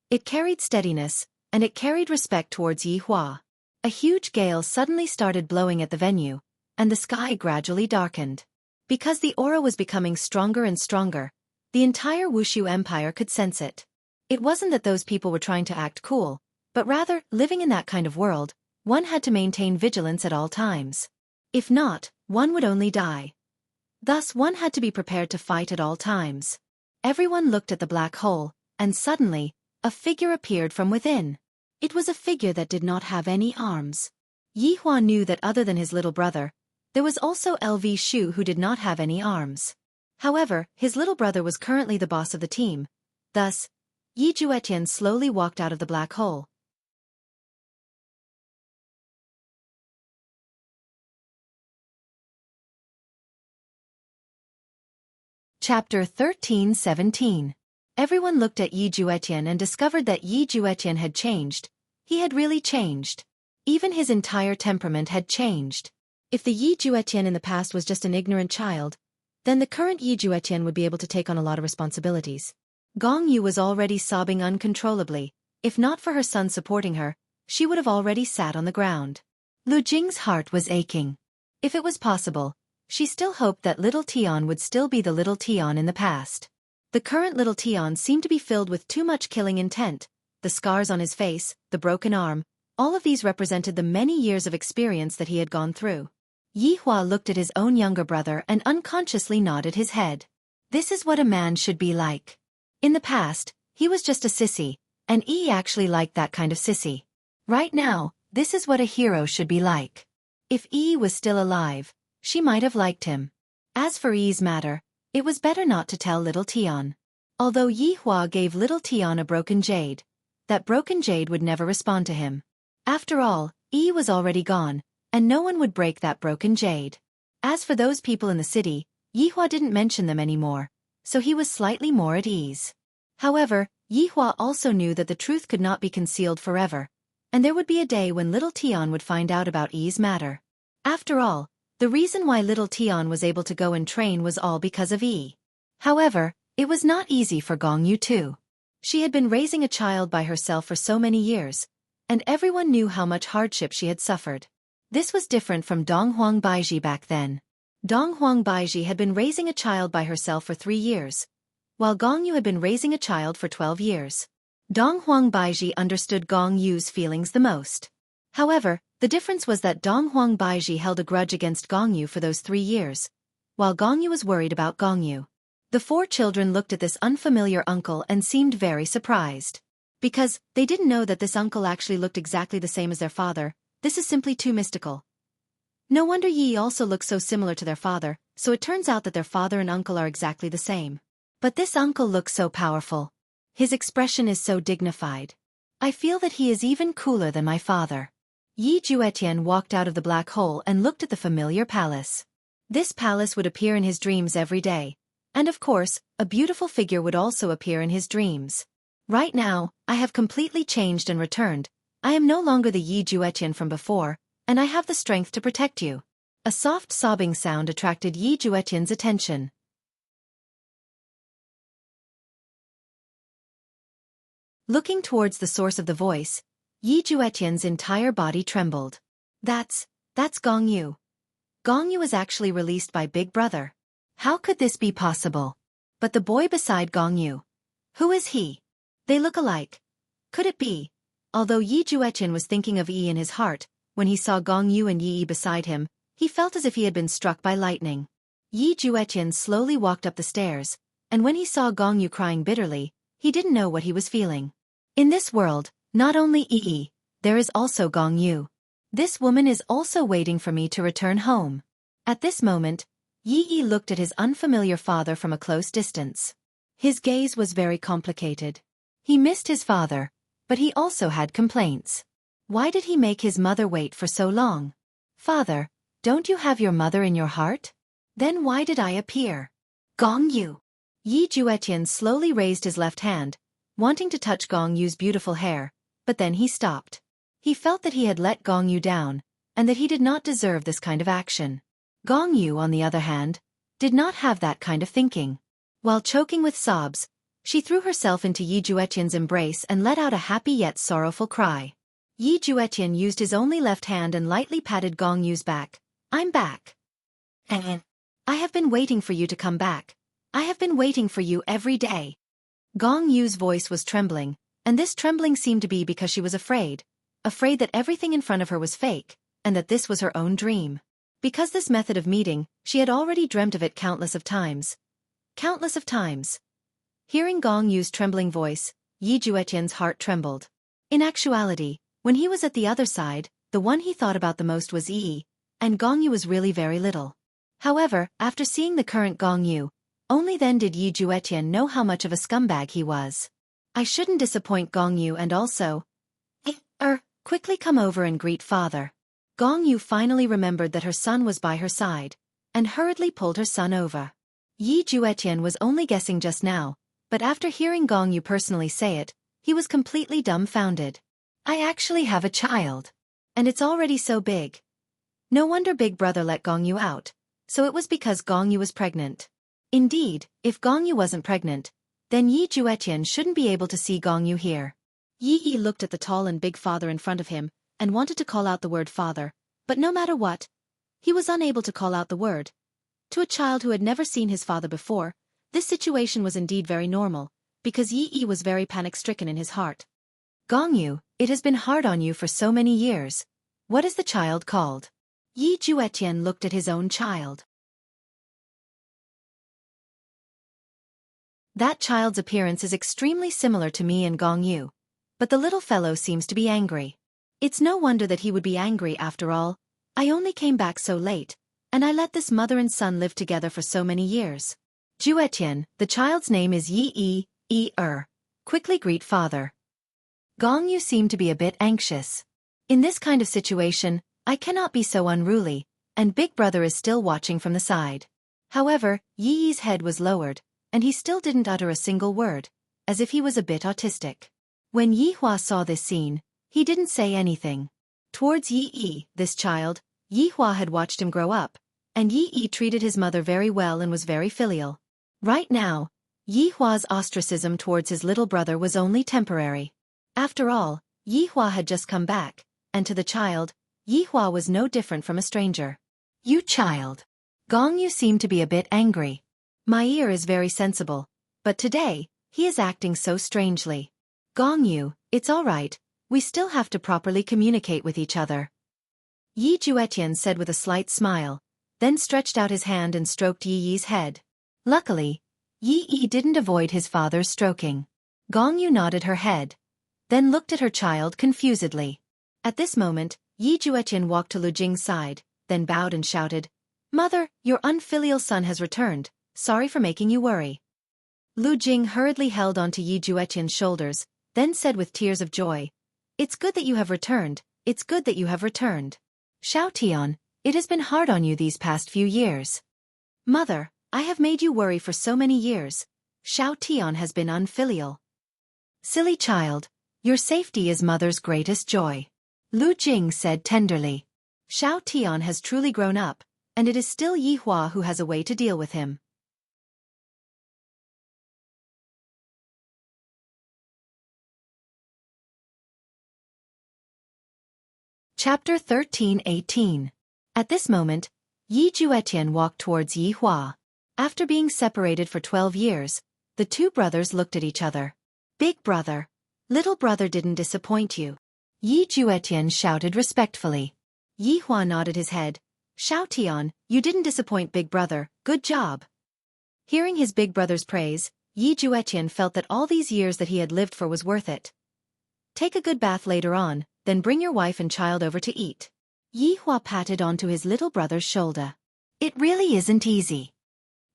Speaker 1: It carried steadiness, and it carried respect towards Yi Hua. A huge gale suddenly started blowing at the venue, and the sky gradually darkened. Because the aura was becoming stronger and stronger, the entire Wuxia Empire could sense it. It wasn't that those people were trying to act cool, but rather, living in that kind of world, one had to maintain vigilance at all times. If not, one would only die. Thus one had to be prepared to fight at all times. Everyone looked at the black hole, and suddenly, a figure appeared from within. It was a figure that did not have any arms. Yi Hua knew that other than his little brother, there was also LV Shu, who did not have any arms. However, his little brother was currently the boss of the team. Thus, Yi Juetian slowly walked out of the black hole. Chapter 13-17. Everyone looked at Yi Juetian and discovered that Yi Juetian had changed. He had really changed. Even his entire temperament had changed. If the Yi Juetian in the past was just an ignorant child, then the current Yi Juetian would be able to take on a lot of responsibilities. Gong Yu was already sobbing uncontrollably. If not for her son supporting her, she would have already sat on the ground. Lu Jing's heart was aching. If it was possible, she still hoped that little Tian would still be the little Tian in the past. The current little Tian seemed to be filled with too much killing intent. The scars on his face, the broken arm, all of these represented the many years of experience that he had gone through. Yi Hua looked at his own younger brother and unconsciously nodded his head. This is what a man should be like. In the past, he was just a sissy, and Yi actually liked that kind of sissy. Right now, this is what a hero should be like. If Yi was still alive, she might have liked him. As for Yi's matter, it was better not to tell little Tian. Although Yi Hua gave little Tian a broken jade, that broken jade would never respond to him. After all, Yi was already gone, and no one would break that broken jade. As for those people in the city, Yi Hua didn't mention them anymore, so he was slightly more at ease. However, Yi Hua also knew that the truth could not be concealed forever, and there would be a day when little Tian would find out about Yi's matter. After all, the reason why little Tian was able to go and train was all because of Yi. However, it was not easy for Gong Yu too. She had been raising a child by herself for so many years, and everyone knew how much hardship she had suffered. This was different from Dong Huang Baiji back then. Dong Huang Baiji had been raising a child by herself for 3 years, while Gong Yu had been raising a child for 12 years. Dong Huang Baiji understood Gong Yu's feelings the most. However, the difference was that Dong Huang Baiji held a grudge against Gong Yu for those 3 years, while Gong Yu was worried about Gong Yu. The 4 children looked at this unfamiliar uncle and seemed very surprised. Because they didn't know that this uncle actually looked exactly the same as their father. This is simply too mystical. No wonder Yi also looks so similar to their father, so it turns out that their father and uncle are exactly the same. But this uncle looks so powerful. His expression is so dignified. I feel that he is even cooler than my father. Yi Juetian walked out of the black hole and looked at the familiar palace. This palace would appear in his dreams every day. And of course, a beautiful figure would also appear in his dreams. Right now, I have completely changed and returned. I am no longer the Yi Juetian from before, and I have the strength to protect you. A soft sobbing sound attracted Yi Juetian's attention. Looking towards the source of the voice, Yi Juetian's entire body trembled. That's Gong Yu. Gong Yu is actually released by Big Brother. How could this be possible? But the boy beside Gong Yu. Who is he? They look alike. Could it be? Although Yi Juetian was thinking of Yi in his heart, when he saw Gong Yu and Yi beside him, he felt as if he had been struck by lightning. Yi Juetian slowly walked up the stairs, and when he saw Gong Yu crying bitterly, he didn't know what he was feeling. In this world, not only Yi, there is also Gong Yu. This woman is also waiting for me to return home. At this moment, Yi looked at his unfamiliar father from a close distance. His gaze was very complicated. He missed his father, but he also had complaints. Why did he make his mother wait for so long? Father, don't you have your mother in your heart? Then why did I appear? Gong Yu. Yi Juetian slowly raised his left hand, wanting to touch Gong Yu's beautiful hair, but then he stopped. He felt that he had let Gong Yu down, and that he did not deserve this kind of action. Gong Yu, on the other hand, did not have that kind of thinking. While choking with sobs, she threw herself into Yi Juetian's embrace and let out a happy yet sorrowful cry. Yi Juetian used his only left hand and lightly patted Gong Yu's back. I'm back. I have been waiting for you to come back. I have been waiting for you every day. Gong Yu's voice was trembling, and this trembling seemed to be because she was afraid that everything in front of her was fake, and that this was her own dream. Because this method of meeting, she had already dreamt of it countless of times. Countless of times. Hearing Gong Yu's trembling voice, Yi Juetian's heart trembled. In actuality, when he was at the other side, the one he thought about the most was Yi, and Gong Yu was really very little. However, after seeing the current Gong Yu, only then did Yi Juetian know how much of a scumbag he was. I shouldn't disappoint Gong Yu and also... quickly come over and greet father. Gong Yu finally remembered that her son was by her side, and hurriedly pulled her son over. Yi Juetian was only guessing just now, but after hearing Gong Yu personally say it, he was completely dumbfounded. I actually have a child. And it's already so big. No wonder Big Brother let Gongyu out. So it was because Gongyu was pregnant. Indeed, if Gongyu wasn't pregnant, then Yi Juetian shouldn't be able to see Gongyu here. Yi looked at the tall and big father in front of him, and wanted to call out the word father, but no matter what, he was unable to call out the word. To a child who had never seen his father before, this situation was indeed very normal, because Yi was very panic-stricken in his heart. Gongyu, it has been hard on you for so many years. What is the child called? Yi Juetian looked at his own child. That child's appearance is extremely similar to me and Gongyu. But the little fellow seems to be angry. It's no wonder that he would be angry after all. I only came back so late, and I let this mother and son live together for so many years. Juetian, the child's name is Yi. Quickly greet father. Gongyu seemed to be a bit anxious. In this kind of situation, I cannot be so unruly, and Big Brother is still watching from the side. However, Yi's head was lowered, and he still didn't utter a single word, as if he was a bit autistic. When Yihua saw this scene, he didn't say anything. Towards Yi, this child, Yihua had watched him grow up, and Yi treated his mother very well and was very filial. Right now, Yihua's ostracism towards his little brother was only temporary. After all, Yihua had just come back, and to the child, Yihua was no different from a stranger. You child. Gongyu seemed to be a bit angry. My ear is very sensible, but today, he is acting so strangely. Gongyu, it's all right, we still have to properly communicate with each other. Yi Juetian said with a slight smile, then stretched out his hand and stroked Yi's head. Luckily, Yi didn't avoid his father's stroking. Gongyu nodded her head, then looked at her child confusedly. At this moment, Yi Juetian walked to Lu Jing's side, then bowed and shouted, Mother, your unfilial son has returned, sorry for making you worry. Lu Jing hurriedly held onto Yi Juetian's shoulders, then said with tears of joy, It's good that you have returned, it's good that you have returned. Xiaotian, it has been hard on you these past few years. Mother, I have made you worry for so many years. Xiaotian has been unfilial. Silly child, your safety is mother's greatest joy. Lu Jing said tenderly. Xiaotian has truly grown up, and it is still Yihua who has a way to deal with him. Chapter 13:18. At this moment, Yi Juetian walked towards Yihua. After being separated for 12 years, the two brothers looked at each other. Big brother, little brother didn't disappoint you. Yi Juetian shouted respectfully. Yihua nodded his head. Xiaotian, you didn't disappoint big brother, good job. Hearing his big brother's praise, Yi Juetian felt that all these years that he had lived for was worth it. Take a good bath later on, then bring your wife and child over to eat. Yihua patted onto his little brother's shoulder. It really isn't easy.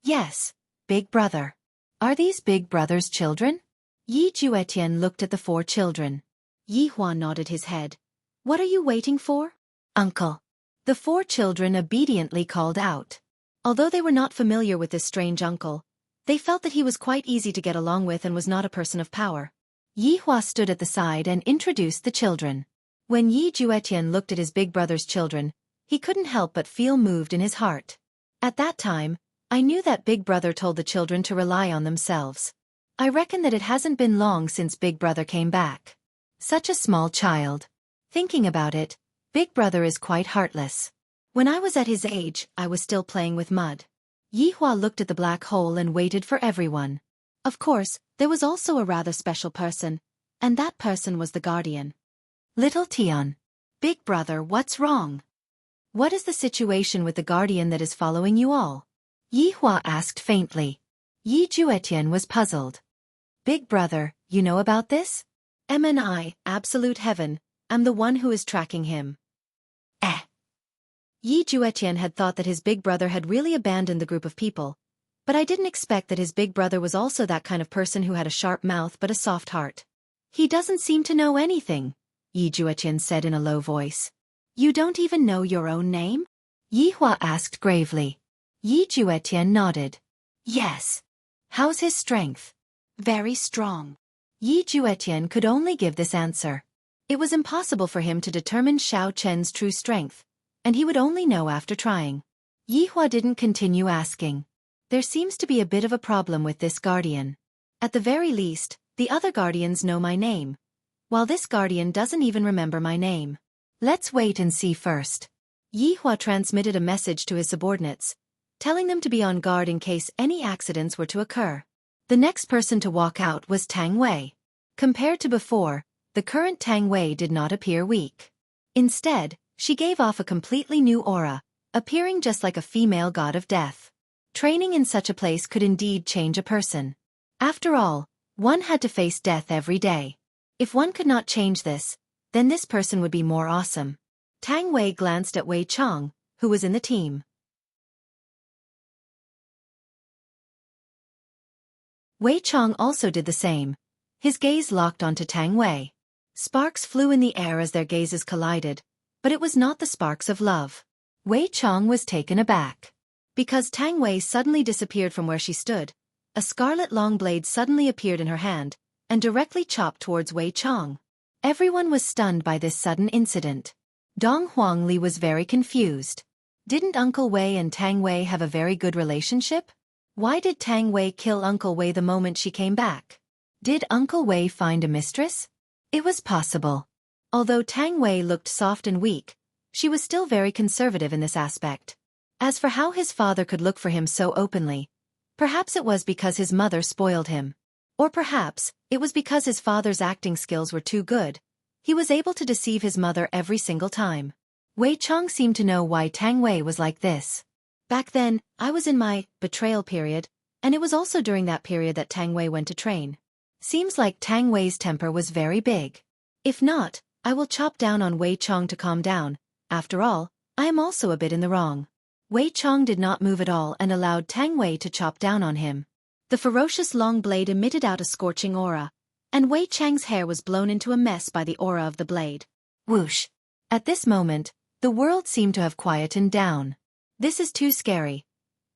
Speaker 1: Yes, big brother. Are these big brother's children? Yi Juetian looked at the 4 children. Yihua nodded his head. What are you waiting for? Uncle. The 4 children obediently called out. Although they were not familiar with this strange uncle, they felt that he was quite easy to get along with and was not a person of power. Yihua stood at the side and introduced the children. When Yi Juetian looked at his big brother's children, he couldn't help but feel moved in his heart. At that time, I knew that big brother told the children to rely on themselves. I reckon that it hasn't been long since big brother came back. Such a small child. Thinking about it, big brother is quite heartless. When I was at his age, I was still playing with mud. Yihua looked at the black hole and waited for everyone. Of course, there was also a rather special person, and that person was the guardian. Little Tian. Big brother, what's wrong? What is the situation with the guardian that is following you all? Yihua asked faintly. Yi Juetian was puzzled. Big brother, you know about this? MNI, absolute heaven, am the one who is tracking him. Yi Juetian had thought that his big brother had really abandoned the group of people, but I didn't expect that his big brother was also that kind of person who had a sharp mouth but a soft heart. He doesn't seem to know anything, Yi Juetian said in a low voice. You don't even know your own name? Yihua asked gravely. Yi Juetian nodded. Yes. How's his strength? Very strong. Yi Juetian could only give this answer. It was impossible for him to determine Xiao Chen's true strength, and he would only know after trying. Yihua didn't continue asking. There seems to be a bit of a problem with this guardian. At the very least, the other guardians know my name, while this guardian doesn't even remember my name. Let's wait and see first. Yihua transmitted a message to his subordinates, telling them to be on guard in case any accidents were to occur. The next person to walk out was Tang Wei. Compared to before, the current Tang Wei did not appear weak. Instead, she gave off a completely new aura, appearing just like a female god of death. Training in such a place could indeed change a person. After all, one had to face death every day. If one could not change this, then this person would be more awesome. Tang Wei glanced at Wei Chong, who was in the team. Wei Chong also did the same. His gaze locked onto Tang Wei. Sparks flew in the air as their gazes collided, but it was not the sparks of love. Wei Chong was taken aback. Because Tang Wei suddenly disappeared from where she stood, a scarlet long blade suddenly appeared in her hand, and directly chopped towards Wei Chong. Everyone was stunned by this sudden incident. Dong Huangli was very confused. Didn't Uncle Wei and Tang Wei have a very good relationship? Why did Tang Wei kill Uncle Wei the moment she came back? Did Uncle Wei find a mistress? It was possible. Although Tang Wei looked soft and weak, she was still very conservative in this aspect. As for how his father could look for him so openly, perhaps it was because his mother spoiled him. Or perhaps it was because his father's acting skills were too good. He was able to deceive his mother every single time. Wei Chong seemed to know why Tang Wei was like this. Back then, I was in my betrayal period, and it was also during that period that Tang Wei went to train. Seems like Tang Wei's temper was very big. If not, I will chop down on Wei Chong to calm down. After all, I am also a bit in the wrong. Wei Chong did not move at all and allowed Tang Wei to chop down on him. The ferocious long blade emitted out a scorching aura, and Wei Chang's hair was blown into a mess by the aura of the blade. Whoosh! At this moment, the world seemed to have quietened down. This is too scary.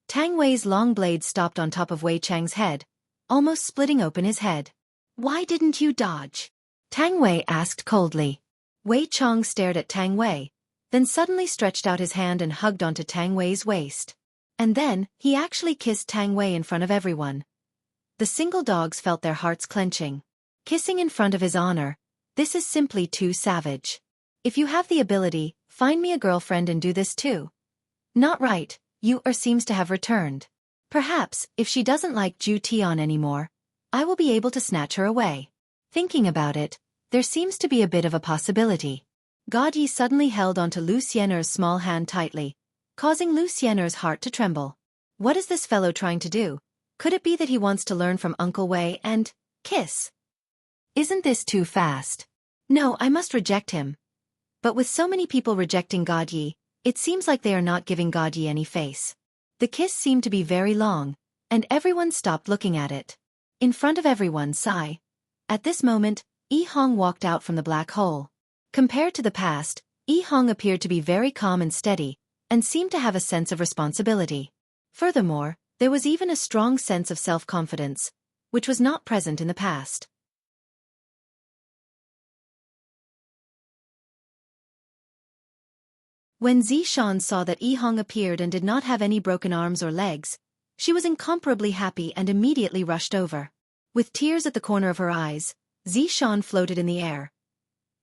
Speaker 1: Tang Wei's long blade stopped on top of Wei Chang's head, almost splitting open his head. Why didn't you dodge? Tang Wei asked coldly. Wei Chong stared at Tang Wei, then suddenly stretched out his hand and hugged onto Tang Wei's waist. And then, he actually kissed Tang Wei in front of everyone. The single dogs felt their hearts clenching. Kissing in front of his honor, this is simply too savage. If you have the ability, find me a girlfriend and do this too. Not right, you seems to have returned. Perhaps, if she doesn't like Zhu Tian anymore, I will be able to snatch her away. Thinking about it, there seems to be a bit of a possibility. God Yi suddenly held onto Lu Xiener's small hand tightly, causing Lu Xiener's heart to tremble. What is this fellow trying to do? Could it be that he wants to learn from Uncle Wei and kiss? Isn't this too fast? No, I must reject him. But with so many people rejecting God Yi, it seems like they are not giving God Yi any face. The kiss seemed to be very long, and everyone stopped looking at it. In front of everyone, sigh. At this moment, Yi Hong walked out from the black hole. Compared to the past, Yi Hong appeared to be very calm and steady, and seemed to have a sense of responsibility. Furthermore, there was even a strong sense of self-confidence, which was not present in the past. When Zishan saw that Yi Hong appeared and did not have any broken arms or legs, she was incomparably happy and immediately rushed over. With tears at the corner of her eyes, Zishan floated in the air.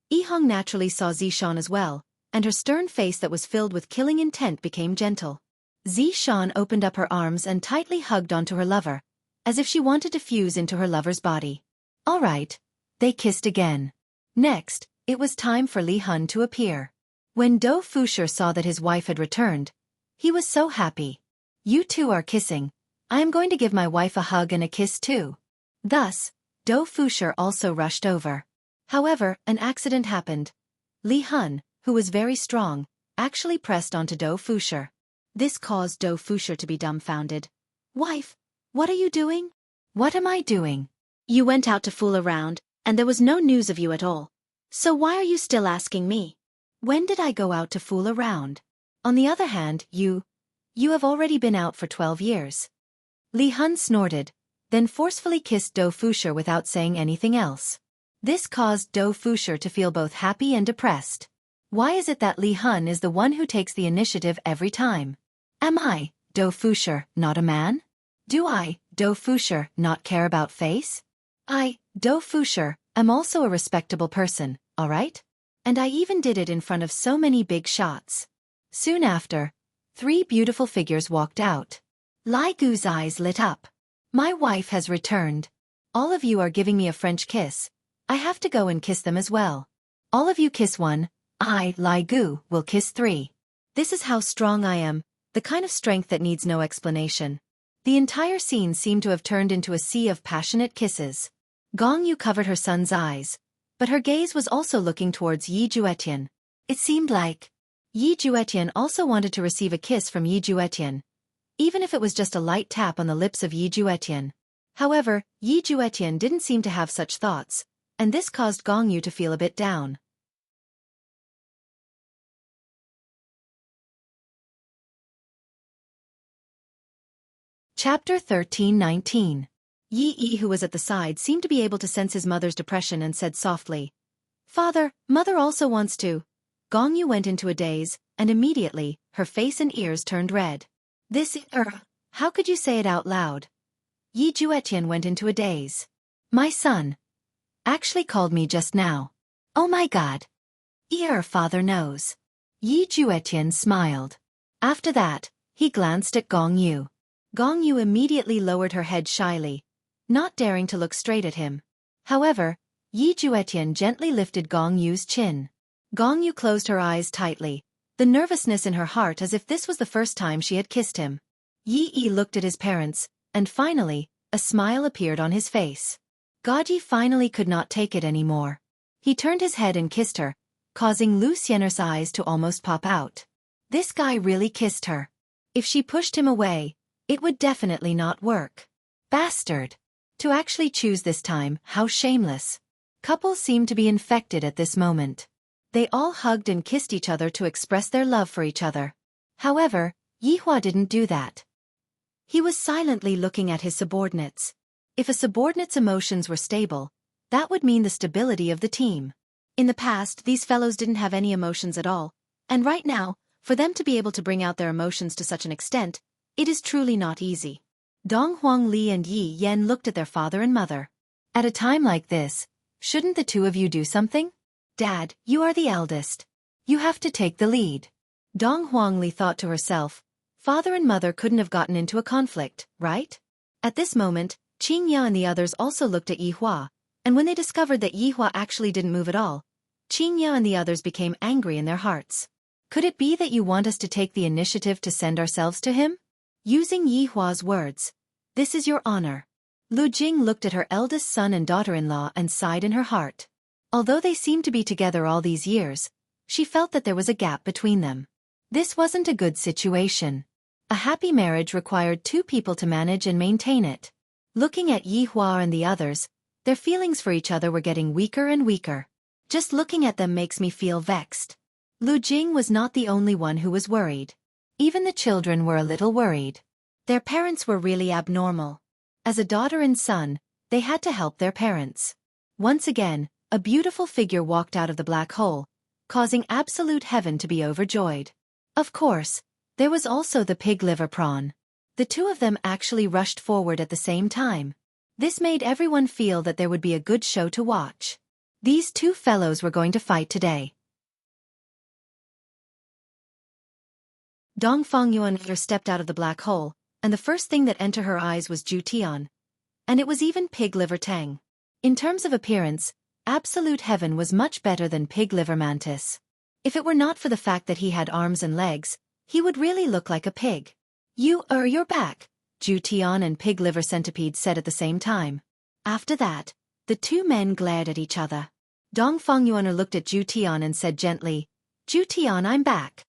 Speaker 1: Yi Hong naturally saw Zishan as well, and her stern face that was filled with killing intent became gentle. Zishan opened up her arms and tightly hugged onto her lover, as if she wanted to fuse into her lover's body. All right, they kissed again. Next, it was time for Li Hun to appear. When Dou Fusher saw that his wife had returned, he was so happy. You two are kissing. I am going to give my wife a hug and a kiss too. Thus, Dou Fusher also rushed over. However, an accident happened. Li Hun, who was very strong, actually pressed onto Dou Fusher. This caused Dou Fusher to be dumbfounded. Wife, what are you doing? What am I doing? You went out to fool around, and there was no news of you at all. So why are you still asking me? When did I go out to fool around? On the other hand, you have already been out for 12 years. Li Hun snorted, then forcefully kissed Dou Fusher without saying anything else. This caused Do Fusher to feel both happy and depressed. Why is it that Li Hun is the one who takes the initiative every time? Am I, Do Fusher, not a man? Do I, Do Fusher, not care about face? I, Do Fusher, am also a respectable person, alright? And I even did it in front of so many big shots. Soon after, 3 beautiful figures walked out. Lai Gu's eyes lit up. My wife has returned. All of you are giving me a French kiss. I have to go and kiss them as well. All of you kiss 1, I, Lai Gu, will kiss 3. This is how strong I am, the kind of strength that needs no explanation. The entire scene seemed to have turned into a sea of passionate kisses. Gong Yu covered her son's eyes, but her gaze was also looking towards Yi Juetian. It seemed like Yi Juetian also wanted to receive a kiss from Yi Juetian, even if it was just a light tap on the lips of Yi Juetian. However, Yi Juetian didn't seem to have such thoughts, and this caused Gong Yu to feel a bit down. Chapter 13-19. Yi Yi, who was at the side, seemed to be able to sense his mother's depression and said softly, "Father, mother also wants to." Gong Yu went into a daze, and immediately, her face and ears turned red. How could you say it out loud? Yi Juetian went into a daze. My son actually called me just now. Oh my god. Father knows. Yi Juetian smiled. After that, he glanced at Gong Yu. Gong Yu immediately lowered her head shyly, not daring to look straight at him. However, Yi Juetian gently lifted Gong Yu's chin. Gong Yu closed her eyes tightly, the nervousness in her heart as if this was the first time she had kissed him. Yi Yi looked at his parents, and finally, a smile appeared on his face. Yi finally could not take it anymore. He turned his head and kissed her, causing Lu Xian'er's eyes to almost pop out. This guy really kissed her. If she pushed him away, it would definitely not work. Bastard. To actually choose this time, how shameless. Couples seemed to be infected at this moment. They all hugged and kissed each other to express their love for each other. However, Yi Hua didn't do that. He was silently looking at his subordinates. If a subordinate's emotions were stable, that would mean the stability of the team. In the past, these fellows didn't have any emotions at all, and right now, for them to be able to bring out their emotions to such an extent, it is truly not easy. Dong Huang Li and Yi Yan looked at their father and mother. At a time like this, shouldn't the two of you do something? Dad, you are the eldest. You have to take the lead. Dong Huang Li thought to herself, father and mother couldn't have gotten into a conflict, right? At this moment, Qing Ya and the others also looked at Yi Hua, and when they discovered that Yi Hua actually didn't move at all, Qing Ya and the others became angry in their hearts. Could it be that you want us to take the initiative to send ourselves to him? Using Yi Hua's words, this is your honor. Lu Jing looked at her eldest son and daughter-in-law and sighed in her heart. Although they seemed to be together all these years, she felt that there was a gap between them. This wasn't a good situation. A happy marriage required 2 people to manage and maintain it. Looking at Yi Hua and the others, their feelings for each other were getting weaker and weaker. Just looking at them makes me feel vexed. Lu Jing was not the only one who was worried. Even the children were a little worried. Their parents were really abnormal. As a daughter and son, they had to help their parents. Once again, a beautiful figure walked out of the black hole, causing absolute heaven to be overjoyed. Of course, there was also the pig liver prawn. The 2 of them actually rushed forward at the same time. This made everyone feel that there would be a good show to watch. These 2 fellows were going to fight today. Dong Fengyuan stepped out of the black hole, and the first thing that entered her eyes was Ju Tian. And it was even pig liver Tang. In terms of appearance, absolute heaven was much better than pig liver mantis. If it were not for the fact that he had arms and legs, he would really look like a pig. You're back, Ju Tian and pig liver centipede said at the same time. After that, the 2 men glared at each other. Dong Fengyuan looked at Ju Tian and said gently, Ju Tian, I'm back.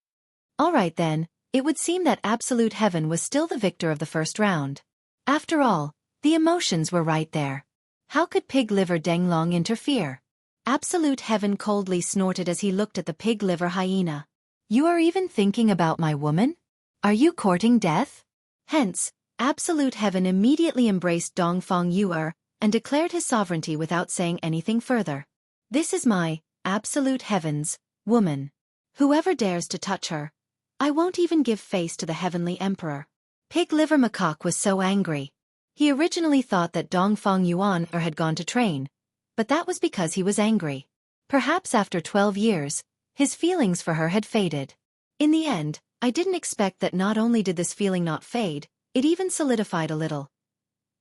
Speaker 1: Alright then, it would seem that absolute heaven was still the victor of the first round. After all, the emotions were right there. How could pig liver Deng Long interfere? Absolute heaven coldly snorted as he looked at the pig liver hyena. You are even thinking about my woman? Are you courting death? Hence, absolute heaven immediately embraced Dong Fengyuan and declared his sovereignty without saying anything further. This is my absolute heavens, woman. Whoever dares to touch her, I won't even give face to the heavenly emperor. Pig Liver Macaque was so angry. He originally thought that Dongfang Yuan had gone to train, but that was because he was angry. Perhaps after 12 years, his feelings for her had faded. In the end, I didn't expect that not only did this feeling not fade, it even solidified a little.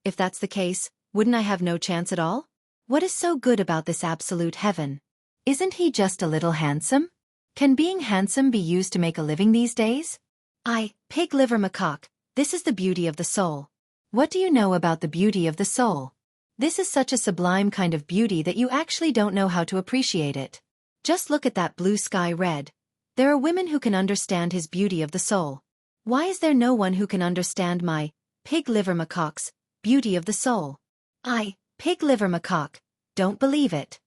Speaker 1: If that's the case, wouldn't I have no chance at all? What is so good about this absolute heaven? Isn't he just a little handsome? Can being handsome be used to make a living these days? Pig Liver Macaque, this is the beauty of the soul. What do you know about the beauty of the soul? This is such a sublime kind of beauty that you actually don't know how to appreciate it. Just look at that blue sky red. There are women who can understand his beauty of the soul. Why is there no one who can understand my Pig Liver Macaque's beauty of the soul? Pig Liver Macaque, don't believe it.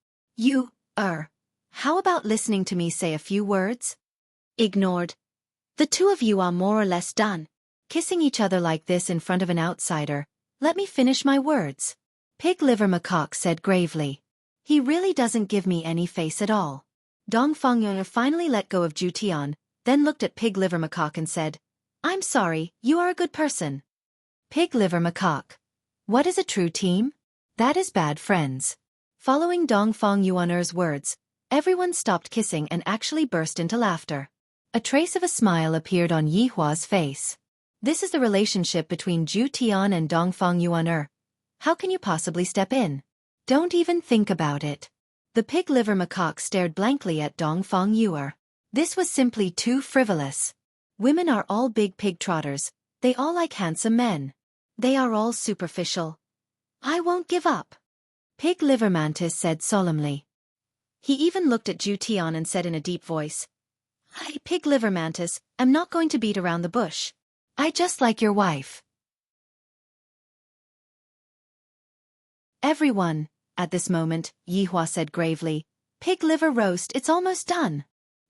Speaker 1: How about listening to me say a few words? Ignored. The two of you are more or less done. Kissing each other like this in front of an outsider. Let me finish my words. Pig Liver Macaque said gravely. He really doesn't give me any face at all. Dongfang Yuan finally let go of Zhu Tian, then looked at Pig Liver Macaque and said, I'm sorry, you are a good person. Pig Liver Macaque. What is a true team? That is bad friends. Following Dongfang Yuan's words, everyone stopped kissing and actually burst into laughter. A trace of a smile appeared on Yihua's face. This is the relationship between Zhu Tian and Dongfang Yuan. How can you possibly step in? Don't even think about it. The Pig Liver Macaque stared blankly at Dongfang Yuan. This was simply too frivolous. Women are all big pig trotters, they all like handsome men. They are all superficial. I won't give up. Pig Liver Mantis said solemnly. He even looked at Zhu Tian and said in a deep voice, I, Pig Liver Mantis, am not going to beat around the bush. I just like your wife. Everyone, at this moment, Yihua said gravely, Pig Liver Roast, it's almost done.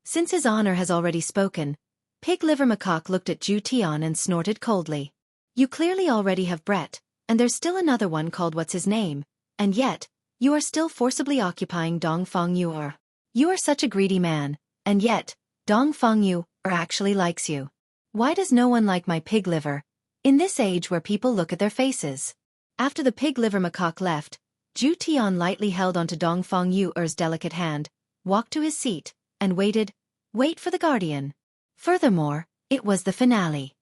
Speaker 1: Since his honor has already spoken, Pig Liver Macaque looked at Zhu Tian and snorted coldly. You clearly already have Brett, and there's still another one called what's his name, and yet, you are still forcibly occupying Dongfang Yuan. You are such a greedy man, and yet, Dongfang Yuan actually likes you. Why does no one like my pig liver, in this age where people look at their faces? After the Pig Liver Macaque left, Zhu Tian lightly held onto Dongfang Yu's delicate hand, walked to his seat, and waited for the guardian. Furthermore, it was the finale.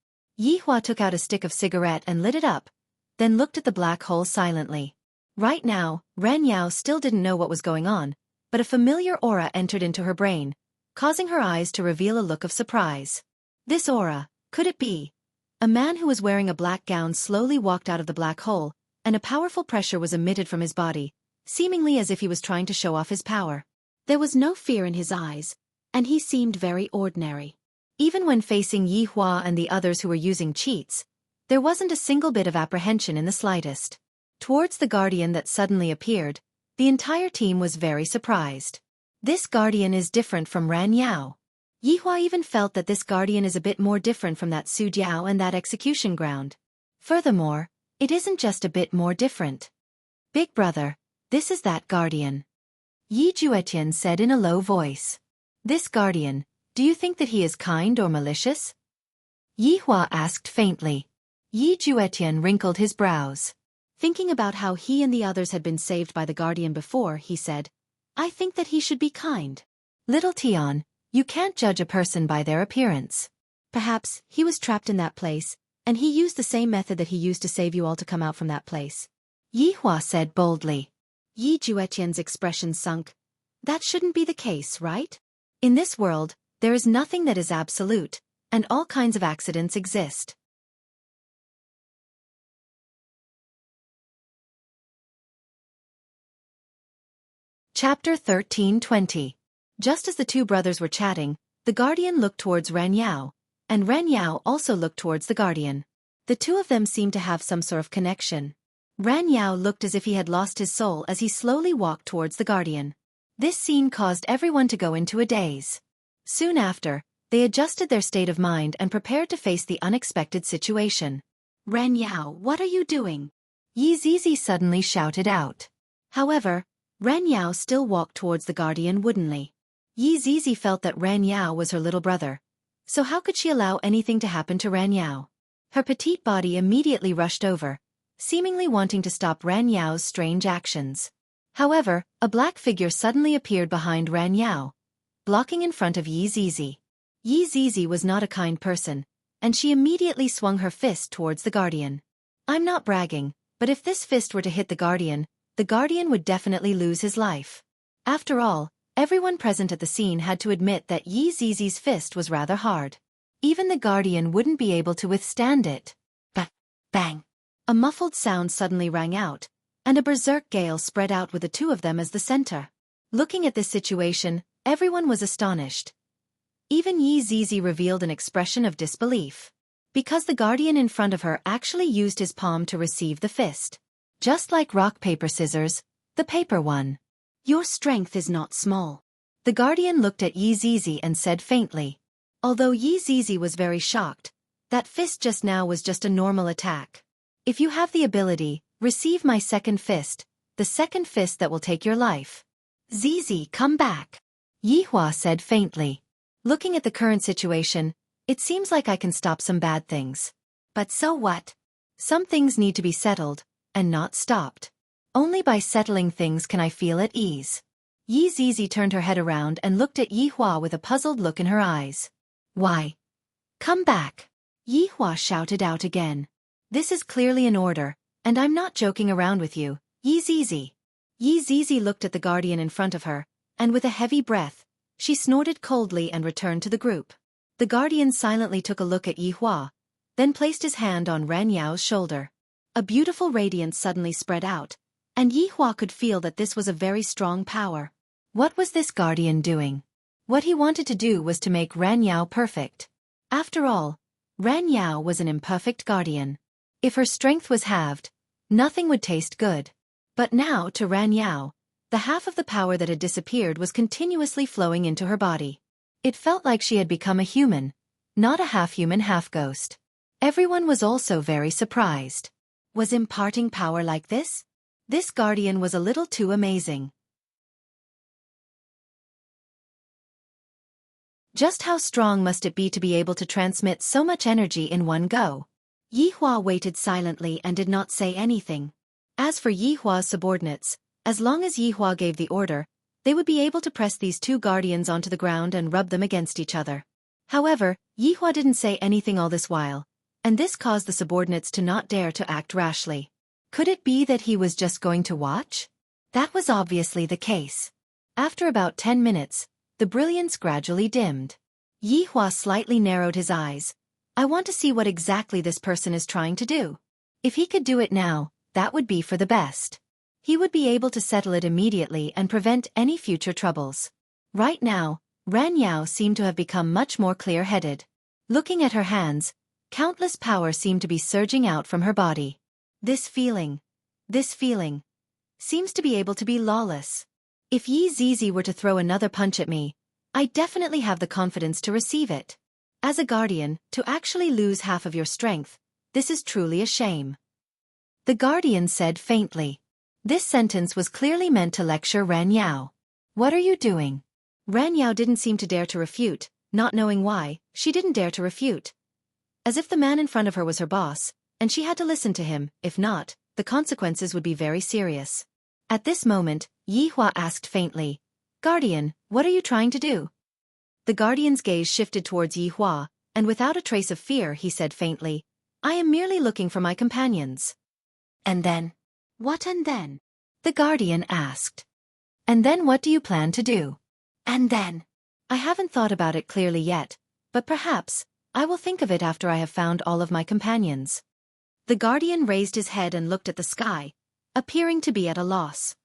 Speaker 1: Yihua took out a stick of cigarette and lit it up, then looked at the black hole silently. Right now, Ren Yao still didn't know what was going on, but a familiar aura entered into her brain, causing her eyes to reveal a look of surprise. This aura, could it be? A man who was wearing a black gown slowly walked out of the black hole, and a powerful pressure was emitted from his body, seemingly as if he was trying to show off his power. There was no fear in his eyes, and he seemed very ordinary. Even when facing Yihua and the others who were using cheats, there wasn't a single bit of apprehension in the slightest. Towards the guardian that suddenly appeared, the entire team was very surprised. This guardian is different from Ran Yao. Yihua even felt that this guardian is a bit more different from that Su Jiao and that execution ground. Furthermore, it isn't just a bit more different. Big brother, this is that guardian. Yi Juetian said in a low voice. This guardian, do you think that he is kind or malicious? Yihua asked faintly. Yi Juetian wrinkled his brows. Thinking about how he and the others had been saved by the guardian before, he said, I think that he should be kind. Little Tian, you can't judge a person by their appearance. Perhaps he was trapped in that place, and he used the same method that he used to save you all to come out from that place. Yihua said boldly. Yi Juetian's expression sunk. That shouldn't be the case, right? In this world, there is nothing that is absolute, and all kinds of accidents exist. Chapter 13:20. Just as the two brothers were chatting, the guardian looked towards Ren Yao, and Ren Yao also looked towards the guardian. The two of them seemed to have some sort of connection. Ren Yao looked as if he had lost his soul as he slowly walked towards the guardian. This scene caused everyone to go into a daze. Soon after, they adjusted their state of mind and prepared to face the unexpected situation. Ren Yao, what are you doing? Yi Zizi suddenly shouted out. However, Ran Yao still walked towards the guardian woodenly. Yi Zizi felt that Ran Yao was her little brother. So how could she allow anything to happen to Ran Yao? Her petite body immediately rushed over, seemingly wanting to stop Ran Yao's strange actions. However, a black figure suddenly appeared behind Ran Yao, blocking in front of Yi Zizi. Yi Zizi was not a kind person, and she immediately swung her fist towards the guardian. I'm not bragging, but if this fist were to hit the guardian would definitely lose his life. After all, everyone present at the scene had to admit that Yi Zizi's fist was rather hard. Even the guardian wouldn't be able to withstand it. Bang! A muffled sound suddenly rang out, and a berserk gale spread out with the two of them as the center. Looking at this situation, everyone was astonished. Even Yi Zizi revealed an expression of disbelief. Because the guardian in front of her actually used his palm to receive the fist. Just like rock paper scissors, the paper won. Your strength is not small. The guardian looked at Yi Zizi and said faintly. Although Yi Zizi was very shocked, that fist just now was just a normal attack. If you have the ability, receive my second fist, the second fist that will take your life. Zizi, come back. Yi Hua said faintly. Looking at the current situation, it seems like I can stop some bad things. But so what? Some things need to be settled, and not stopped. Only by settling things can I feel at ease. Yi Zizi turned her head around and looked at Yi Hua with a puzzled look in her eyes. Why? Come back. Yi Hua shouted out again. This is clearly an order, and I'm not joking around with you, Yi Zizi. Yi Zizi looked at the guardian in front of her, and with a heavy breath, she snorted coldly and returned to the group. The guardian silently took a look at Yi Hua, then placed his hand on Ran Yao's shoulder. A beautiful radiance suddenly spread out, and Yi Hua could feel that this was a very strong power. What was this guardian doing? What he wanted to do was to make Ran Yao perfect. After all, Ran Yao was an imperfect guardian. If her strength was halved, nothing would taste good. But now, to Ran Yao, the half of the power that had disappeared was continuously flowing into her body. It felt like she had become a human, not a half-human half-ghost. Everyone was also very surprised. Was imparting power like this? This guardian was a little too amazing. Just how strong must it be to be able to transmit so much energy in one go? Yi Hua waited silently and did not say anything. As for Yi Hua's subordinates, as long as Yi Hua gave the order, they would be able to press these two guardians onto the ground and rub them against each other. However, Yi Hua didn't say anything all this while, and this caused the subordinates to not dare to act rashly. Could it be that he was just going to watch? That was obviously the case. After about 10 minutes, the brilliance gradually dimmed. Yi Hua slightly narrowed his eyes. I want to see what exactly this person is trying to do. If he could do it now, that would be for the best. He would be able to settle it immediately and prevent any future troubles. Right now, Ran Yao seemed to have become much more clear-headed. Looking at her hands, countless power seemed to be surging out from her body. This feeling seems to be able to be lawless. If Yi Zizi were to throw another punch at me, I definitely have the confidence to receive it. As a guardian, to actually lose half of your strength, this is truly a shame. The guardian said faintly. This sentence was clearly meant to lecture Ran Yao. What are you doing? Ran Yao didn't seem to dare to refute, not knowing why, she didn't dare to refute. As if the man in front of her was her boss, and she had to listen to him, if not, the consequences would be very serious. At this moment, Yi Hua asked faintly, Guardian, what are you trying to do? The guardian's gaze shifted towards Yi Hua, and without a trace of fear he said faintly, I am merely looking for my companions. And then? What and then? The guardian asked. And then what do you plan to do? And then? I haven't thought about it clearly yet, but perhaps, I will think of it after I have found all of my companions. The guardian raised his head and looked at the sky, appearing to be at a loss.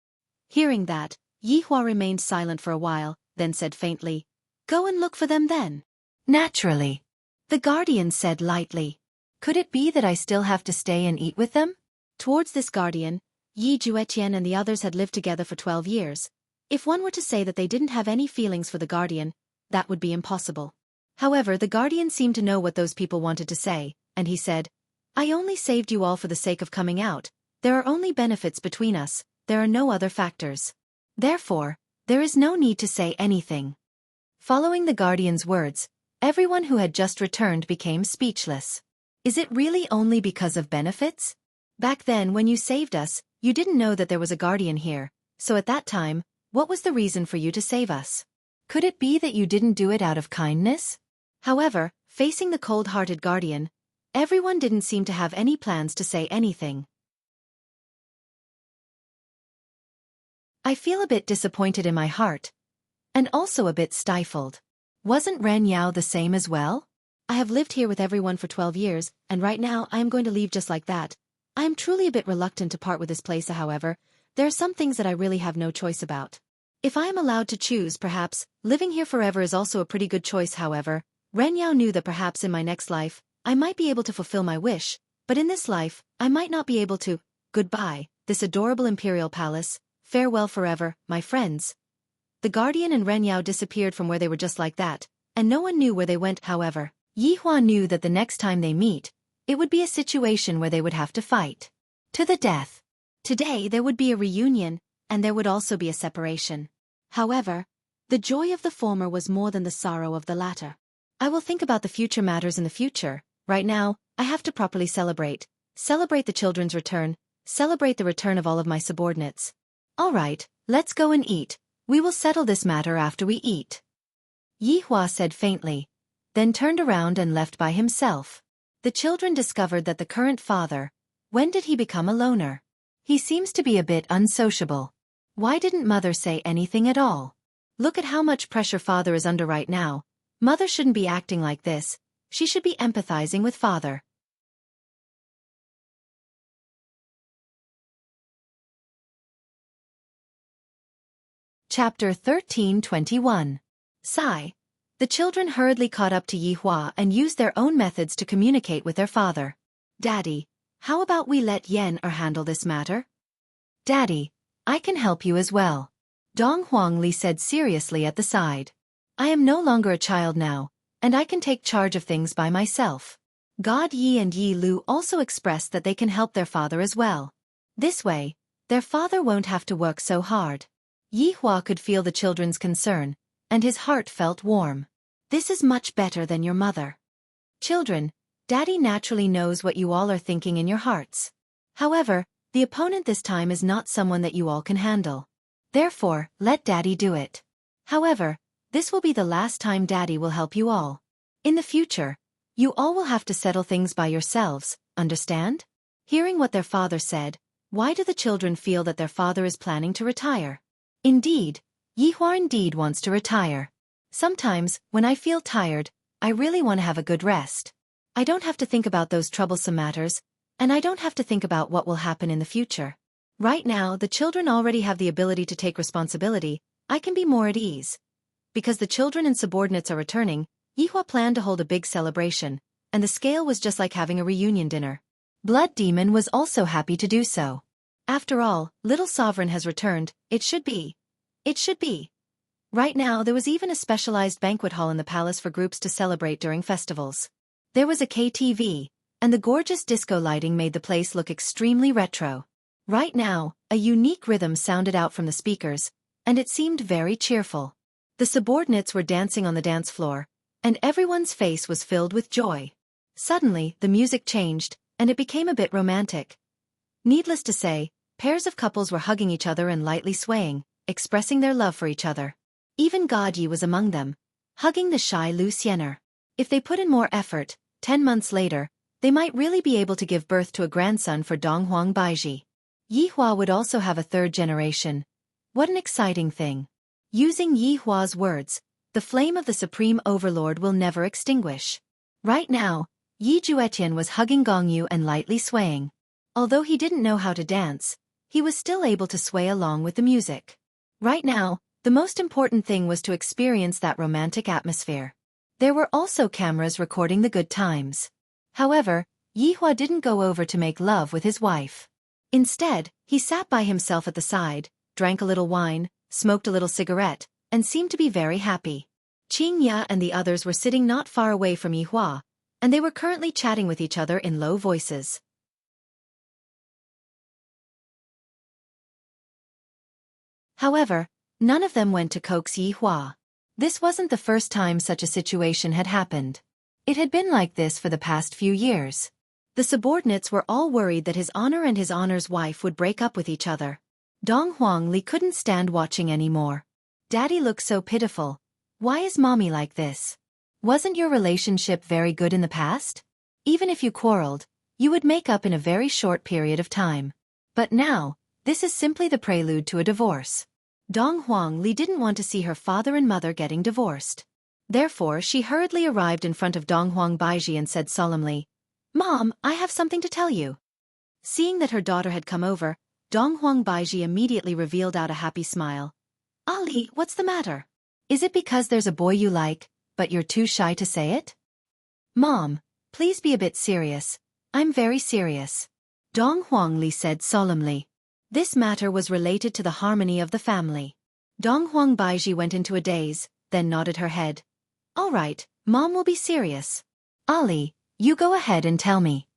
Speaker 1: Hearing that, Yi Hua remained silent for a while, then said faintly, Go and look for them then. Naturally. The guardian said lightly. Could it be that I still have to stay and eat with them? Towards this guardian, Yi Juetian and the others had lived together for 12 years. If one were to say that they didn't have any feelings for the guardian, that would be impossible. However, the guardian seemed to know what those people wanted to say, and he said, I only saved you all for the sake of coming out, There are only benefits between us, there are no other factors. Therefore, there is no need to say anything. Following the guardian's words, everyone who had just returned became speechless. Is it really only because of benefits? Back then when you saved us, you didn't know that there was a guardian here, so at that time, what was the reason for you to save us? Could it be that you didn't do it out of kindness? However, facing the cold-hearted guardian, everyone didn't seem to have any plans to say anything. I feel a bit disappointed in my heart, and also a bit stifled. Wasn't Ren Yao the same as well? I have lived here with everyone for 12 years, and right now I am going to leave just like that. I am truly a bit reluctant to part with this place, however. There are some things that I really have no choice about. If I am allowed to choose, perhaps, living here forever is also a pretty good choice, however. Ren Yao knew that perhaps in my next life, I might be able to fulfill my wish, but in this life, I might not be able to. Goodbye, this adorable imperial palace. Farewell forever, my friends. The guardian and Ren Yao disappeared from where they were just like that, and no one knew where they went, however. Yi Hua knew that the next time they meet, it would be a situation where they would have to fight to the death. Today there would be a reunion, and there would also be a separation. However, the joy of the former was more than the sorrow of the latter. I will think about the future matters in the future. Right now, I have to properly celebrate the children's return, celebrate the return of all of my subordinates. All right, let's go and eat. We will settle this matter after we eat. Yi Hua said faintly, then turned around and left by himself. The children discovered that the current father, when did he become a loner? He seems to be a bit unsociable. Why didn't mother say anything at all? Look at how much pressure father is under right now. Mother shouldn't be acting like this. She should be empathizing with father. Chapter 13:21. Sigh. The children hurriedly caught up to Yi Hua and used their own methods to communicate with their father. Daddy, how about we let Yan handle this matter? Daddy, I can help you as well. Dong Huangli said seriously at the side. I am no longer a child now, and I can take charge of things by myself. God Yi and Yi Lu also expressed that they can help their father as well. This way, their father won't have to work so hard. Yi Hua could feel the children's concern, and his heart felt warm. This is much better than your mother. Children, Daddy naturally knows what you all are thinking in your hearts. However, the opponent this time is not someone that you all can handle. Therefore, let Daddy do it. However, this will be the last time Daddy will help you all. In the future, you all will have to settle things by yourselves, understand? Hearing what their father said, why do the children feel that their father is planning to retire? Indeed, Yi Hua indeed wants to retire. Sometimes, when I feel tired, I really want to have a good rest. I don't have to think about those troublesome matters, and I don't have to think about what will happen in the future. Right now, the children already have the ability to take responsibility. I can be more at ease. Because the children and subordinates are returning, Yi Hua planned to hold a big celebration, and the scale was just like having a reunion dinner. Blood Demon was also happy to do so. After all, little sovereign has returned. It should be. Right now there was even a specialized banquet hall in the palace for groups to celebrate during festivals. There was a KTV, and the gorgeous disco lighting made the place look extremely retro. Right now, a unique rhythm sounded out from the speakers, and it seemed very cheerful. The subordinates were dancing on the dance floor, and everyone's face was filled with joy. Suddenly, the music changed, and it became a bit romantic. Needless to say, pairs of couples were hugging each other and lightly swaying, expressing their love for each other. Even God Yi was among them, hugging the shy Lu Xiener. If they put in more effort, 10 months later, they might really be able to give birth to a grandson for Dong Huang Baiji. Yi Hua would also have a third generation. What an exciting thing. Using Yi Hua's words, the flame of the Supreme Overlord will never extinguish. Right now, Yi Juetian was hugging Gong Yu and lightly swaying. Although he didn't know how to dance, he was still able to sway along with the music. Right now, the most important thing was to experience that romantic atmosphere. There were also cameras recording the good times. However, Yi Hua didn't go over to make love with his wife. Instead, he sat by himself at the side, drank a little wine, smoked a little cigarette, and seemed to be very happy. Qing Ya and the others were sitting not far away from Yi Hua, and they were currently chatting with each other in low voices. However, none of them went to coax Yi Hua. This wasn't the first time such a situation had happened. It had been like this for the past few years. The subordinates were all worried that his honor and his honor's wife would break up with each other. Dong Huangli couldn't stand watching anymore. Daddy looks so pitiful. Why is mommy like this? Wasn't your relationship very good in the past? Even if you quarreled, you would make up in a very short period of time. But now, this is simply the prelude to a divorce. Dong Huangli didn't want to see her father and mother getting divorced. Therefore, she hurriedly arrived in front of Dong Huang Baiji and said solemnly, "Mom, I have something to tell you." Seeing that her daughter had come over, Dong Huang Baiji immediately revealed out a happy smile. "Ali, what's the matter? Is it because there's a boy you like, but you're too shy to say it?" "Mom, please be a bit serious. I'm very serious," Dong Huangli said solemnly. This matter was related to the harmony of the family. Dong Huang Baiji went into a daze, then nodded her head. "All right, Mom will be serious. Ali, you go ahead and tell me."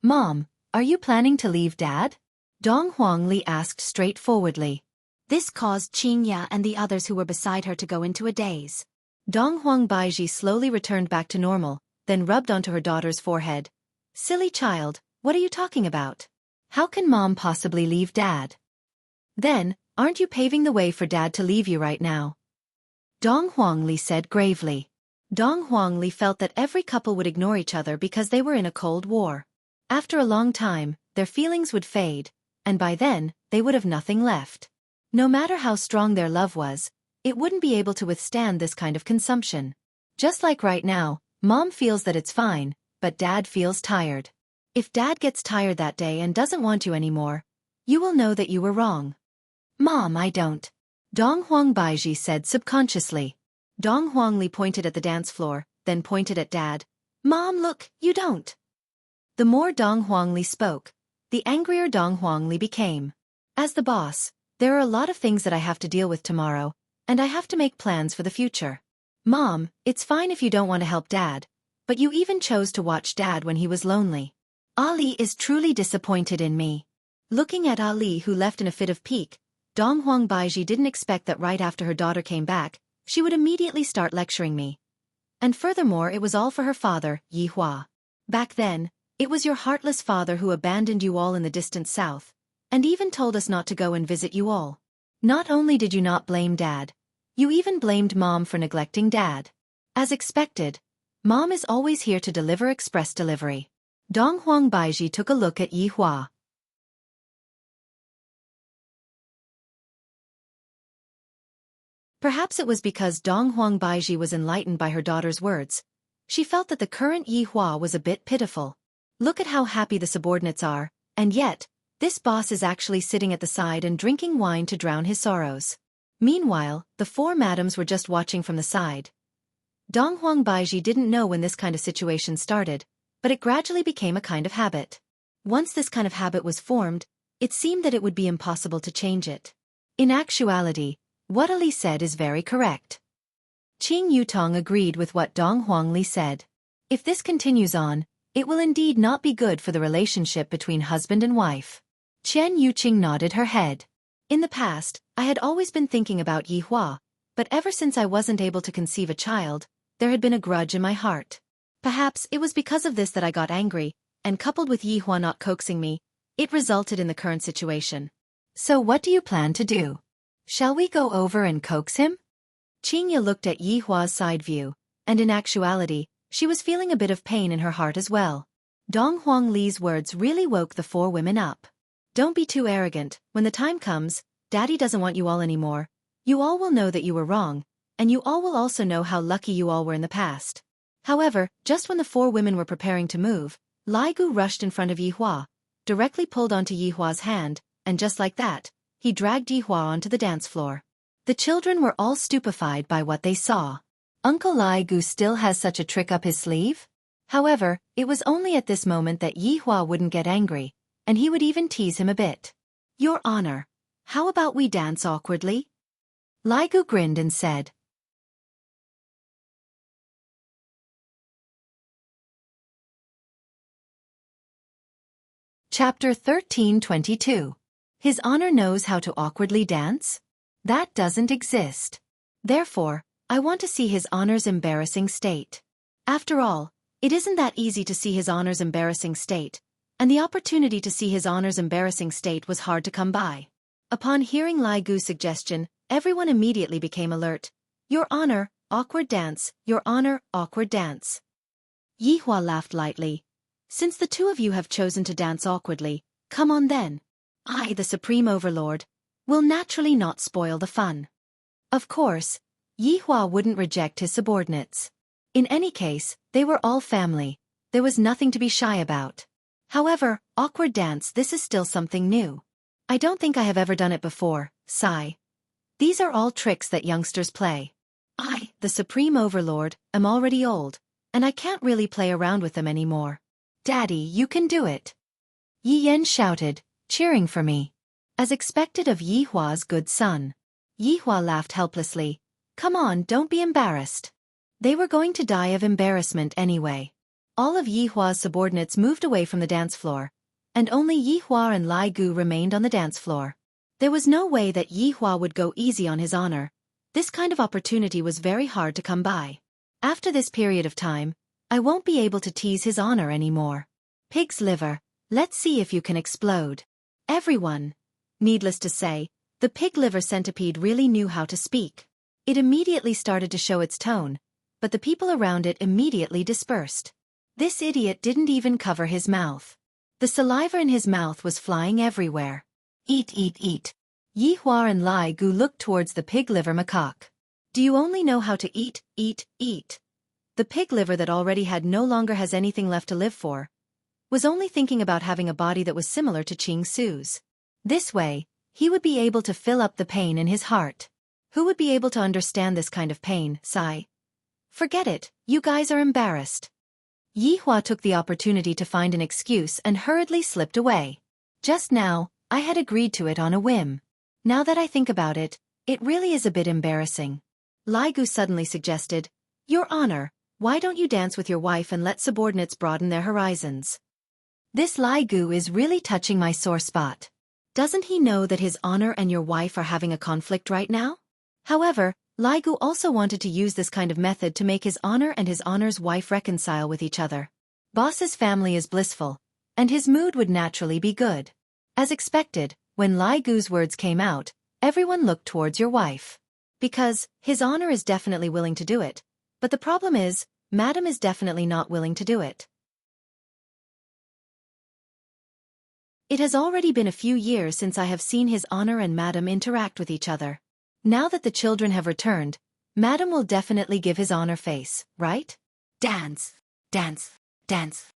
Speaker 1: "Mom, are you planning to leave Dad?" Dong Huangli asked straightforwardly. This caused Qingya and the others who were beside her to go into a daze. Dong Huang Baiji slowly returned back to normal, then rubbed onto her daughter's forehead. "Silly child, what are you talking about? How can Mom possibly leave Dad? Then, aren't you paving the way for Dad to leave you right now?" Dong Huangli said gravely. Dong Huangli felt that every couple would ignore each other because they were in a cold war. After a long time, their feelings would fade, and by then, they would have nothing left. No matter how strong their love was, it wouldn't be able to withstand this kind of consumption. Just like right now, Mom feels that it's fine, but Dad feels tired. If Dad gets tired that day and doesn't want you anymore, you will know that you were wrong. "Mom, I don't," Dong Huang Baiji said subconsciously. Dong Huangli pointed at the dance floor, then pointed at Dad. "Mom, look, you don't." The more Dong Huangli spoke, the angrier Dong Huangli became. "As the boss, there are a lot of things that I have to deal with tomorrow, and I have to make plans for the future. Mom, it's fine if you don't want to help Dad, but you even chose to watch Dad when he was lonely. Ali is truly disappointed in me." Looking at Ali, who left in a fit of pique, Dong Huang Baiji didn't expect that right after her daughter came back, she would immediately start lecturing me. And furthermore, it was all for her father, Yi Hua. Back then, it was your heartless father who abandoned you all in the distant south, and even told us not to go and visit you all. Not only did you not blame Dad, you even blamed Mom for neglecting Dad. As expected, Mom is always here to deliver express delivery. Dong Huang Baiji took a look at Yi Hua. Perhaps it was because Dong Huang Baiji was enlightened by her daughter's words. She felt that the current Yi Hua was a bit pitiful. Look at how happy the subordinates are, and yet, this boss is actually sitting at the side and drinking wine to drown his sorrows. Meanwhile, the four madams were just watching from the side. Dong Huang Baiji didn't know when this kind of situation started, but it gradually became a kind of habit. Once this kind of habit was formed, it seemed that it would be impossible to change it. In actuality, what Ali said is very correct. Qing Yutong agreed with what Dong Huangli said. If this continues on, it will indeed not be good for the relationship between husband and wife. Chen Yuqing nodded her head. In the past, I had always been thinking about Yi Hua, but ever since I wasn't able to conceive a child, there had been a grudge in my heart. Perhaps it was because of this that I got angry, and coupled with Yi Hua not coaxing me, it resulted in the current situation. So what do you plan to do? Shall we go over and coax him? Qingya looked at Yi Hua's side view, and in actuality, she was feeling a bit of pain in her heart as well. Dong Huang Li's words really woke the four women up. Don't be too arrogant. When the time comes, Daddy doesn't want you all anymore. You all will know that you were wrong, and you all will also know how lucky you all were in the past. However, just when the four women were preparing to move, Lai Gu rushed in front of Yi Hua, directly pulled onto Yi Hua's hand, and just like that, he dragged Yi Hua onto the dance floor. The children were all stupefied by what they saw. Uncle Lai Gu still has such a trick up his sleeve? However, it was only at this moment that Yi Hua wouldn't get angry, and he would even tease him a bit. Your Honor, how about we dance awkwardly? Lai Gu grinned and said. Chapter 1322. His Honor knows how to awkwardly dance? That doesn't exist. Therefore, I want to see His Honor's embarrassing state. After all, it isn't that easy to see His Honor's embarrassing state, and the opportunity to see His Honor's embarrassing state was hard to come by. Upon hearing Lai Gu's suggestion, everyone immediately became alert. Your Honor, awkward dance, Your Honor, awkward dance. Yi Hua laughed lightly. Since the two of you have chosen to dance awkwardly, come on then. I, the Supreme Overlord, will naturally not spoil the fun. Of course, Yi Hua wouldn't reject his subordinates. In any case, they were all family. There was nothing to be shy about. However, awkward dance, this is still something new. I don't think I have ever done it before, sigh. These are all tricks that youngsters play. I, the Supreme Overlord, am already old, and I can't really play around with them anymore. Daddy, you can do it. Yi Yan shouted, cheering for me. As expected of Yi Hua's good son. Yi Hua laughed helplessly. Come on, don't be embarrassed. They were going to die of embarrassment anyway. All of Yi Hua's subordinates moved away from the dance floor, and only Yi Hua and Lai Gu remained on the dance floor. There was no way that Yi Hua would go easy on His Honor. This kind of opportunity was very hard to come by. After this period of time, I won't be able to tease His Honor anymore. Pig's liver, let's see if you can explode. Everyone. Needless to say, the pig liver centipede really knew how to speak. It immediately started to show its tone, but the people around it immediately dispersed. This idiot didn't even cover his mouth. The saliva in his mouth was flying everywhere. Eat, eat, eat. Yi Hua and Lai Gu looked towards the pig liver macaque. Do you only know how to eat, eat, eat? The pig liver that already had no longer has anything left to live for, was only thinking about having a body that was similar to Ching Su's. This way, he would be able to fill up the pain in his heart. Who would be able to understand this kind of pain, sigh? Forget it, you guys are embarrassed. Yi Hua took the opportunity to find an excuse and hurriedly slipped away. Just now, I had agreed to it on a whim. Now that I think about it, it really is a bit embarrassing. Lai Gu suddenly suggested, Your Honor, why don't you dance with your wife and let subordinates broaden their horizons? This Lai Gu is really touching my sore spot. Doesn't he know that His Honor and your wife are having a conflict right now? However, Lai Gu also wanted to use this kind of method to make His Honor and His Honor's wife reconcile with each other. Boss's family is blissful, and his mood would naturally be good. As expected, when Lai Gu's words came out, everyone looked towards your wife. Because, His Honor is definitely willing to do it, but the problem is, Madam is definitely not willing to do it. It has already been a few years since I have seen His Honor and Madam interact with each other. Now that the children have returned, Madam will definitely give His Honor face, right? Dance, dance, dance.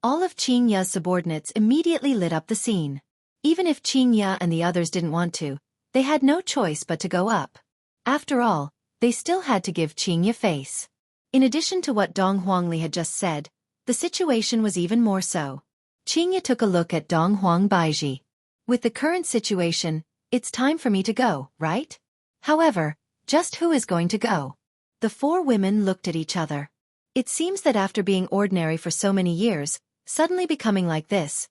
Speaker 1: All of Qing Ya's subordinates immediately lit up the scene. Even if Qing Ya and the others didn't want to, they had no choice but to go up. After all, they still had to give Qing Ya face. In addition to what Dong Huangli had just said, the situation was even more so. Qing Ya took a look at Dong Huang Baiji. With the current situation, it's time for me to go, right? However, just who is going to go? The four women looked at each other. It seems that after being ordinary for so many years, suddenly becoming like this,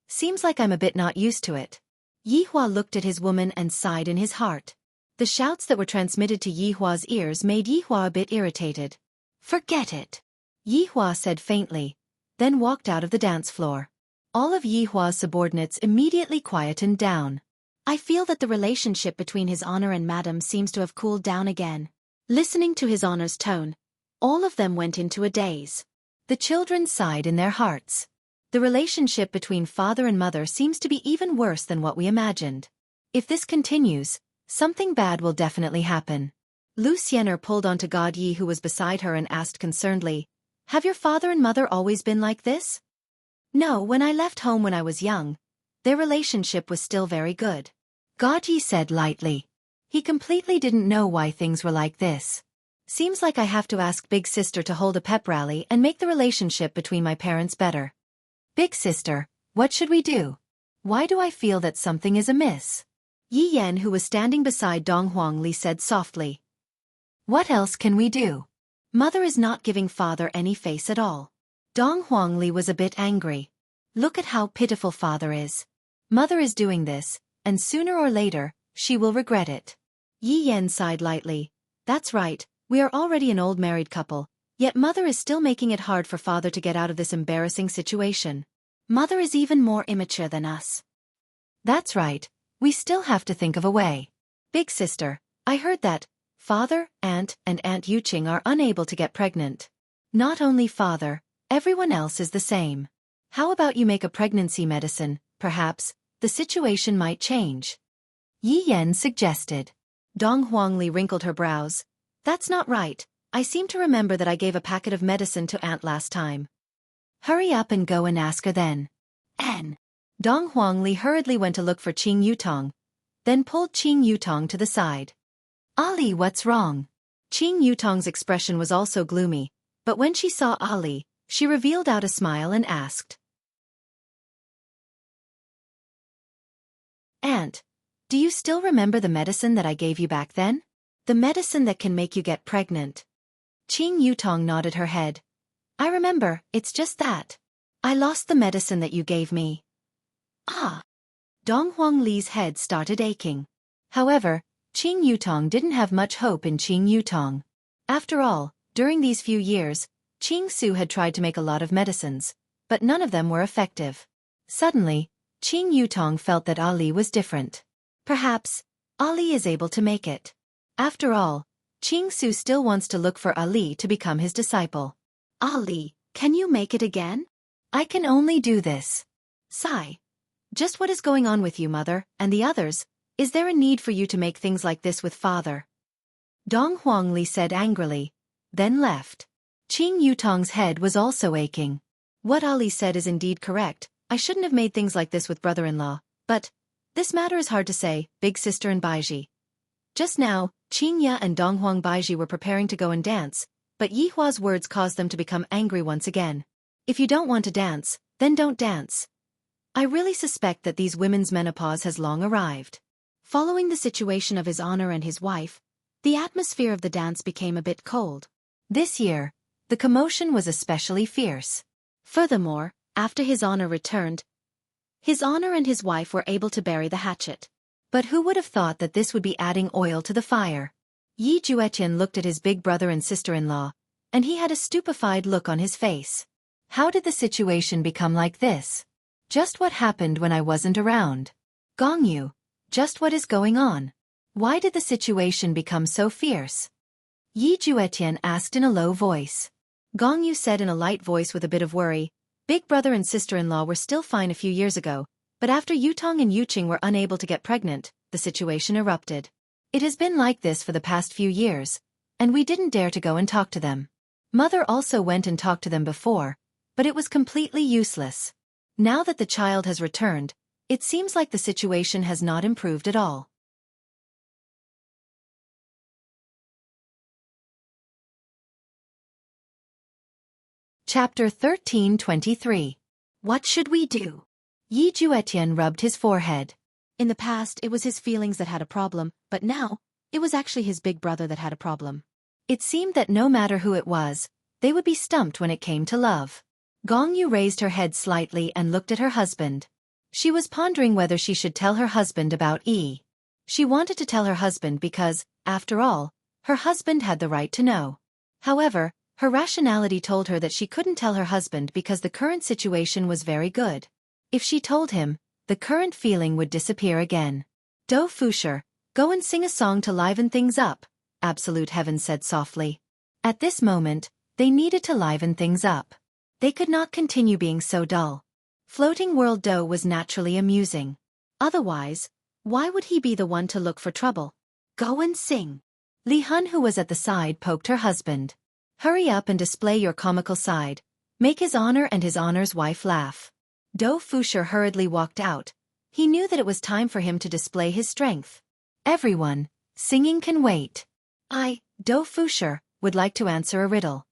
Speaker 1: seems like I'm a bit not used to it. Yi Hua looked at his woman and sighed in his heart. The shouts that were transmitted to Yi Hua's ears made Yi Hua a bit irritated. Forget it, Yi Hua said faintly, then walked out of the dance floor. All of Yi Hua's subordinates immediately quietened down. I feel that the relationship between His Honor and Madam seems to have cooled down again. Listening to His Honor's tone, all of them went into a daze. The children sighed in their hearts. The relationship between father and mother seems to be even worse than what we imagined. If this continues, something bad will definitely happen. Lu Xiener pulled onto God Yi, who was beside her, and asked concernedly, Have your father and mother always been like this? No, when I left home when I was young, their relationship was still very good. God Yi said lightly. He completely didn't know why things were like this. Seems like I have to ask Big Sister to hold a pep rally and make the relationship between my parents better. Big Sister, what should we do? Why do I feel that something is amiss? Yi Yan, who was standing beside Dong Huangli, said softly. What else can we do? Mother is not giving father any face at all. Dong Huangli was a bit angry. Look at how pitiful father is. Mother is doing this, and sooner or later, she will regret it. Yi Yan sighed lightly. That's right, we are already an old married couple, yet Mother is still making it hard for Father to get out of this embarrassing situation. Mother is even more immature than us. That's right, we still have to think of a way. Big sister, I heard that Father, Aunt, and Aunt Yuqing are unable to get pregnant. Not only Father, everyone else is the same. How about you make a pregnancy medicine, perhaps, the situation might change. Yi Yan suggested. Dong Huangli wrinkled her brows. That's not right, I seem to remember that I gave a packet of medicine to Aunt last time. Hurry up and go and ask her then. N. Dong Huangli hurriedly went to look for Qing Yutong, then pulled Qing Yutong to the side. Ali, what's wrong? Qing Yutong's expression was also gloomy, but when she saw Ali, she revealed out a smile and asked. Aunt, do you still remember the medicine that I gave you back then? The medicine that can make you get pregnant. Qing Yutong nodded her head. I remember, it's just that. I lost the medicine that you gave me. Ah. Dong Huangli's head started aching. However, Qing Yutong didn't have much hope in Qing Yutong. After all, during these few years, Qing Su had tried to make a lot of medicines, but none of them were effective. Suddenly, Qing Yutong felt that Ali was different. Perhaps, Ali is able to make it. After all, Qing Su still wants to look for Ali to become his disciple. Ali, can you make it again? I can only do this. Sigh. Just what is going on with you, Mother, and the others? Is there a need for you to make things like this with Father? Dong Huangli said angrily, then left. Qing Yutong's head was also aching. What Ali said is indeed correct, I shouldn't have made things like this with brother-in-law, but this matter is hard to say, big sister and Baiji. Just now, Qing Ya and Dong Huang Baiji were preparing to go and dance, but Yi Hua's words caused them to become angry once again. If you don't want to dance, then don't dance. I really suspect that these women's menopause has long arrived. Following the situation of his honor and his wife, the atmosphere of the dance became a bit cold. This year, the commotion was especially fierce. Furthermore, after his honor returned, his honor and his wife were able to bury the hatchet. But who would have thought that this would be adding oil to the fire? Yi Juetian looked at his big brother and sister-in-law, and he had a stupefied look on his face. How did the situation become like this? Just what happened when I wasn't around? Gongyu, just what is going on? Why did the situation become so fierce? Yi Juetian asked in a low voice. Gongyu said in a light voice with a bit of worry, big brother and sister-in-law were still fine a few years ago, but after Yutong and Yuqing were unable to get pregnant, the situation erupted. It has been like this for the past few years, and we didn't dare to go and talk to them. Mother also went and talked to them before, but it was completely useless. Now that the child has returned, it seems like the situation has not improved at all. Chapter 13:23. What should we do? Yi Juetian rubbed his forehead. In the past, it was his feelings that had a problem, but now, it was actually his big brother that had a problem. It seemed that no matter who it was, they would be stumped when it came to love. Gongyu raised her head slightly and looked at her husband. She was pondering whether she should tell her husband about Yi. She wanted to tell her husband because, after all, her husband had the right to know. However, her rationality told her that she couldn't tell her husband because the current situation was very good. If she told him, the current feeling would disappear again. Do Fusher, go and sing a song to liven things up, Absolute Heaven said softly. At this moment, they needed to liven things up. They could not continue being so dull. Floating World Do was naturally amusing. Otherwise, why would he be the one to look for trouble? Go and sing. Li Hun, who was at the side, poked her husband. Hurry up and display your comical side. Make his honor and his honor's wife laugh. Do Fusher hurriedly walked out. He knew that it was time for him to display his strength. Everyone, singing can wait. Do Fusher, would like to answer a riddle.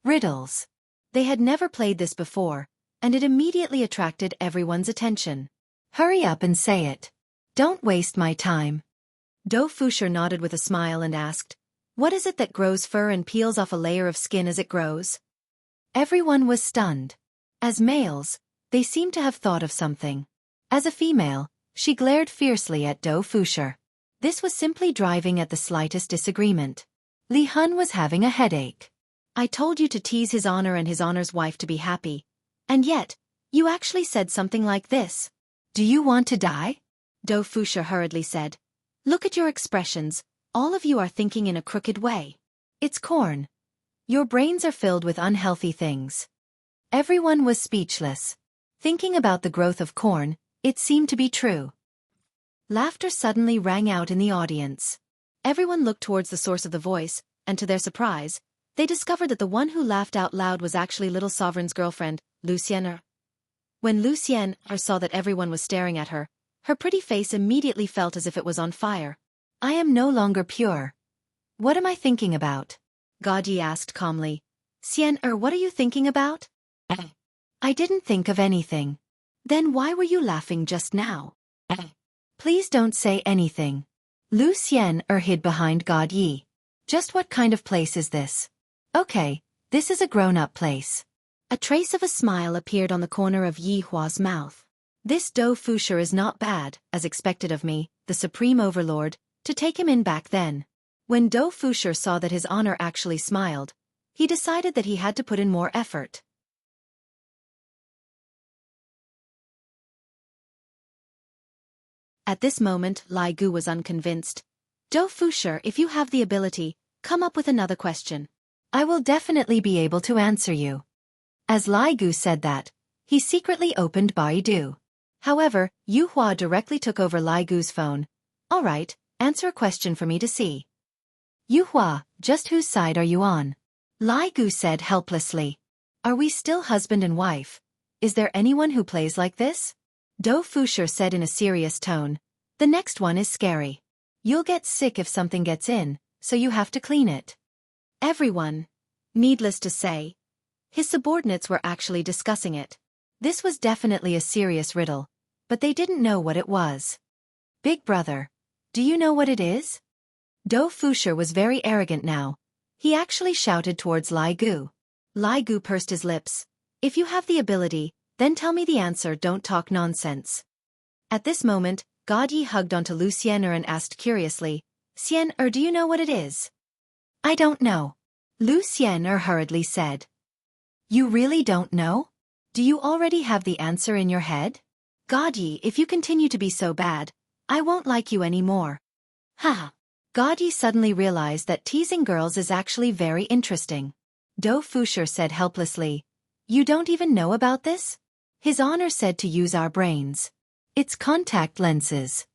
Speaker 1: Riddles. They had never played this before, and it immediately attracted everyone's attention. Hurry up and say it. Don't waste my time. Do Fusher nodded with a smile and asked, what is it that grows fur and peels off a layer of skin as it grows? Everyone was stunned. As males, they seemed to have thought of something. As a female, she glared fiercely at Do Fusher. This was simply driving at the slightest disagreement. Li Hun was having a headache. I told you to tease his honor and his honor's wife to be happy. And yet, you actually said something like this. Do you want to die? Do Fuxia hurriedly said. Look at your expressions, all of you are thinking in a crooked way. It's corn. Your brains are filled with unhealthy things. Everyone was speechless. Thinking about the growth of corn, it seemed to be true. Laughter suddenly rang out in the audience. Everyone looked towards the source of the voice, and to their surprise, they discovered that the one who laughed out loud was actually Little Sovereign's girlfriend, Lucienne. When Lucienne saw that everyone was staring at her, her pretty face immediately felt as if it was on fire. I am no longer pure. What am I thinking about? Gaudy asked calmly. Xian, what are you thinking about? I didn't think of anything. Then why were you laughing just now? Please don't say anything. Lu Xian hid behind God Yi. Just what kind of place is this? Okay, this is a grown-up place. A trace of a smile appeared on the corner of Yi Hua's mouth. This Do Fuxia is not bad, as expected of me, the supreme overlord, to take him in back then. When Do Fuxia saw that his honor actually smiled, he decided that he had to put in more effort. At this moment, Lai Gu was unconvinced. Do Fuxia, if you have the ability, come up with another question. I will definitely be able to answer you. As Lai Gu said that, he secretly opened Baidu. However, Yu Hua directly took over Lai Gu's phone. All right, answer a question for me to see. Yu Hua, just whose side are you on? Lai Gu said helplessly. Are we still husband and wife? Is there anyone who plays like this? Do Fuxia said in a serious tone. The next one is scary. You'll get sick if something gets in, so you have to clean it. Everyone, needless to say, his subordinates were actually discussing it. This was definitely a serious riddle, but they didn't know what it was. Big brother, do you know what it is? Do Fuxia was very arrogant now. He actually shouted towards Lai Gu. Lai Gu pursed his lips. If you have the ability, then tell me the answer, don't talk nonsense. At this moment, God Yi hugged onto Lu Xian'er and asked curiously, Xian'er, do you know what it is? I don't know. Lu Xian'er hurriedly said. You really don't know? Do you already have the answer in your head? God Yi, if you continue to be so bad, I won't like you anymore. Ha! God Yi suddenly realized that teasing girls is actually very interesting. Do Fuxia said helplessly. You don't even know about this? His honor said to use our brains. It's contact lenses.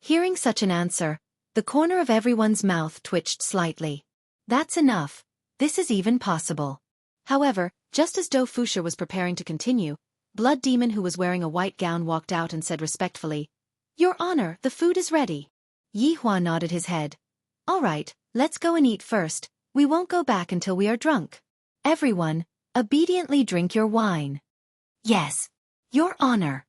Speaker 1: Hearing such an answer, the corner of everyone's mouth twitched slightly. That's enough. This is even possible. However, just as Do Fuxia was preparing to continue, Blood Demon, who was wearing a white gown, walked out and said respectfully, Your Honor, the food is ready. Yi Hua nodded his head. All right, let's go and eat first. We won't go back until we are drunk. Everyone, obediently drink your wine. Yes, Your Honor.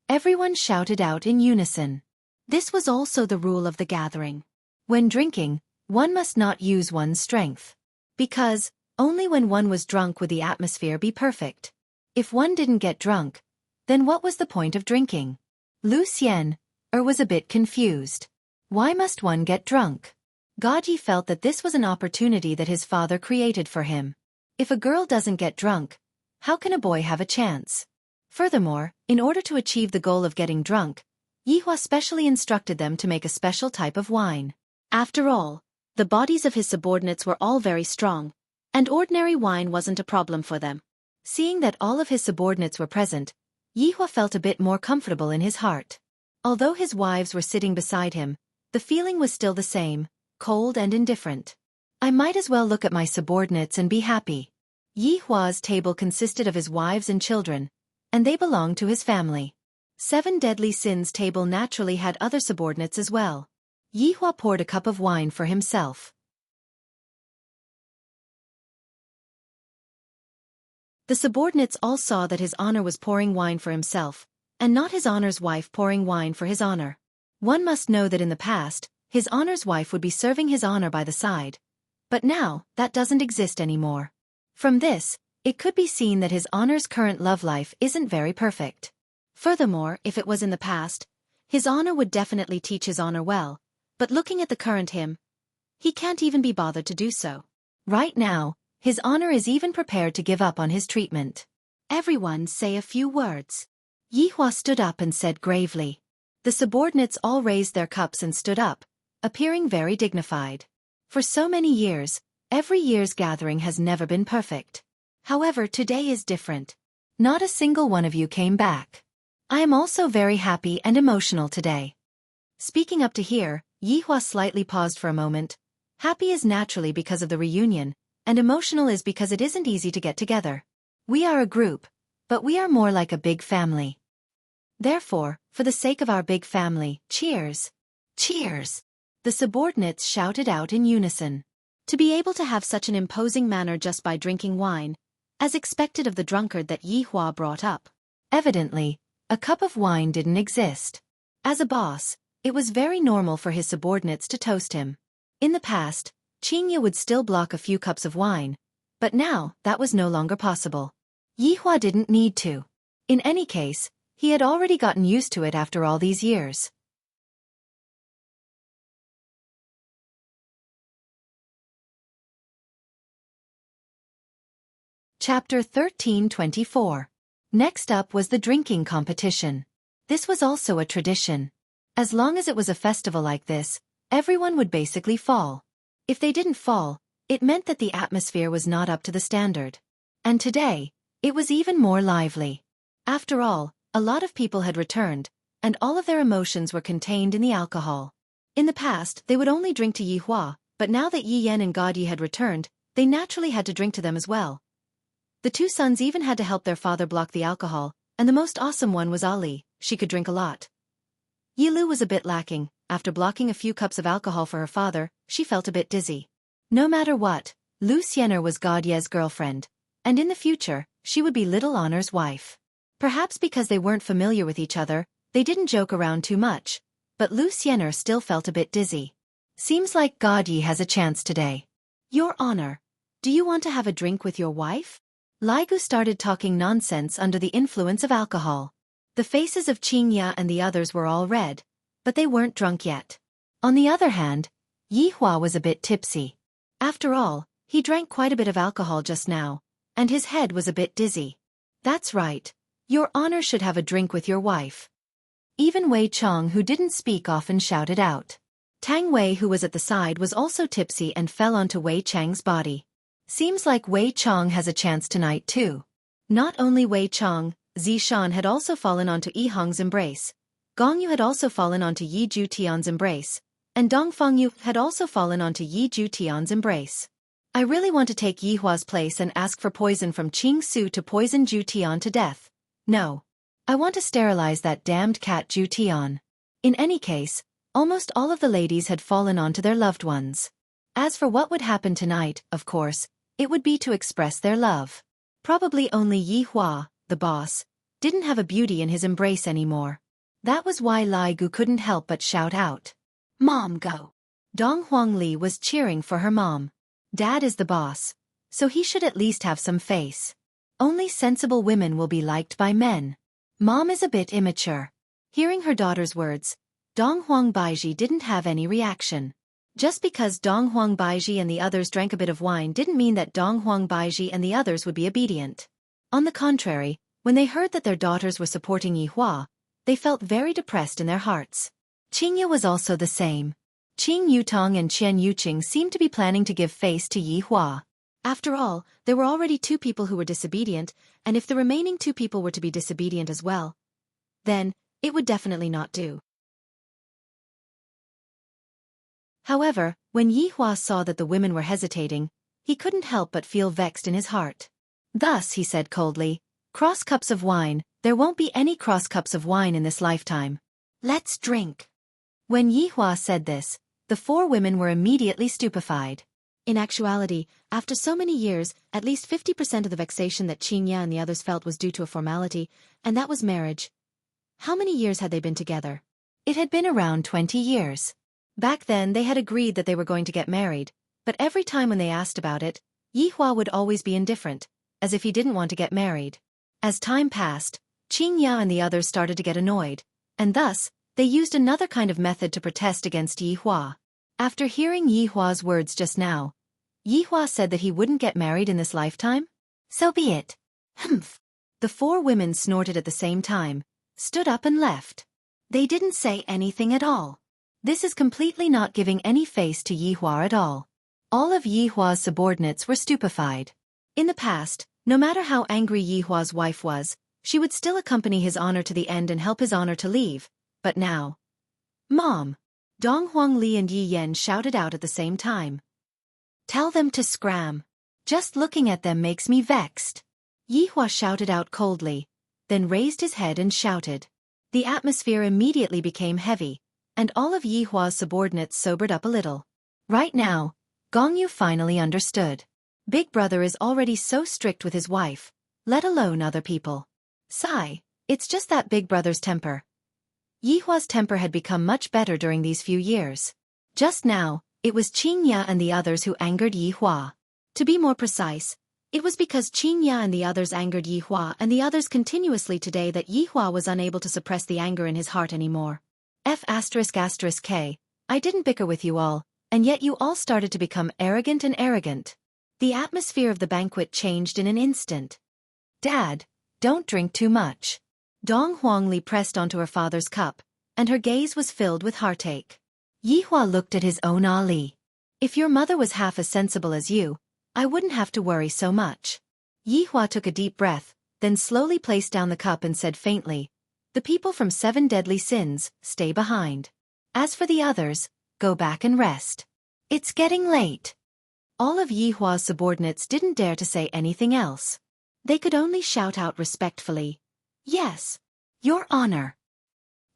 Speaker 1: Everyone shouted out in unison. This was also the rule of the gathering. When drinking, one must not use one's strength. Because, only when one was drunk would the atmosphere be perfect. If one didn't get drunk, then what was the point of drinking? Lu Xian'er was a bit confused. Why must one get drunk? God Yi felt that this was an opportunity that his father created for him. If a girl doesn't get drunk, how can a boy have a chance? Furthermore, in order to achieve the goal of getting drunk, Yi Hua specially instructed them to make a special type of wine. After all, the bodies of his subordinates were all very strong, and ordinary wine wasn't a problem for them. Seeing that all of his subordinates were present, Yi Hua felt a bit more comfortable in his heart. Although his wives were sitting beside him, the feeling was still the same, cold and indifferent. I might as well look at my subordinates and be happy. Yi Hua's table consisted of his wives and children, and they belonged to his family. 7 Deadly Sins table naturally had other subordinates as well. Yi Hua poured a cup of wine for himself. The subordinates all saw that his honor was pouring wine for himself, and not his honor's wife pouring wine for his honor. One must know that in the past, his honor's wife would be serving his honor by the side. But now, that doesn't exist anymore. From this, it could be seen that his honor's current love life isn't very perfect. Furthermore, if it was in the past, his honor would definitely teach his honor well, But looking at the current him, he can't even be bothered to do so. Right now, his honor is even prepared to give up on his treatment. Everyone say a few words. Yi Hua stood up and said gravely. The subordinates all raised their cups and stood up, appearing very dignified. For so many years, every year's gathering has never been perfect. However, today is different. Not a single one of you came back. I am also very happy and emotional today. Speaking up to here, Yi Hua slightly paused for a moment. Happy is naturally because of the reunion, and emotional is because it isn't easy to get together. We are a group, but we are more like a big family. Therefore, for the sake of our big family, cheers! Cheers! The subordinates shouted out in unison. To be able to have such an imposing manner just by drinking wine, as expected of the drunkard that Yi Hua brought up. Evidently, a cup of wine didn't exist. As a boss, it was very normal for his subordinates to toast him. In the past, Qingye would still block a few cups of wine, but now that was no longer possible. Yi Hua didn't need to. In any case, he had already gotten used to it after all these years. Chapter 13:24. Next up was the drinking competition. This was also a tradition. As long as it was a festival like this, everyone would basically fall. If they didn't fall, it meant that the atmosphere was not up to the standard. And today, it was even more lively. After all, a lot of people had returned, and all of their emotions were contained in the alcohol. In the past, they would only drink to Yi Hua, but now that Yi Yan and God Yi had returned, they naturally had to drink to them as well. The two sons even had to help their father block the alcohol, and the most awesome one was Ali. She could drink a lot. Yi Lu was a bit lacking. After blocking a few cups of alcohol for her father, she felt a bit dizzy. No matter what, Lu Xiener was God Ye's girlfriend, and in the future, she would be Little Honor's wife. Perhaps because they weren't familiar with each other, they didn't joke around too much, but Lu Xiener still felt a bit dizzy. Seems like God Yi has a chance today. Your Honor, do you want to have a drink with your wife? Lai Gu started talking nonsense under the influence of alcohol. The faces of Qingye and the others were all red, but they weren't drunk yet. On the other hand, Yi Hua was a bit tipsy. After all, he drank quite a bit of alcohol just now, and his head was a bit dizzy. That's right. Your Honor should have a drink with your wife. Even Wei Chong, who didn't speak often, shouted out. Tang Wei, who was at the side, was also tipsy and fell onto Wei Chang's body. Seems like Wei Chong has a chance tonight too. Not only Wei Chong, Zi Shan had also fallen onto Yi Hong's embrace. Gong Yu had also fallen onto Yi Ju Tian's embrace, and Dong Feng Yu had also fallen onto Yi Ju Tian's embrace. I really want to take Yi Hua's place and ask for poison from Qing Su to poison Ju Tian to death. No. I want to sterilize that damned cat Ju Tian. In any case, almost all of the ladies had fallen onto their loved ones. As for what would happen tonight, of course, it would be to express their love. Probably only Yi Hua, the boss, didn't have a beauty in his embrace anymore. That was why Lai Gu couldn't help but shout out. Mom, go! Dong Huang Li was cheering for her mom. Dad is the boss, so he should at least have some face. Only sensible women will be liked by men. Mom is a bit immature. Hearing her daughter's words, Dong Huang Baiji didn't have any reaction. Just because Dong Huang Baiji and the others drank a bit of wine didn't mean that Dong Huang Baiji and the others would be obedient. On the contrary, when they heard that their daughters were supporting Yi Hua, they felt very depressed in their hearts. Qingye was also the same. Qing Yutong and Qian Yuqing seemed to be planning to give face to Yi Hua. After all, there were already two people who were disobedient, and if the remaining two people were to be disobedient as well, then it would definitely not do. However, when Yi Hua saw that the women were hesitating, he couldn't help but feel vexed in his heart. Thus he said coldly, "Cross cups of wine, there won't be any cross cups of wine in this lifetime. Let's drink." When Yi Hua said this, the four women were immediately stupefied. In actuality, after so many years, at least 50% of the vexation that Qingye and the others felt was due to a formality, and that was marriage. How many years had they been together? It had been around 20 years. Back then they had agreed that they were going to get married, but every time when they asked about it, Yi Hua would always be indifferent, as if he didn't want to get married. As time passed, Qingye and the others started to get annoyed, and thus, They used another kind of method to protest against Yi Hua. After hearing Yi Hua's words just now, Yi Hua said that he wouldn't get married in this lifetime? So be it. Humph. The four women snorted at the same time, stood up and left. They didn't say anything at all. This is completely not giving any face to Yi Hua at all. All of Yi Hua's subordinates were stupefied. In the past, no matter how angry Yi Hua's wife was, she would still accompany his honor to the end and help his honor to leave. But now... Mom! Dong Huangli and Yi Yan shouted out at the same time. Tell them to scram. Just looking at them makes me vexed. Yi Hua shouted out coldly, then raised his head and shouted. The atmosphere immediately became heavy, and all of Yi Hua's subordinates sobered up a little. Right now, Gong Yu finally understood. Big Brother is already so strict with his wife, let alone other people. Sigh, it's just that Big Brother's temper. Yi Hua's temper had become much better during these few years. Just now, it was Qing Ya and the others who angered Yi Hua. To be more precise, it was because Qing Ya and the others angered Yi Hua and the others continuously today that Yi Hua was unable to suppress the anger in his heart anymore. F***K, I didn't bicker with you all, and yet you all started to become arrogant and arrogant. The atmosphere of the banquet changed in an instant. Dad, don't drink too much. Dong Huangli pressed onto her father's cup, and her gaze was filled with heartache. Yi Hua looked at his own Ali. If your mother was half as sensible as you, I wouldn't have to worry so much. Yi Hua took a deep breath, then slowly placed down the cup and said faintly, the people from 7 deadly sins, stay behind. As for the others, go back and rest. It's getting late. All of Yi Hua's subordinates didn't dare to say anything else. They could only shout out respectfully, yes, Your Honor.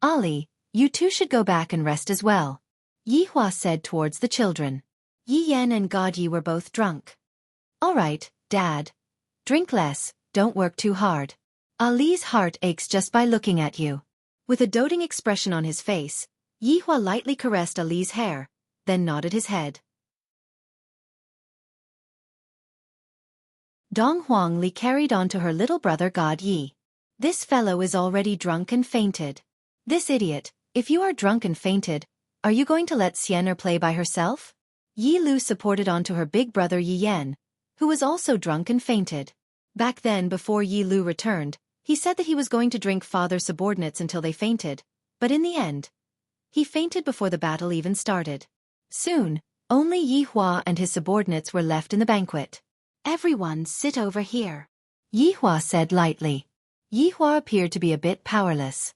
Speaker 1: Ali, you two should go back and rest as well. Yi Hua said towards the children. Yi Yan and God Yi were both drunk. All right, Dad. Drink less, don't work too hard. Ali's heart aches just by looking at you. With a doting expression on his face, Yi Hua lightly caressed Ali's hair, then nodded his head. Dong Huangli carried on to her little brother God Yi. This fellow is already drunk and fainted. This idiot, if you are drunk and fainted, are you going to let Xianer play by herself? Yi Lu supported onto her big brother Yi Yan, who was also drunk and fainted. Back then, before Yi Lu returned, he said that he was going to drink father's subordinates until they fainted, but in the end, he fainted before the battle even started. Soon, only Yi Hua and his subordinates were left in the banquet. Everyone sit over here, Yi Hua said lightly. Yi Hua appeared to be a bit powerless.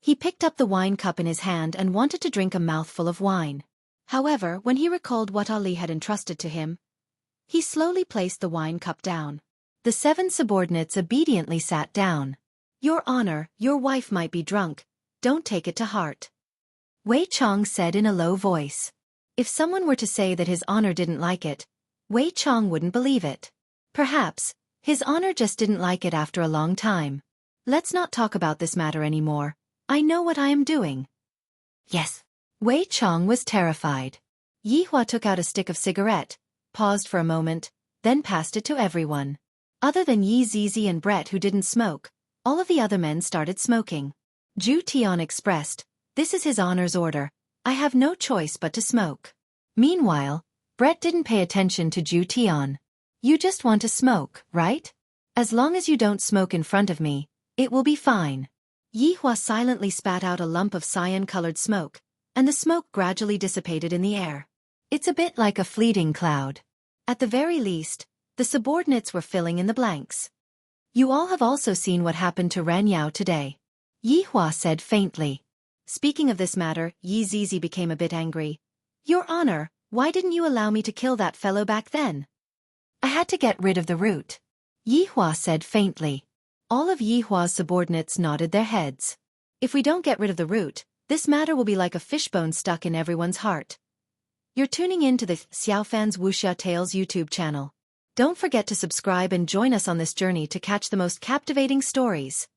Speaker 1: He picked up the wine cup in his hand and wanted to drink a mouthful of wine. However, when he recalled what Ali had entrusted to him, he slowly placed the wine cup down. The 7 subordinates obediently sat down. Your Honor, your wife might be drunk. Don't take it to heart. Wei Chong said in a low voice. If someone were to say that his honor didn't like it, Wei Chong wouldn't believe it. Perhaps, his honor just didn't like it after a long time. Let's not talk about this matter anymore. I know what I am doing. Yes. Wei Chong was terrified. Yi Hua took out a stick of cigarette, paused for a moment, then passed it to everyone. Other than Yi Zizi and Brett who didn't smoke, all of the other men started smoking. Zhu Tian expressed, this is his honor's order. I have no choice but to smoke. Meanwhile, Brett didn't pay attention to Zhu Tian. You just want to smoke, right? As long as you don't smoke in front of me, it will be fine. Yi Hua silently spat out a lump of cyan-colored smoke, and the smoke gradually dissipated in the air. It's a bit like a fleeting cloud. At the very least, the subordinates were filling in the blanks. You all have also seen what happened to Ran Yao today. Yi Hua said faintly. Speaking of this matter, Yi Zizi became a bit angry. Your Honor, why didn't you allow me to kill that fellow back then? I had to get rid of the root. Yi Hua said faintly. All of Yi Hua's subordinates nodded their heads. If we don't get rid of the root, this matter will be like a fishbone stuck in everyone's heart. You're tuning in to the Xiaofan's Wuxia Tales YouTube channel. Don't forget to subscribe and join us on this journey to catch the most captivating stories.